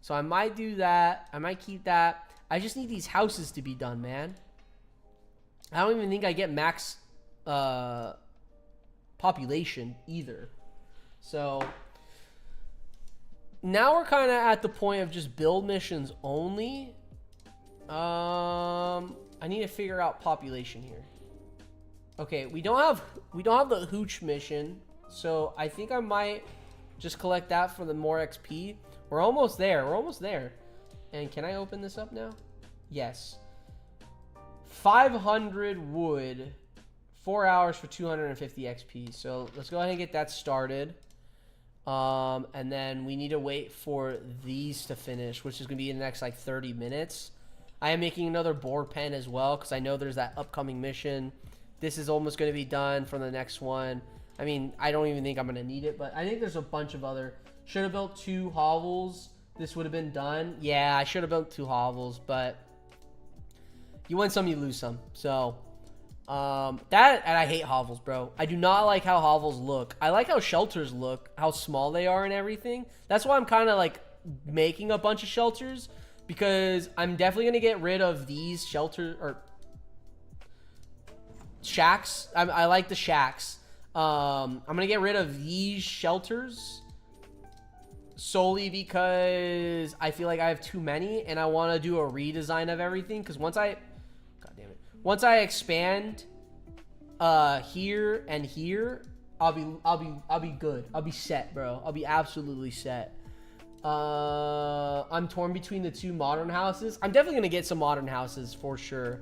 So I might do that. I might keep that. I just need these houses to be done, man. I don't even think I get max population either. So now we're kind of at the point of just build missions only. I need to figure out population here. Okay, we don't have the hooch mission, so I think I might just collect that for the more XP. We're almost there. We're almost there. And can I open this up now? Yes. 500 wood, 4 hours for 250 XP. So let's go ahead and get that started. And then we need to wait for these to finish, which is going to be in the next like 30 minutes. I am making another boar pen as well because I know there's that upcoming mission. This is almost going to be done for the next one. I mean, I don't even think I'm going to need it, but I think there's a bunch of other. Should have built 2 hovels. This would have been done. Yeah, I should have built 2 hovels, but you win some, you lose some. So, and I hate hovels, bro. I do not like how hovels look. I like how shelters look, how small they are and everything. That's why I'm kind of like making a bunch of shelters, because I'm definitely going to get rid of these shelters or shacks. I like the shacks. I'm going to get rid of these shelters solely because I feel like I have too many and I want to do a redesign of everything. Because once I once I expand here and here, I'll be good. I'll be set, bro. I'll be absolutely set. I'm torn between the 2 modern houses. I'm definitely gonna get some modern houses for sure.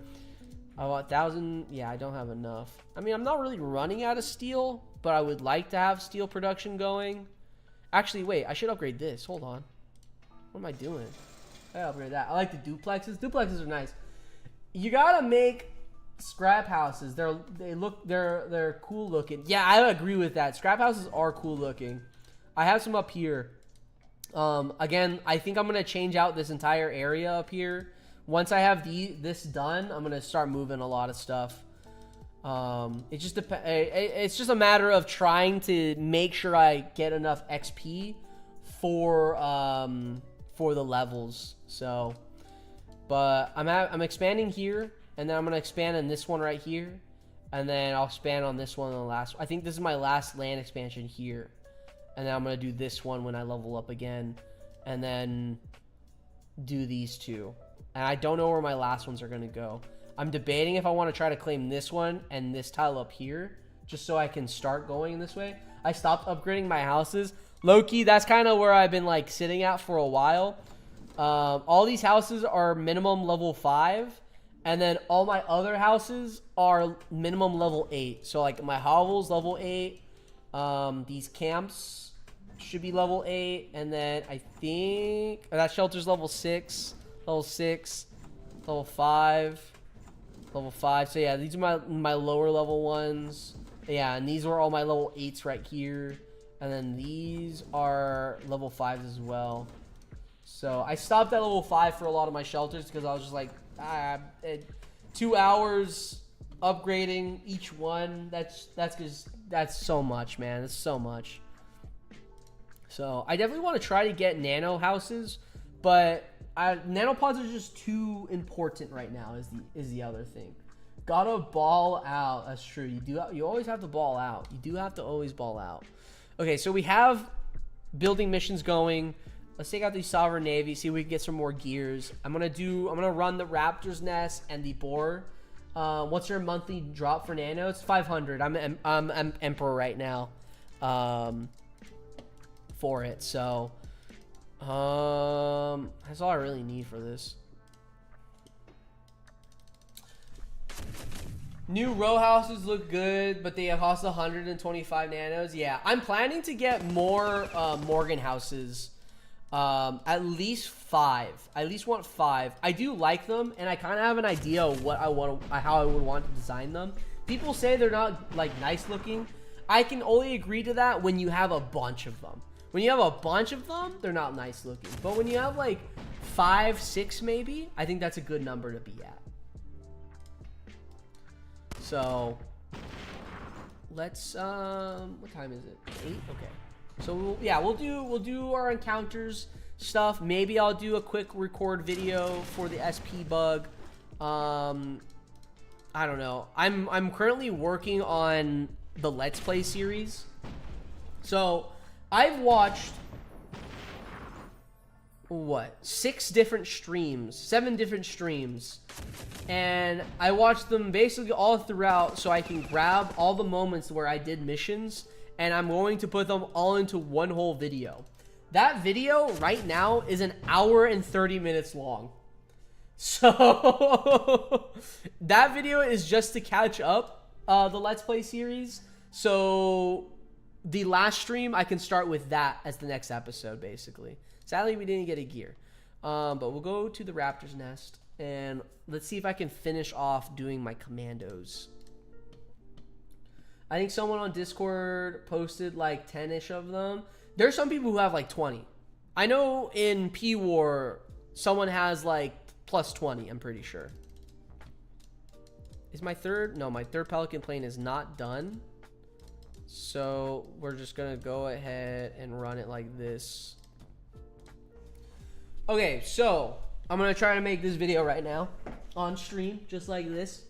Oh, 1,000. Yeah, I don't have enough. I mean, I'm not really running out of steel, but I would like to have steel production going. Actually, wait, I should upgrade this. Hold on. What am I doing? I gotta upgrade that. I like the duplexes. Duplexes are nice. You gotta make scrap houses. They're cool looking. Yeah, I agree with that. Scrap houses are cool looking. I have some up here. Again, I think I'm gonna change out this entire area up here. Once I have this done, I'm gonna start moving a lot of stuff. It just it's just a matter of trying to make sure I get enough XP for the levels. So, but I'm expanding here, and then I'm gonna expand in this one right here, and then I'll expand on this one in the last. I think this is my last land expansion here, and then I'm gonna do this one when I level up again, and then do these 2. And I don't know where my last ones are gonna go. I'm debating if I want to try to claim this one and this tile up here, just so I can start going this way. I stopped upgrading my houses. Low-key, that's kind of where I've been like sitting at for a while. All these houses are minimum level 5, and then all my other houses are minimum level 8. So like my hovels level 8, these camps should be level 8, and then I think that shelter's level 6, level 6, level 5. Level 5. So yeah, these are my lower level ones. Yeah, and these are all my level 8s right here. And then these are level 5s as well. So I stopped at level 5 for a lot of my shelters because I was just like, 2 hours upgrading each one. That's so much, man. That's so much. So I definitely want to try to get nano houses, but nanopods are just too important right now is the other thing. Gotta ball out. That's true. You always have to ball out. You do have to always ball out. Okay, so we have building missions going. Let's take out the Sovereign Navy, see if we can get some more gears. I'm gonna run the Raptor's Nest and the Boar. What's your monthly drop for nano? It's 500. I'm Emperor right now. For it, so that's all I really need for this. New row houses look good, but they cost 125 nanos. Yeah, I'm planning to get more Morgan houses. At least 5. I at least want 5. I do like them, and I kind of have an idea of what how I would want to design them. People say they're not like nice looking. I can only agree to that when you have a bunch of them. When you have a bunch of them, they're not nice looking. But when you have like 5, 6 maybe, I think that's a good number to be at. So let's what time is it? 8? Okay. So we'll do our encounters stuff. Maybe I'll do a quick record video for the SP bug. I don't know. I'm currently working on the Let's Play series. So I've watched what? 7 different streams. And I watched them basically all throughout so I can grab all the moments where I did missions, and I'm going to put them all into one whole video. That video right now is 1 hour and 30 minutes long. So that video is just to catch up the Let's Play series. So the last stream, I can start with that as the next episode, basically. Sadly, we didn't get a gear. But we'll go to the Raptor's Nest, and let's see if I can finish off doing my commandos. I think someone on Discord posted like 10-ish of them. There's some people who have like 20. I know in P-War, someone has like plus 20, I'm pretty sure. Is my third? No, my third Pelican plane is not done. So we're just gonna go ahead and run it like this. Okay, so I'm gonna try to make this video right now on stream, just like this.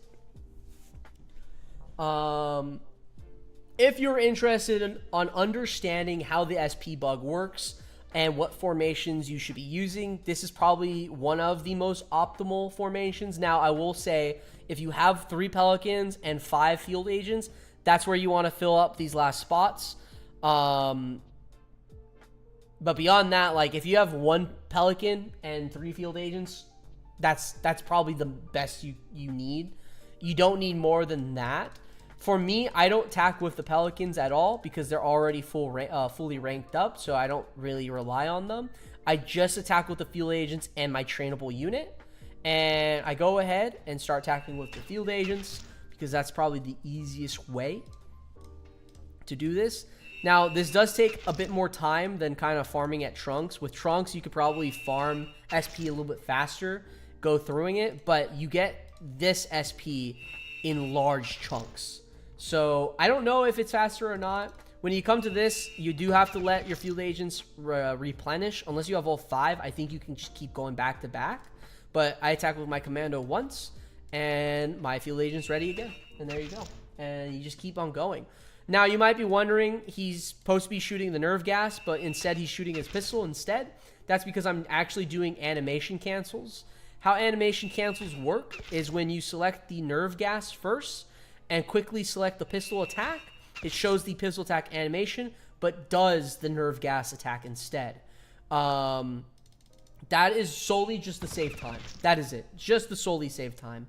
If you're interested on understanding how the SP bug works, and what formations you should be using. This is probably one of the most optimal formations. Now, I will say, if you have 3 Pelicans and 5 field agents, that's where you want to fill up these last spots. But beyond that, like, if you have 1 Pelican and 3 field agents, that's probably the best you need. You don't need more than that. For me, I don't tack with the Pelicans at all because they're already fully ranked up, so I don't really rely on them. I just attack with the field agents and my trainable unit, and I go ahead and start attacking with the field agents because that's probably the easiest way to do this. Now, this does take a bit more time than kind of farming at Trunks. With Trunks, you could probably farm SP a little bit faster, go through it, but you get this SP in large chunks. So I don't know if it's faster or not. When you come to this, you do have to let your field agents replenish. Unless you have all 5, I think you can just keep going back to back. But I attack with my commando once, and my field agent's ready again. And there you go. And you just keep on going. Now, you might be wondering, he's supposed to be shooting the nerve gas, but instead he's shooting his pistol instead. That's because I'm actually doing animation cancels. How animation cancels work is when you select the nerve gas first and quickly select the pistol attack, it shows the pistol attack animation, but does the nerve gas attack instead. That is solely just the save time. That is it. Just the solely save time.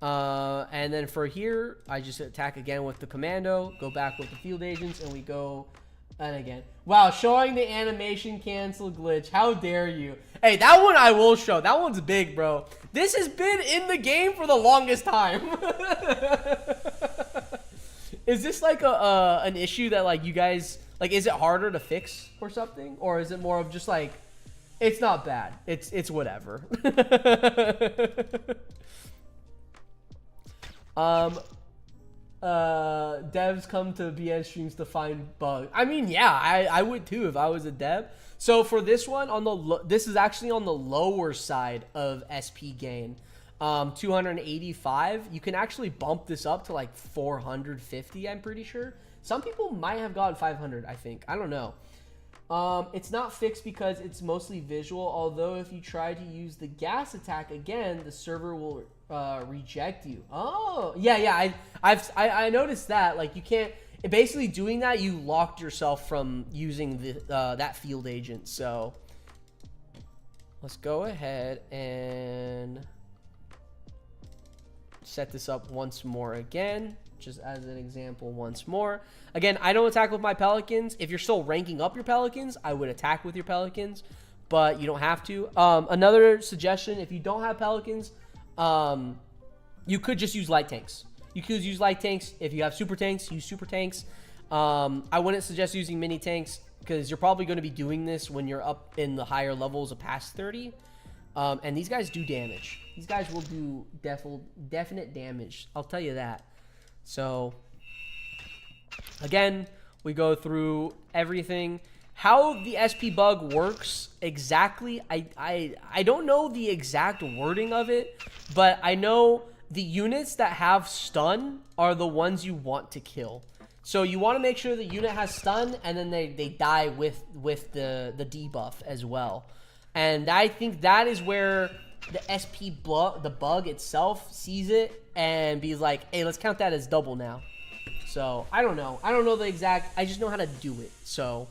And then for here, I just attack again with the commando, go back with the field agents, and we go, and again. Wow, showing the animation cancel glitch. How dare you? Hey, that one I will show. That one's big, bro. This has been in the game for the longest time. Is this like an issue that like you guys, like, is it harder to fix or something? Or is it more of just like, it's not bad. It's whatever. Devs come to BN streams to find bugs. I mean, yeah, I would too if I was a dev. So for this one, this is actually on the lower side of SP gain. 285. You can actually bump this up to like 450, I'm pretty sure. Some people might have gotten 500, I think. I don't know. It's not fixed because it's mostly visual, although if you try to use the gas attack again, the server will reject you. Oh, yeah, I noticed that. Like, you can't, basically doing that, you locked yourself from using that field agent. So let's go ahead and set this up once more again, just as an example once more. Again, I don't attack with my Pelicans. If you're still ranking up your Pelicans, I would attack with your Pelicans, but you don't have to. Another suggestion, if you don't have Pelicans, you could just use light tanks. You could use light tanks. If you have super tanks, use super tanks. I wouldn't suggest using mini tanks because you're probably going to be doing this when you're up in the higher levels of past 30. And these guys do damage. These guys will do definite damage. I'll tell you that. So, again, we go through everything. How the SP bug works exactly, I don't know the exact wording of it, but I know the units that have stun are the ones you want to kill. So you want to make sure the unit has stun, and then they die with the debuff as well. And I think that is where the the bug itself sees it and be like, hey, let's count that as double now. So I don't know. I don't know the exact, I just know how to do it. So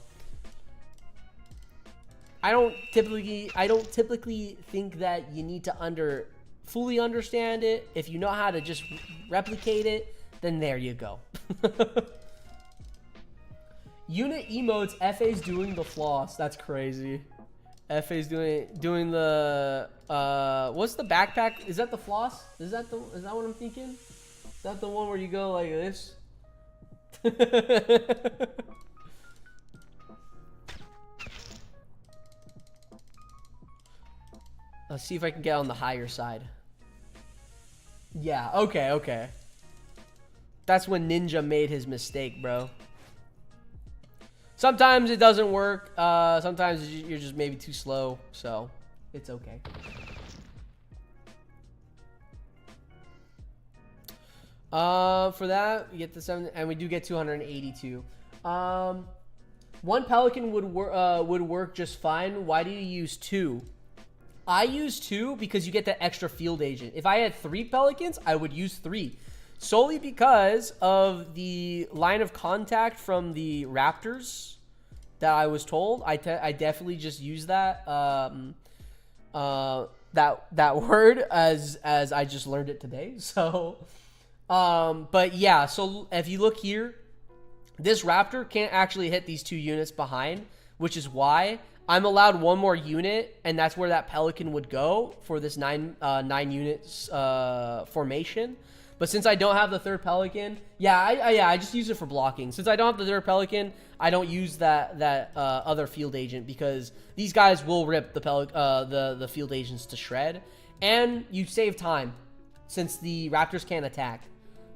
I don't typically think that you need to fully understand it. If you know how to just replicate it, then there you go. Unit emotes, FA's doing the floss. That's crazy. FA's doing the what's the backpack? Is that the floss? Is that what I'm thinking? Is that the one where you go like this? Let's see if I can get on the higher side. Yeah, okay. That's when Ninja made his mistake, bro. Sometimes it doesn't work. Sometimes you're just maybe too slow, so it's okay. For that, we get the 7, and we do get 282. One Pelican would work just fine. Why do you use 2? I use 2 because you get that extra field agent. If I had 3 Pelicans, I would use 3. Solely because of the line of contact from the Raptors that I was told. I definitely just use that that word as I just learned it today. So, but yeah. So if you look here, this Raptor can't actually hit these 2 units behind, which is why I'm allowed 1 more unit, and that's where that Pelican would go for this 9 units formation. But since I don't have the 3rd Pelican, I just use it for blocking. Since I don't have the 3rd Pelican, I don't use that other field agent because these guys will rip the field agents to shred, and you save time since the Raptors can't attack.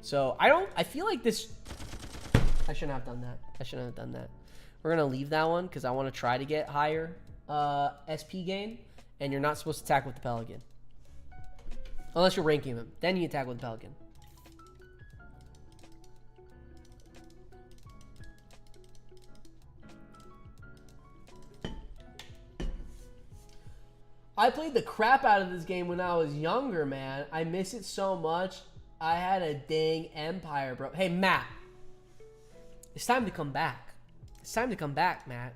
So I feel like this. I shouldn't have done that. I shouldn't have done that. We're gonna leave that one because I want to try to get higher SP gain, and you're not supposed to attack with the Pelican unless you're ranking him. Then you attack with the Pelican. I played the crap out of this game when I was younger, man. I miss it so much. I had a dang empire, bro. Hey, Matt. It's time to come back. It's time to come back, Matt.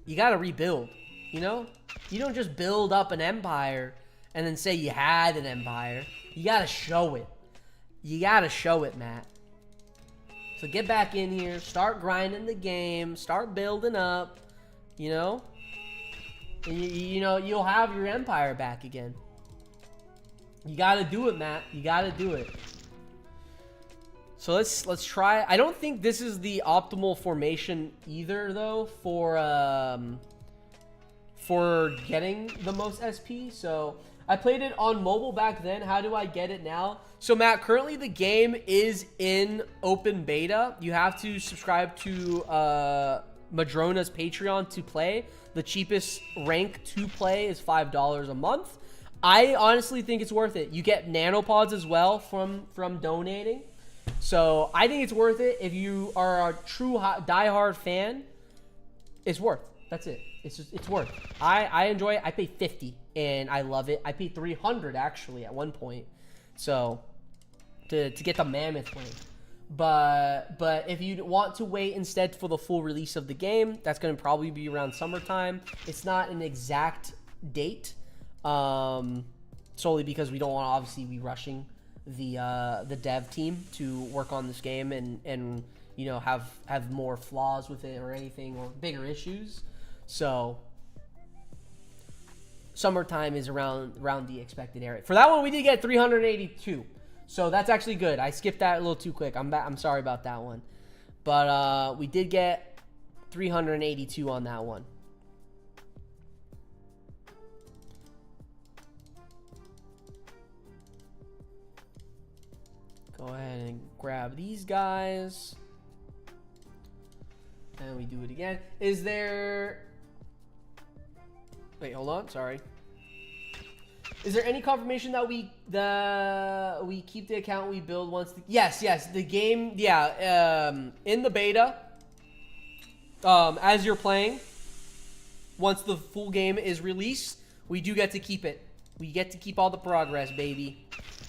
You gotta rebuild, you know? You don't just build up an empire and then say you had an empire. You gotta show it. You gotta show it, Matt. So get back in here. Start grinding the game. Start building up, you know? And you know, you'll have your empire back again. You gotta do it, Matt. You gotta do it. So let's try. I don't think this is the optimal formation either, though, for getting the most SP. So I played it on mobile back then. How do I get it now? So Matt, currently the game is in open beta. You have to subscribe to Madrona's Patreon to play. The cheapest rank to play is $5 a month. I honestly think it's worth it. You get nanopods as well from donating. So I think it's worth it. If you are a true diehard fan, it's worth. That's it. It's worth. I enjoy it. I pay 50 and I love it. I paid 300 actually at one point. So to get the mammoth rank. But if you want to wait instead for the full release of the game, that's going to probably be around summertime. It's not an exact date, solely because we don't want to obviously be rushing the dev team to work on this game and you know have more flaws with it or anything or bigger issues. So summertime is around the expected area. For that one, we did get 382. So that's actually good. I skipped that a little too quick. I'm sorry about that one. But we did get 382 on that one. Go ahead and grab these guys. And we do it again. Is there... Wait, hold on. Sorry. Is there any confirmation that we keep the account we build once? Yes. The game, in the beta, as you're playing, once the full game is released, we do get to keep it. We get to keep all the progress, baby.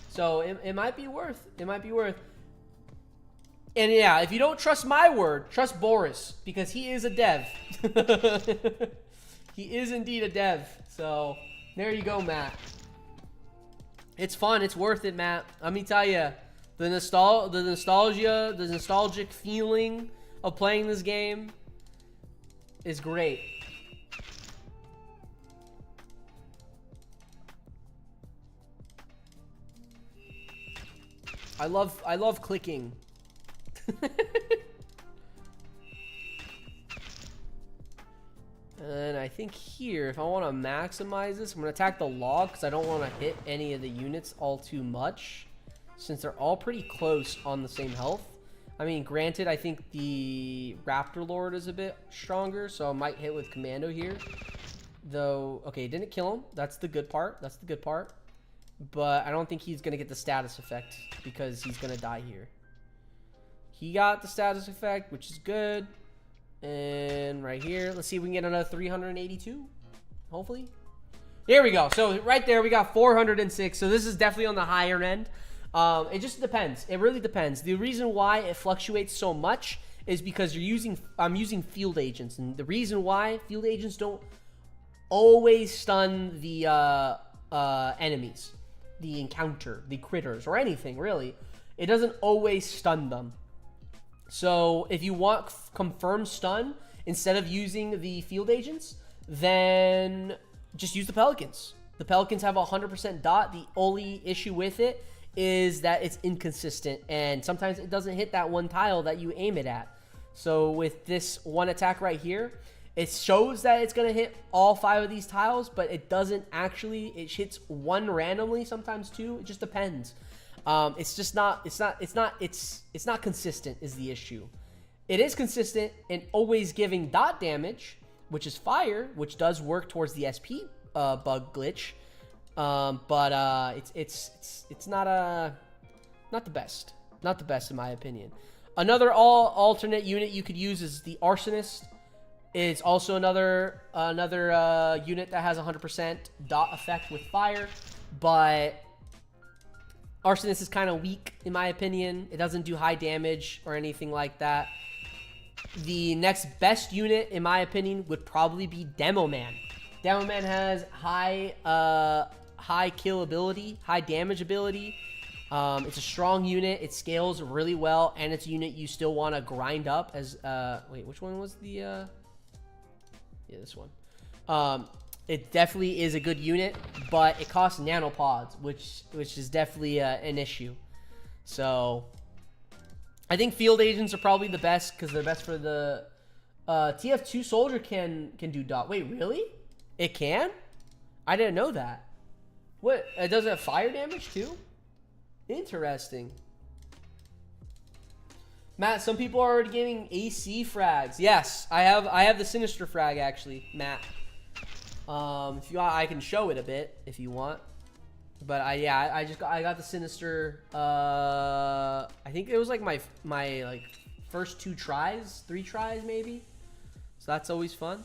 So it might be worth. It might be worth. And yeah, if you don't trust my word, trust Boris because he is a dev. He is indeed a dev. So there you go, Matt. It's fun. It's worth it, Matt. Let me tell you, the nostalgia, the nostalgic feeling of playing this game is great. I love clicking. And I think here, if I want to maximize this, I'm going to attack the log because I don't want to hit any of the units all too much since they're all pretty close on the same health. I mean, granted, I think the Raptor Lord is a bit stronger, so I might hit with Commando here. Though, okay, didn't kill him. That's the good part. That's the good part. But I don't think he's going to get the status effect because he's going to die here. He got the status effect, which is good. And right here, let's see if we can get another 382, hopefully. Here we go. So right there, we got 406. So this is definitely on the higher end. It just depends. It really depends. The reason why it fluctuates so much is because I'm using field agents. And the reason why field agents don't always stun the enemies, the encounter, the critters, or anything, really. It doesn't always stun them. So if you want confirmed stun, instead of using the field agents, then just use the pelicans. The pelicans have a 100% dot. The only issue with it is that it's inconsistent, and sometimes it doesn't hit that one tile that you aim it at. So with this one attack right here, it shows that it's going to hit all 5 of these tiles, but it doesn't actually. It hits one randomly, sometimes 2. It just depends. It's not consistent is the issue. It is consistent in always giving dot damage, which is fire, which does work towards the SP bug glitch. But it's not the best. Not the best in my opinion. Another alternate unit you could use is the Arsonist. It's also another unit that has 100% dot effect with fire, but Arsonist is kind of weak in my opinion. It doesn't do high damage or anything like that. The next best unit in my opinion would probably be Demo Man. Demo Man has high kill ability, high damage ability. It's a strong unit. It scales really well, and it's a unit you still want to grind up as wait, which one was the yeah, this one. It definitely is a good unit, but it costs nanopods, which is definitely an issue. So I think field agents are probably the best because they're best for the TF2 soldier can do dot. Wait, really? It can? I didn't know that. What? It does have fire damage too? Interesting. Matt, some people are already getting AC frags. Yes, I have the Sinister frag actually, Matt. If you want, I can show it a bit if you want. But I got the Sinister. I think it was like my like first 2 tries, 3 tries maybe. So that's always fun.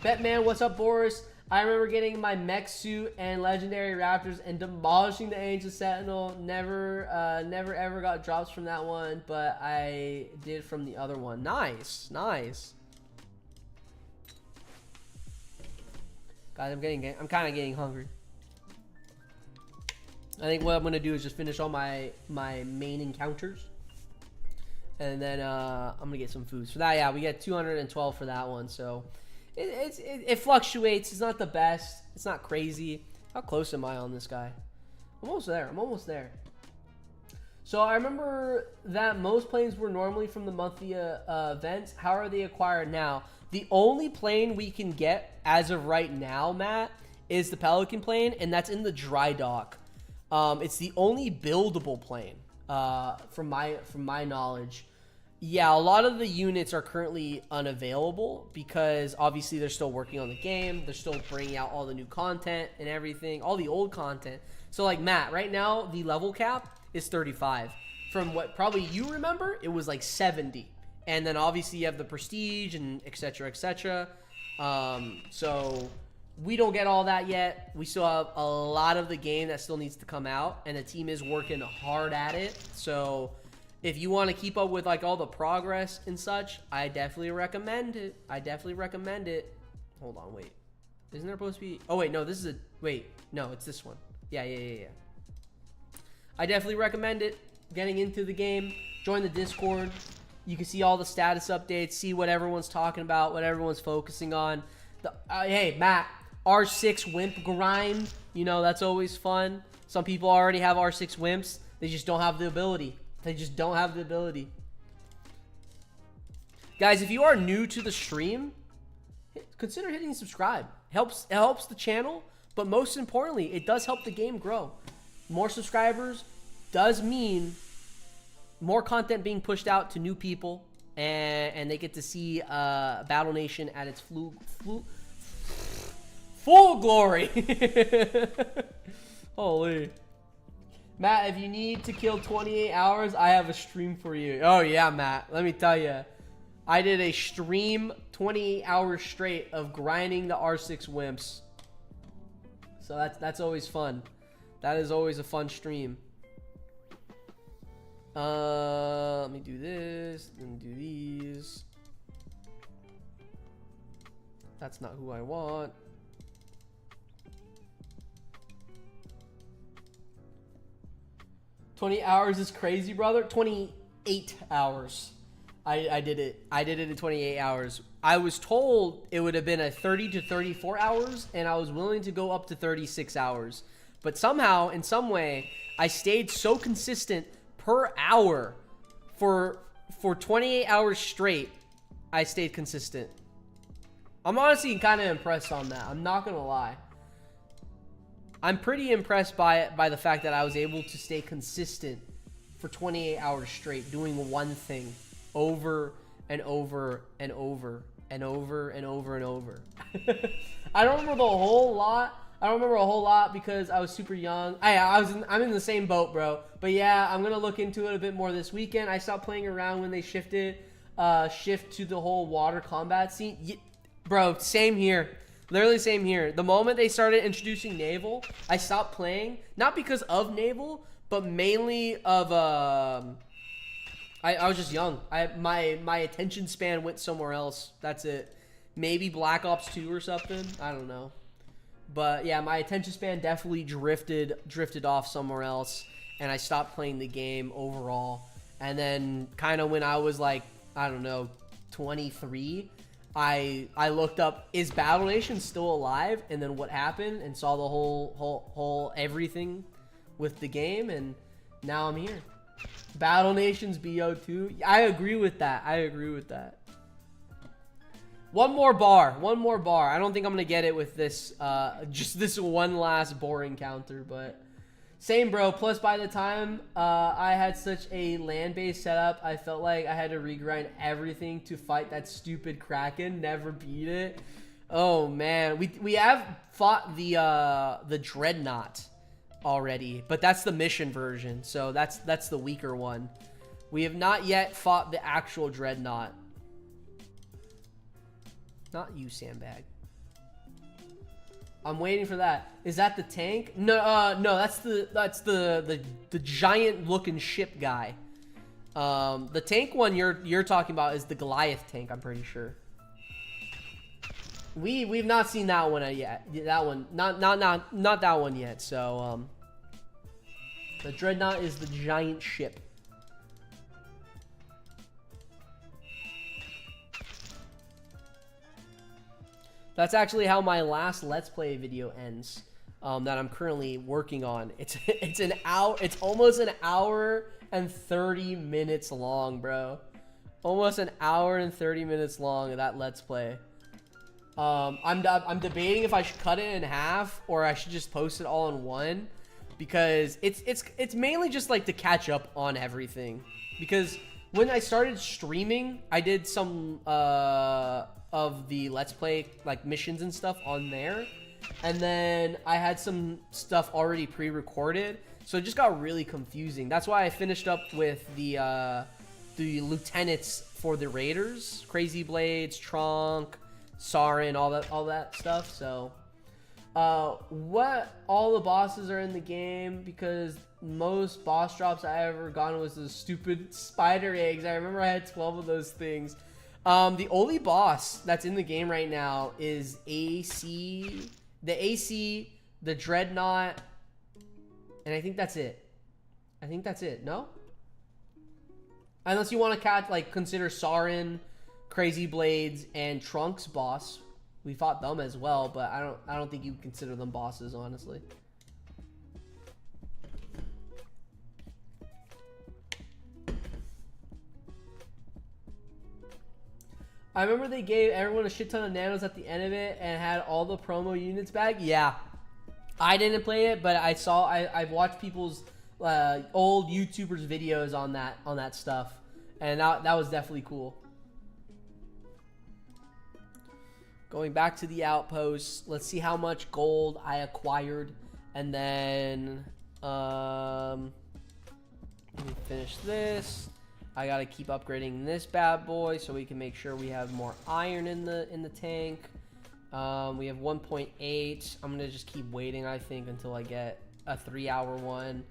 Batman, what's up, Boris? I remember getting my mech suit and legendary raptors and demolishing the Ancient Sentinel. Never ever got drops from that one, but I did from the other one. Nice, nice. Guys, I'm kind of getting hungry. I think what I'm gonna do is just finish all my main encounters, and then I'm gonna get some food. So that, yeah, we get 212 for that one. So it fluctuates. It's not the best. It's not crazy. How close am I on this guy? Almost there. I'm almost there. So I remember that most planes were normally from the monthly events. How are they acquired now? The only plane we can get as of right now, Matt, is the Pelican plane, and that's in the dry dock. It's the only buildable plane, from my knowledge. Yeah, a lot of the units are currently unavailable because obviously they're still working on the game. They're still bringing out all the new content and everything, all the old content. So like Matt, right now the level cap is 35. From what probably you remember, it was like 70. And then obviously you have the prestige and etc. etc. So we don't get all that yet. We still have a lot of the game that still needs to come out, and the team is working hard at it. So if you want to keep up with like all the progress and such, I definitely recommend it. I definitely recommend it. Hold on, wait. Isn't there supposed to be? Oh wait, no. This is a wait. No, it's this one. Yeah. I definitely recommend it. Getting into the game, join the Discord. You can see all the status updates, see what everyone's talking about, what everyone's focusing on. Hey, Matt, R6 Wimp grind. You know, that's always fun. Some people already have R6 Wimps. They just don't have the ability. They just don't have the ability. Guys, if you are new to the stream, consider hitting subscribe. It helps the channel, but most importantly, it does help the game grow. More subscribers does mean more content being pushed out to new people, and they get to see Battle Nation at its full glory. Holy. Matt, if you need to kill 28 hours, I have a stream for you. Oh, yeah, Matt. Let me tell you. I did a stream 28 hours straight of grinding the R6 wimps. So that's always fun. That is always a fun stream. Let me do this. Let me do these. That's not who I want. $20 hours is crazy, brother. 28 hours. I did it. I did it in 28 hours. I was told it would have been a 30 to 34 hours, and I was willing to go up to 36 hours. But somehow, in some way, I stayed so consistent per hour for 28 hours straight. I stayed consistent. I'm honestly kind of impressed on that. I'm not gonna lie. I'm pretty impressed by it, by the fact that I was able to stay consistent for 28 hours straight, doing one thing over and over and over and over and over and over. I don't remember the whole lot. I don't remember a whole lot because I was super young. I'm in the same boat, bro. But yeah, I'm gonna look into it a bit more this weekend. I stopped playing around when they shift to the whole water combat scene. Bro, same here. Literally same here. The moment they started introducing naval, I stopped playing. Not because of naval, but mainly of I was just young. My attention span went somewhere else. That's it. Maybe Black Ops 2 or something. I don't know. But yeah, my attention span definitely drifted off somewhere else, and I stopped playing the game overall. And then kind of when I was like, I don't know, 23, I looked up, is Battle Nation still alive? And then what happened, and saw the whole everything with the game, and now I'm here. Battle Nation's BO2. I agree with that. I agree with that. One more bar. One more bar. I don't think I'm going to get it with this, just this one last boring counter, but same, bro. Plus, by the time I had such a land-based setup, I felt like I had to regrind everything to fight that stupid Kraken. Never beat it. Oh, man. We have fought the Dreadnought already, but that's the mission version, so that's the weaker one. We have not yet fought the actual Dreadnought. Not you, sandbag. I'm waiting for that. Is that the tank? No, no, that's the giant looking ship guy. The tank one you're talking about is the Goliath tank, I'm pretty sure. We've not seen that one yet. That one, not that one yet. So the Dreadnought is the giant ship. That's actually how my last Let's Play video ends, that I'm currently working on. It's an hour. It's almost an hour and 30 minutes long, bro. Almost an hour and 30 minutes long of that Let's Play. I'm debating if I should cut it in half or I should just post it all in one, because it's mainly just like to catch up on everything. Because when I started streaming, I did some of the Let's Play like missions and stuff on there, and then I had some stuff already pre-recorded, so it just got really confusing. That's why I finished up with the lieutenants for the raiders, Crazy Blades, Trunk, Sarin, all that stuff. So what all the bosses are in the game, because most boss drops I ever gotten was the stupid spider eggs. I remember I had 12 of those things. The only boss that's in the game right now is the the Dreadnought, and I think that's it. I think that's it. No? Unless you want to consider Sarin, Crazy Blades, and Trunk's boss. We fought them as well, but I don't think you would consider them bosses, honestly. I remember they gave everyone a shit ton of nanos at the end of it and had all the promo units back. Yeah, I didn't play it, but I've watched people's old YouTubers videos on that stuff, and that was definitely cool. Going back to the outpost, let's see how much gold I acquired, and then Let me finish this. I gotta keep upgrading this bad boy so we can make sure we have more iron in the tank. We have 1.8. I'm gonna just keep waiting, I think, until I get a 3-hour one.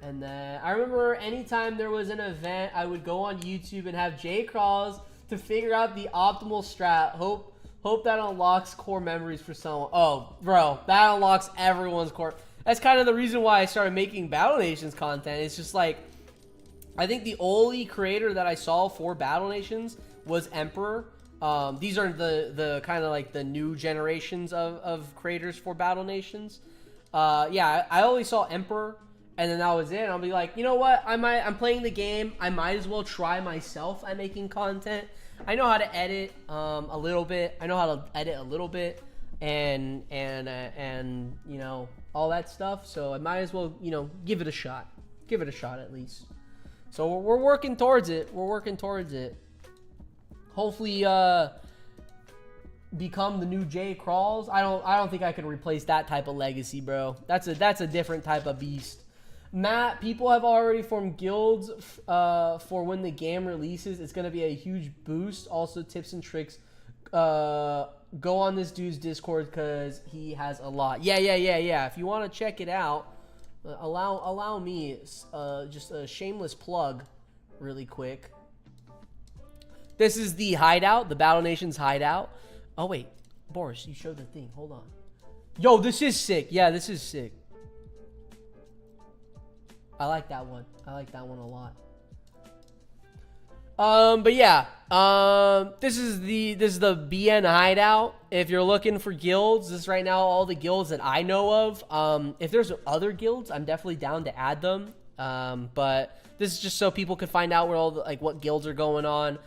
And then I remember anytime there was an event, I would go on YouTube and have J crawls to figure out the optimal strat. Hope that unlocks core memories for someone. Oh, bro, that unlocks everyone's core. That's kind of the reason why I started making Battle Nations content. It's just like, I think the only creator that I saw for Battle Nations was Emperor. These are the kind of like the new generations of creators for Battle Nations. Yeah, I only saw Emperor, and then that was it. And I'll be like, you know what? I'm playing the game. I might as well try myself at making content. I know how to edit a little bit. I know how to edit a little bit, and you know, all that stuff. So I might as well, you know, give it a shot. Give it a shot at least. So we're working towards it. We're working towards it. Hopefully, become the new J Crawls. I don't think I could replace that type of legacy, bro. That's a different type of beast. Matt, people have already formed guilds for when the game releases. It's gonna be a huge boost. Also, tips and tricks. Go on this dude's Discord because he has a lot. Yeah. If you want to check it out, allow me just a shameless plug, really quick. This is the hideout, the Battle Nations hideout. Oh wait, Boris, you showed the thing. Hold on. Yo, this is sick. Yeah, this is sick. I like that one. I like that one a lot. But yeah, this is the BN hideout. If you're looking for guilds, this is right now all the guilds that I know of. If there's other guilds, I'm definitely down to add them. But this is just so people can find out where all the, like, what guilds are going on.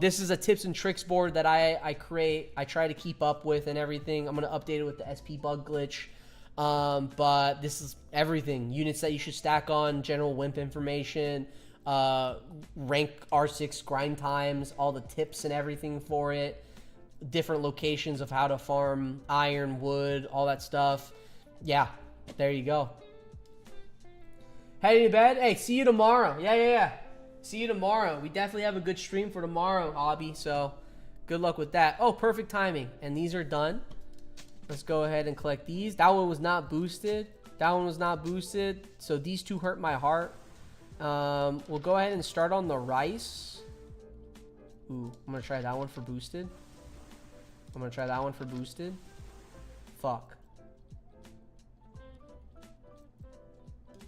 This is a tips and tricks board that I create. I try to keep up with and everything. I'm gonna update it with the SP bug glitch. But this is everything. Units that you should stack on, general wimp information, rank R6 grind times, all the tips and everything for it, different locations of how to farm iron, wood, all that stuff. Yeah, there you go. Heading to bed? Hey, see you tomorrow. Yeah. See you tomorrow. We definitely have a good stream for tomorrow, Hobby, so good luck with that. Oh, perfect timing. And these are done. Let's go ahead and collect these. That one was not boosted. That one was not boosted. So these two hurt my heart. We'll go ahead and start on the rice. Ooh, I'm going to try that one for boosted. Fuck.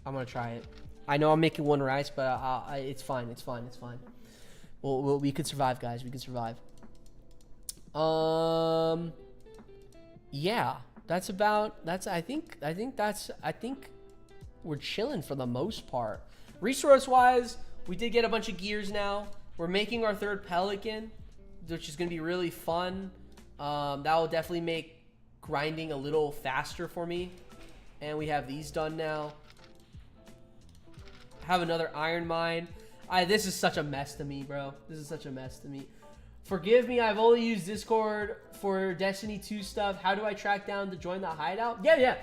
I'm going to try it. I know I'm making one rice, but it's fine. It's fine. We could survive, guys. We can survive. Yeah, I think we're chilling for the most part. Resource wise, we did get a bunch of gears now. We're making our third pelican, which is going to be really fun. That will definitely make grinding a little faster for me. And we have these done now. Have another iron mine. This is such a mess to me, bro. This is such a mess to me. Forgive me, I've only used Discord for Destiny 2 stuff. How do I track down to join the hideout? Yeah.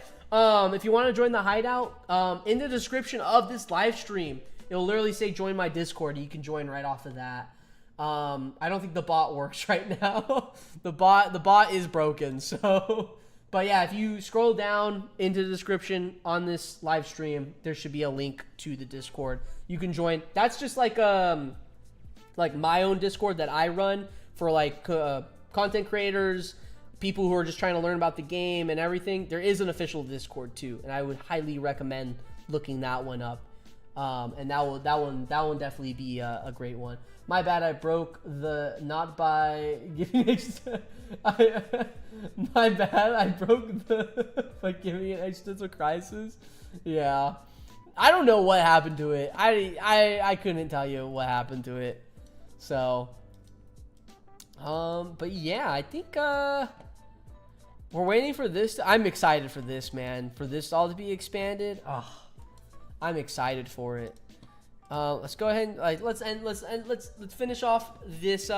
If you want to join the hideout, in the description of this live stream, it'll literally say join my Discord. You can join right off of that. I don't think the bot works right now. the bot is broken, so... But yeah, if you scroll down into the description on this live stream, there should be a link to the Discord. You can join. That's just like my own Discord that I run for like content creators, people who are just trying to learn about the game and everything. There is an official Discord too, and I would highly recommend looking that one up. And that one definitely be a great one. My bad, I broke the not by giving extra. My bad, I broke the by giving an existential crisis. Yeah, I don't know what happened to it. I couldn't tell you what happened to it. So, but yeah, I think we're waiting for this. I'm excited for this, man. For this all to be expanded. Oh, I'm excited for it. Let's go ahead and let's finish off this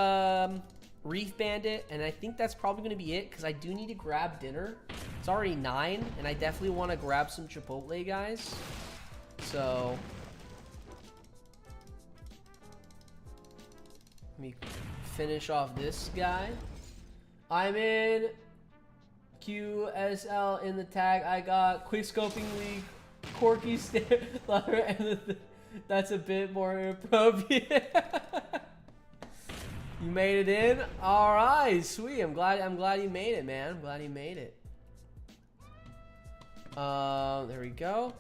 Reef Bandit, and I think that's probably going to be it because I do need to grab dinner. It's already 9, and I definitely want to grab some Chipotle, guys. So let me finish off this guy. I'm in QSL in the tag. I got Quick Scoping League, Corky Stare, and that's a bit more appropriate. You made it in? All right, sweet. I'm glad you made it, man. I'm glad you made it. There we go.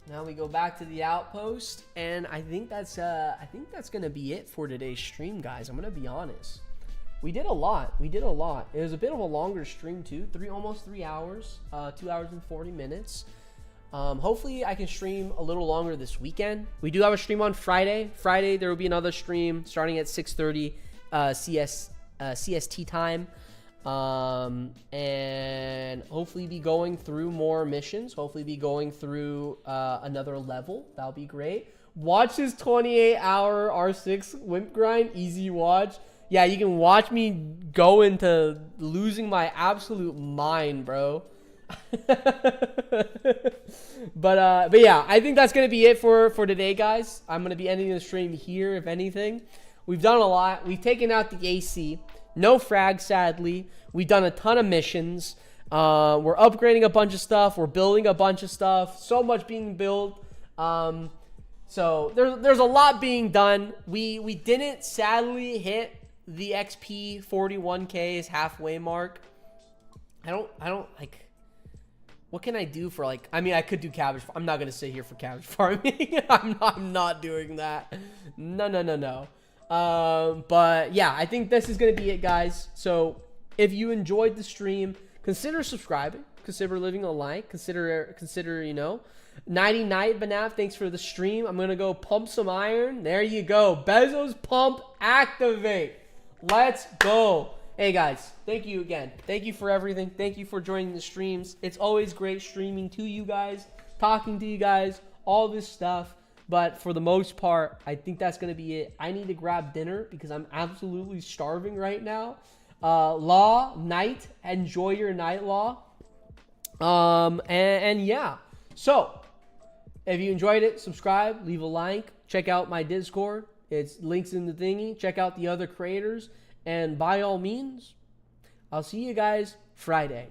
Now we go back to the outpost, and I think that's gonna be it for today's stream, guys. I'm gonna be honest. We did a lot. We did a lot. It was a bit of a longer stream too. Almost 3 hours. 2 hours and 40 minutes. Hopefully I can stream a little longer this weekend. We do have a stream on Friday. Friday there will be another stream starting at 6:30 CST time. And hopefully be going through more missions. Hopefully be going through another level. That'll be great. Watch this 28-hour R6 Wimp grind. Easy watch. Yeah, you can watch me go into losing my absolute mind, bro. But yeah, I think that's gonna be it for today, guys. I'm gonna be ending the stream here. If anything, we've done a lot. We've taken out the AC. No frag, sadly. We've done a ton of missions. We're upgrading a bunch of stuff. We're building a bunch of stuff. So much being built. So there's a lot being done. We didn't sadly hit the XP 41K's halfway mark. I don't like. What can I do for like? I mean, I could do cabbage. I'm not gonna sit here for cabbage farming. I'm not doing that. No. But yeah, I think this is gonna be it, guys. So if you enjoyed the stream, consider subscribing, consider leaving a like, consider Nighty Night BNAP, thanks for the stream. I'm gonna go pump some iron. There you go. Bezos pump activate. Let's go. Hey guys, thank you again. Thank you for everything. Thank you for joining the streams. It's always great streaming to you guys, talking to you guys, all this stuff. But for the most part, I think that's going to be it. I need to grab dinner because I'm absolutely starving right now. Law, night, enjoy your night, Law. And yeah. So, if you enjoyed it, subscribe, leave a like, check out my Discord. It's links in the thingy. Check out the other creators. And by all means, I'll see you guys Friday.